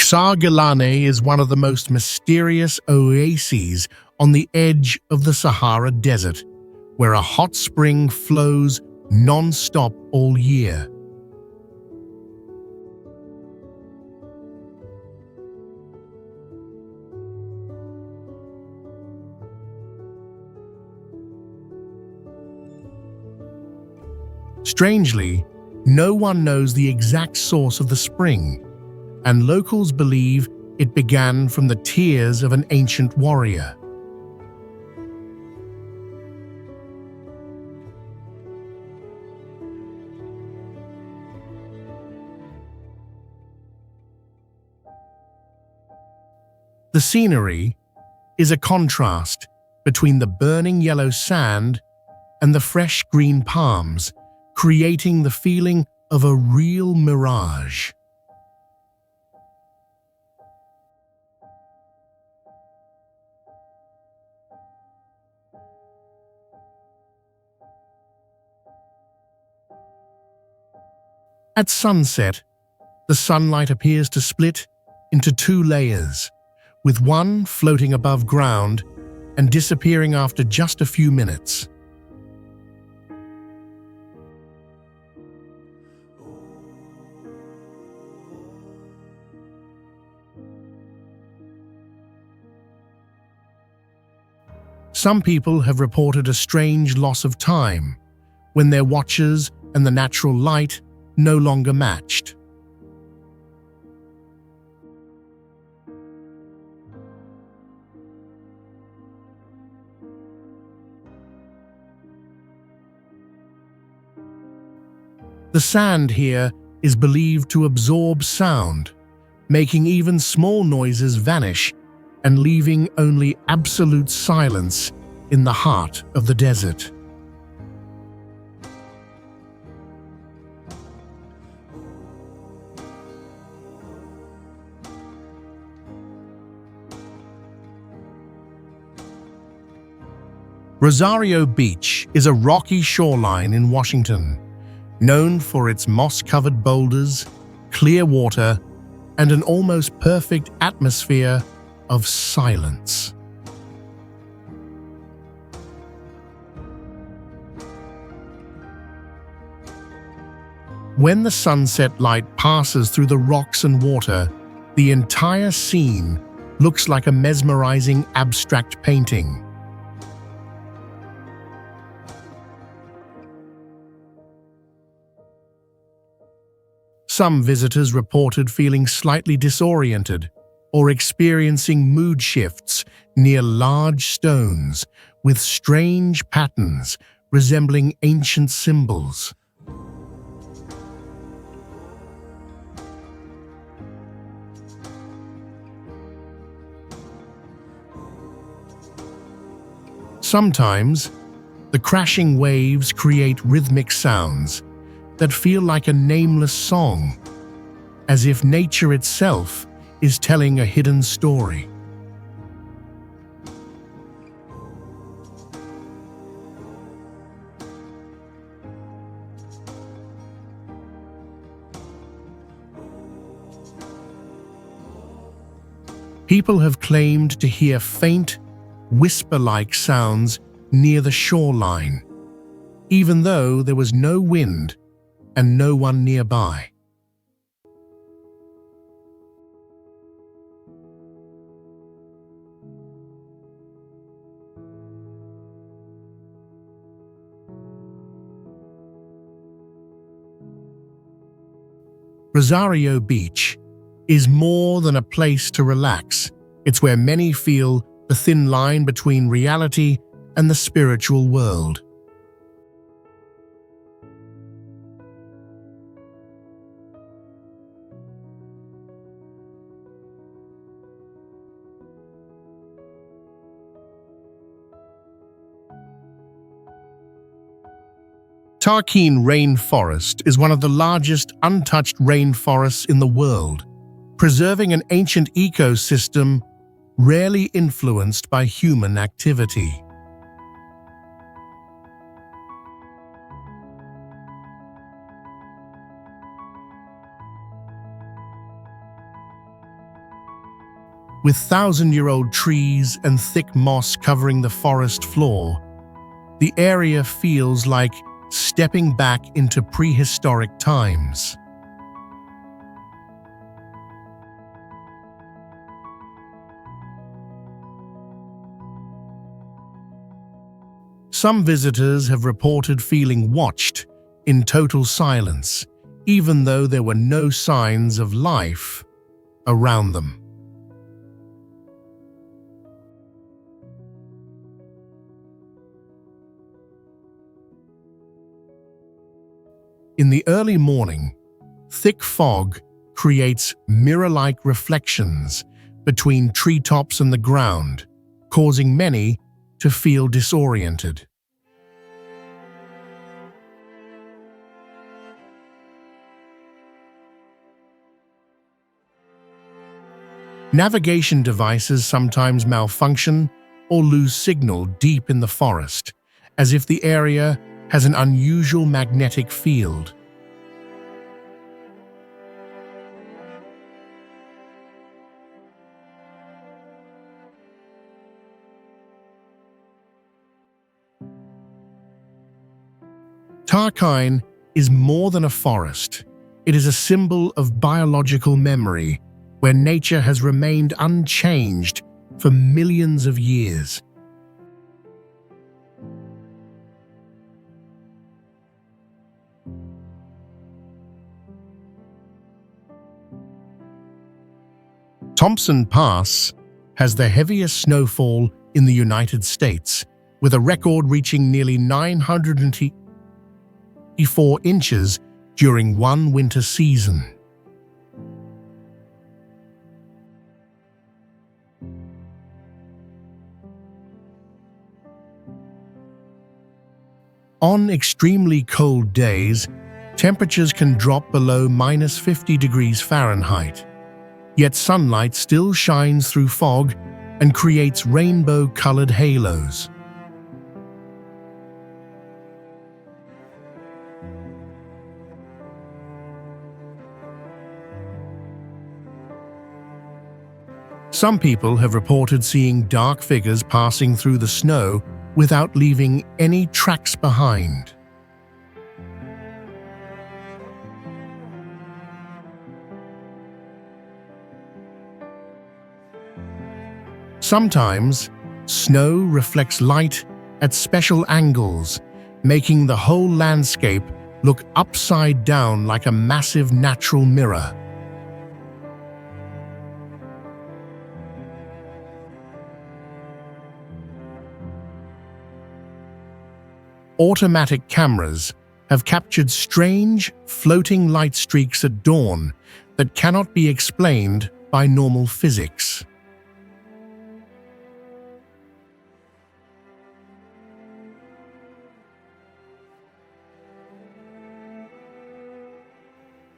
Speaker 1: Xargelane is one of the most mysterious oases on the edge of the Sahara Desert, where a hot spring flows non-stop all year. Strangely, no one knows the exact source of the spring, and locals believe it began from the tears of an ancient warrior. The scenery is a contrast between the burning yellow sand and the fresh green palms, creating the feeling of a real mirage. At sunset, the sunlight appears to split into two layers, with one floating above ground and disappearing after just a few minutes. Some people have reported a strange loss of time when their watches and the natural light no longer matched. The sand here is believed to absorb sound, making even small noises vanish and leaving only absolute silence in the heart of the desert. Rosario Beach is a rocky shoreline in Washington, known for its moss-covered boulders, clear water, and an almost perfect atmosphere of silence. When the sunset light passes through the rocks and water, the entire scene looks like a mesmerizing abstract painting. Some visitors reported feeling slightly disoriented or experiencing mood shifts near large stones with strange patterns resembling ancient symbols. Sometimes, the crashing waves create rhythmic sounds that feel like a nameless song, as if nature itself is telling a hidden story. People have claimed to hear faint, whisper-like sounds near the shoreline, even though there was no wind and no one nearby. Rosario Beach is more than a place to relax. It's where many feel the thin line between reality and the spiritual world. Tarkine Rainforest is one of the largest untouched rainforests in the world, preserving an ancient ecosystem rarely influenced by human activity. With thousand-year-old trees and thick moss covering the forest floor, the area feels like stepping back into prehistoric times. Some visitors have reported feeling watched in total silence, even though there were no signs of life around them. In the early morning, thick fog creates mirror-like reflections between treetops and the ground, causing many to feel disoriented. Navigation devices sometimes malfunction or lose signal deep in the forest, as if the area has an unusual magnetic field. Tarkine is more than a forest. It is a symbol of biological memory, where nature has remained unchanged for millions of years. Thompson Pass has the heaviest snowfall in the United States, with a record reaching nearly 984 inches during one winter season. On extremely cold days, temperatures can drop below -50 degrees Fahrenheit. Yet sunlight still shines through fog and creates rainbow-colored halos. Some people have reported seeing dark figures passing through the snow without leaving any tracks behind. Sometimes, snow reflects light at special angles, making the whole landscape look upside down like a massive natural mirror. Automatic cameras have captured strange, floating light streaks at dawn that cannot be explained by normal physics.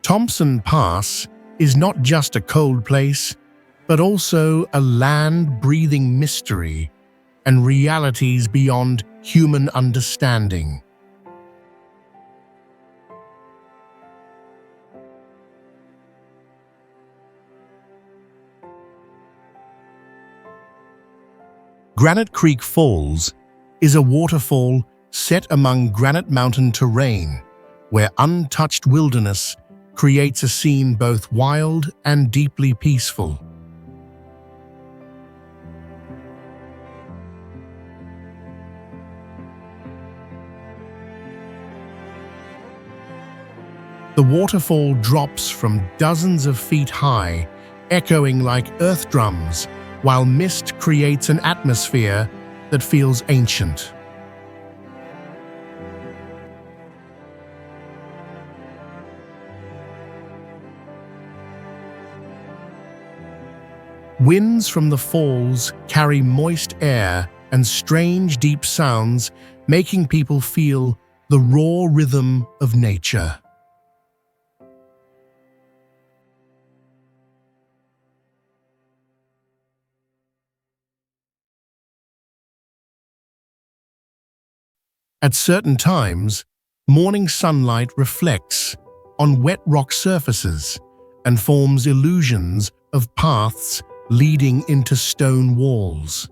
Speaker 1: Thompson Pass is not just a cold place, but also a land-breathing mystery and realities beyond human understanding. Granite Creek Falls is a waterfall set among Granite Mountain terrain, where untouched wilderness creates a scene both wild and deeply peaceful. The waterfall drops from dozens of feet high, echoing like earth drums, while mist creates an atmosphere that feels ancient. Winds from the falls carry moist air and strange deep sounds, making people feel the raw rhythm of nature. At certain times, morning sunlight reflects on wet rock surfaces and forms illusions of paths leading into stone walls.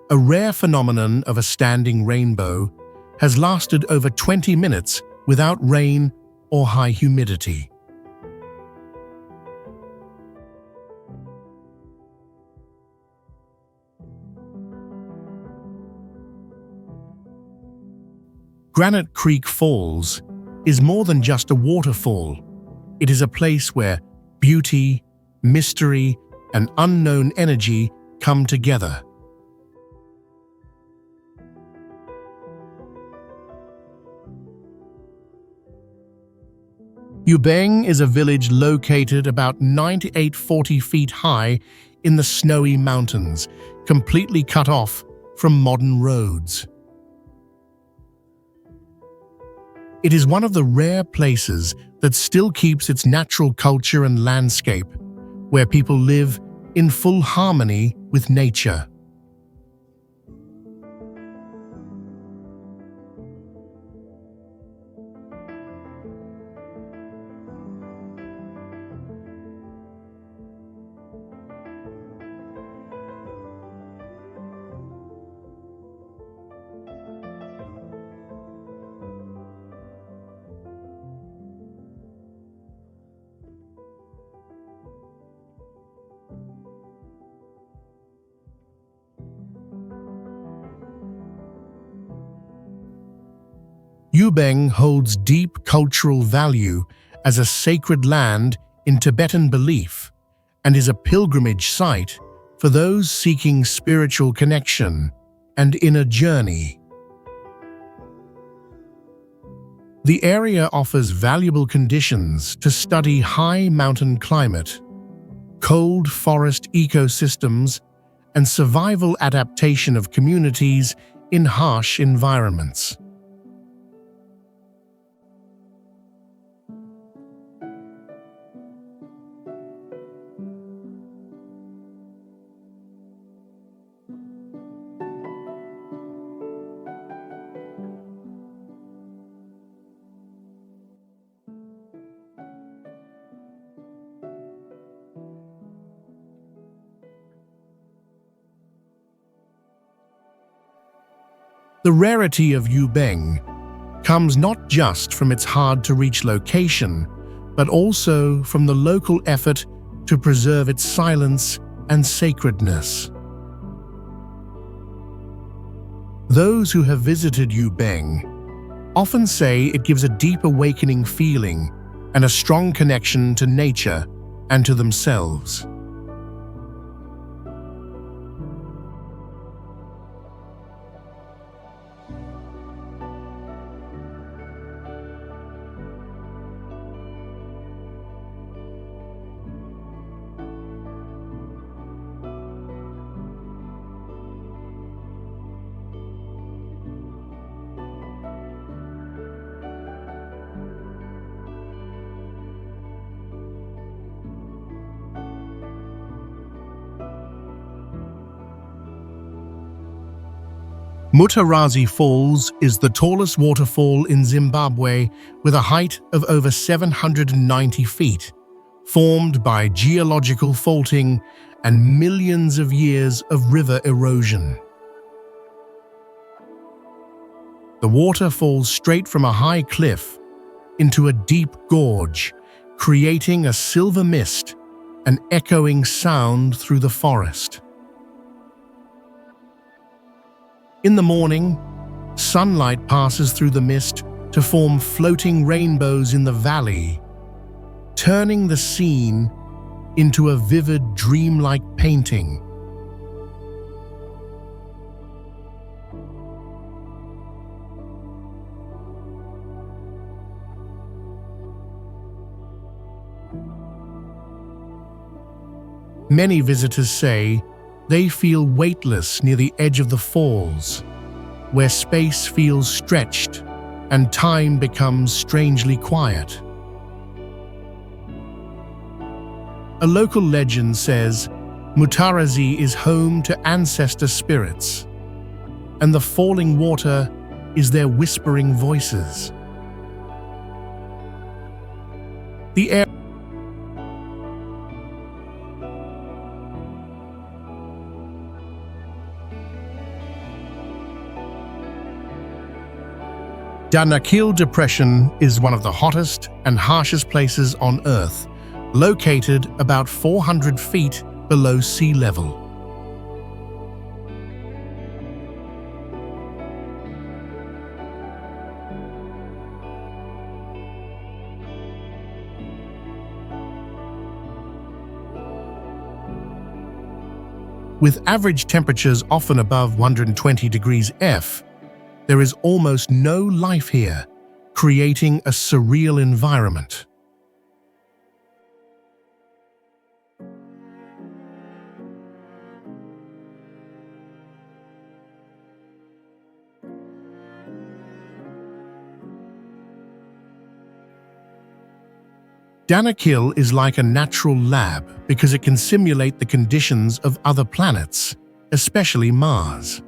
Speaker 1: A rare phenomenon of a standing rainbow has lasted over 20 minutes without rain or high humidity. Granite Creek Falls is more than just a waterfall. It is a place where beauty, mystery, and unknown energy come together. Ubeng is a village located about 9,840 feet high in the snowy mountains, completely cut off from modern roads. It is one of the rare places that still keeps its natural culture and landscape, where people live in full harmony with nature. Ubeng holds deep cultural value as a sacred land in Tibetan belief and is a pilgrimage site for those seeking spiritual connection and inner journey. The area offers valuable conditions to study high mountain climate, cold forest ecosystems, and survival adaptation of communities in harsh environments. The rarity of Yubeng comes not just from its hard-to-reach location, but also from the local effort to preserve its silence and sacredness. Those who have visited Yubeng often say it gives a deep awakening feeling and a strong connection to nature and to themselves. Mutarazi Falls is the tallest waterfall in Zimbabwe with a height of over 790 feet, formed by geological faulting and millions of years of river erosion. The water falls straight from a high cliff into a deep gorge, creating a silver mist and echoing sound through the forest. In the morning, sunlight passes through the mist to form floating rainbows in the valley, turning the scene into a vivid, dreamlike painting. Many visitors say they feel weightless near the edge of the falls, where space feels stretched and time becomes strangely quiet. A local legend says Mutarazi is home to ancestor spirits, and the falling water is their whispering voices. The air Danakil Depression is one of the hottest and harshest places on Earth, located about 400 feet below sea level. With average temperatures often above 120 degrees F, there is almost no life here, creating a surreal environment. Danakil is like a natural lab because it can simulate the conditions of other planets, especially Mars.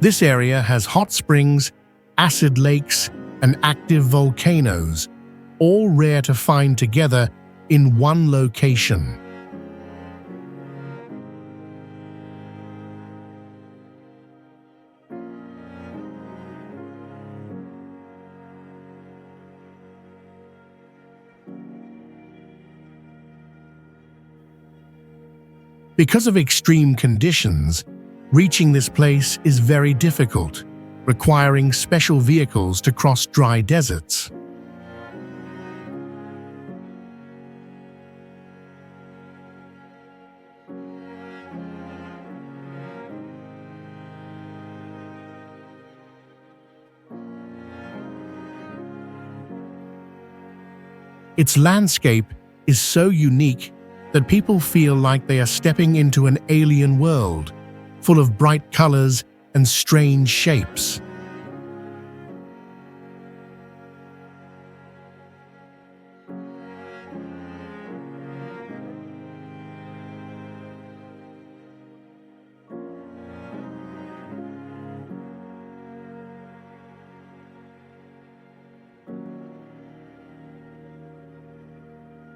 Speaker 1: This area has hot springs, acid lakes, and active volcanoes, all rare to find together in one location. Because of extreme conditions, reaching this place is very difficult, requiring special vehicles to cross dry deserts. Its landscape is so unique that people feel like they are stepping into an alien world, full of bright colors and strange shapes.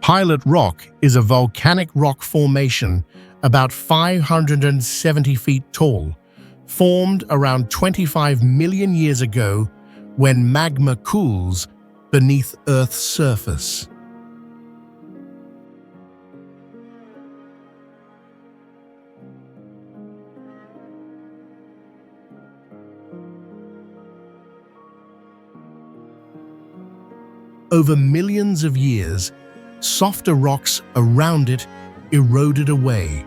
Speaker 1: Pilot Rock is a volcanic rock formation about 570 feet tall, formed around 25 million years ago when magma cools beneath Earth's surface. Over millions of years, softer rocks around it eroded away,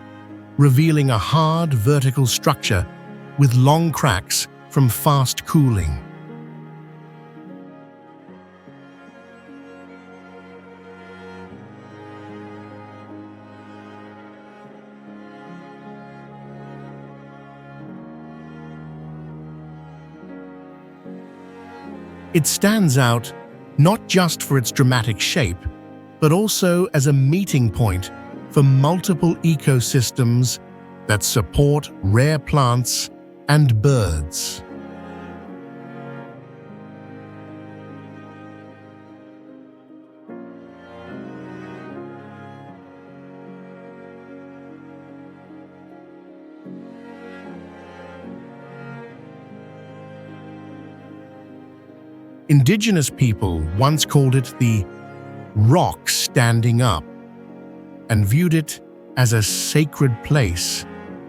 Speaker 1: revealing a hard vertical structure with long cracks from fast cooling. It stands out not just for its dramatic shape, but also as a meeting point for multiple ecosystems that support rare plants and birds. Indigenous people once called it the rock standing up and viewed it as a sacred place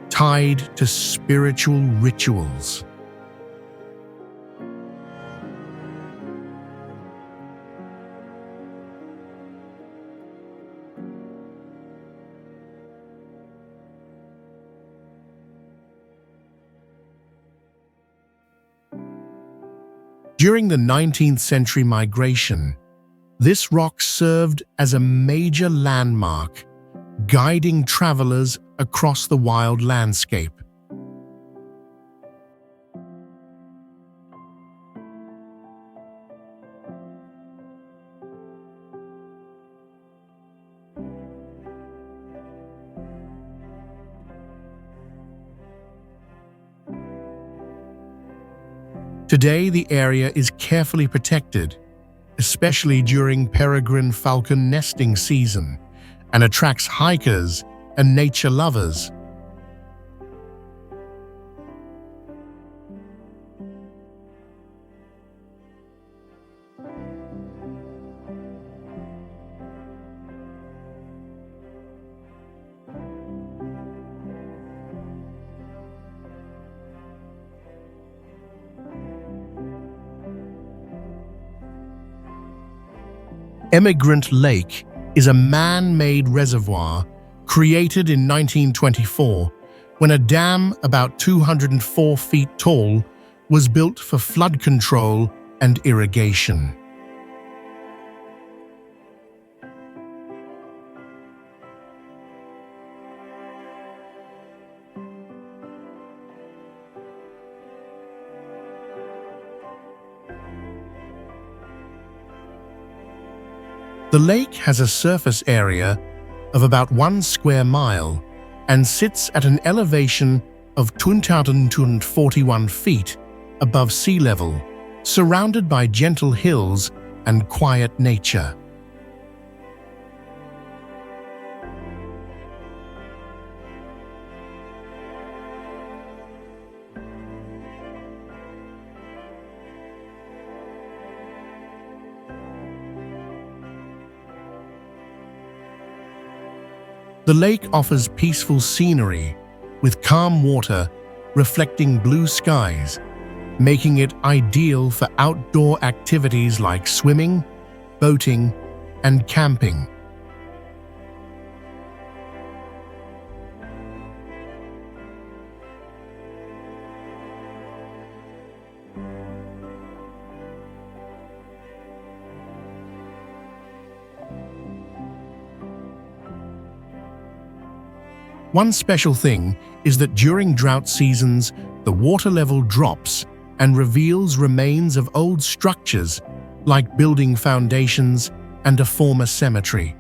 Speaker 1: tied to spiritual rituals. During the 19th century migration, this rock served as a major landmark, guiding travelers across the wild landscape. Today, the area is carefully protected, especially during peregrine falcon nesting season, and attracts hikers and nature lovers. Immigrant Lake is a man-made reservoir created in 1924 when a dam about 204 feet tall was built for flood control and irrigation. The lake has a surface area of about 1 square mile and sits at an elevation of 2,241 feet above sea level, surrounded by gentle hills and quiet nature. The lake offers peaceful scenery with calm water reflecting blue skies, making it ideal for outdoor activities like swimming, boating, and camping. One special thing is that during drought seasons, the water level drops and reveals remains of old structures like building foundations and a former cemetery.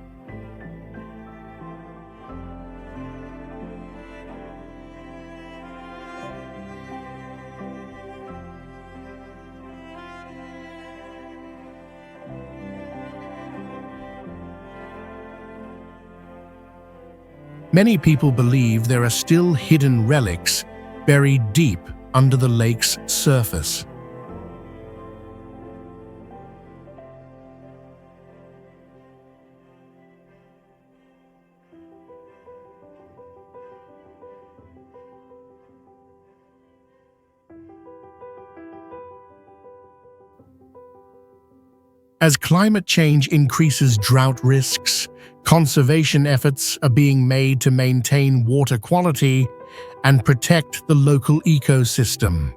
Speaker 1: Many people believe there are still hidden relics buried deep under the lake's surface. As climate change increases drought risks, conservation efforts are being made to maintain water quality and protect the local ecosystem.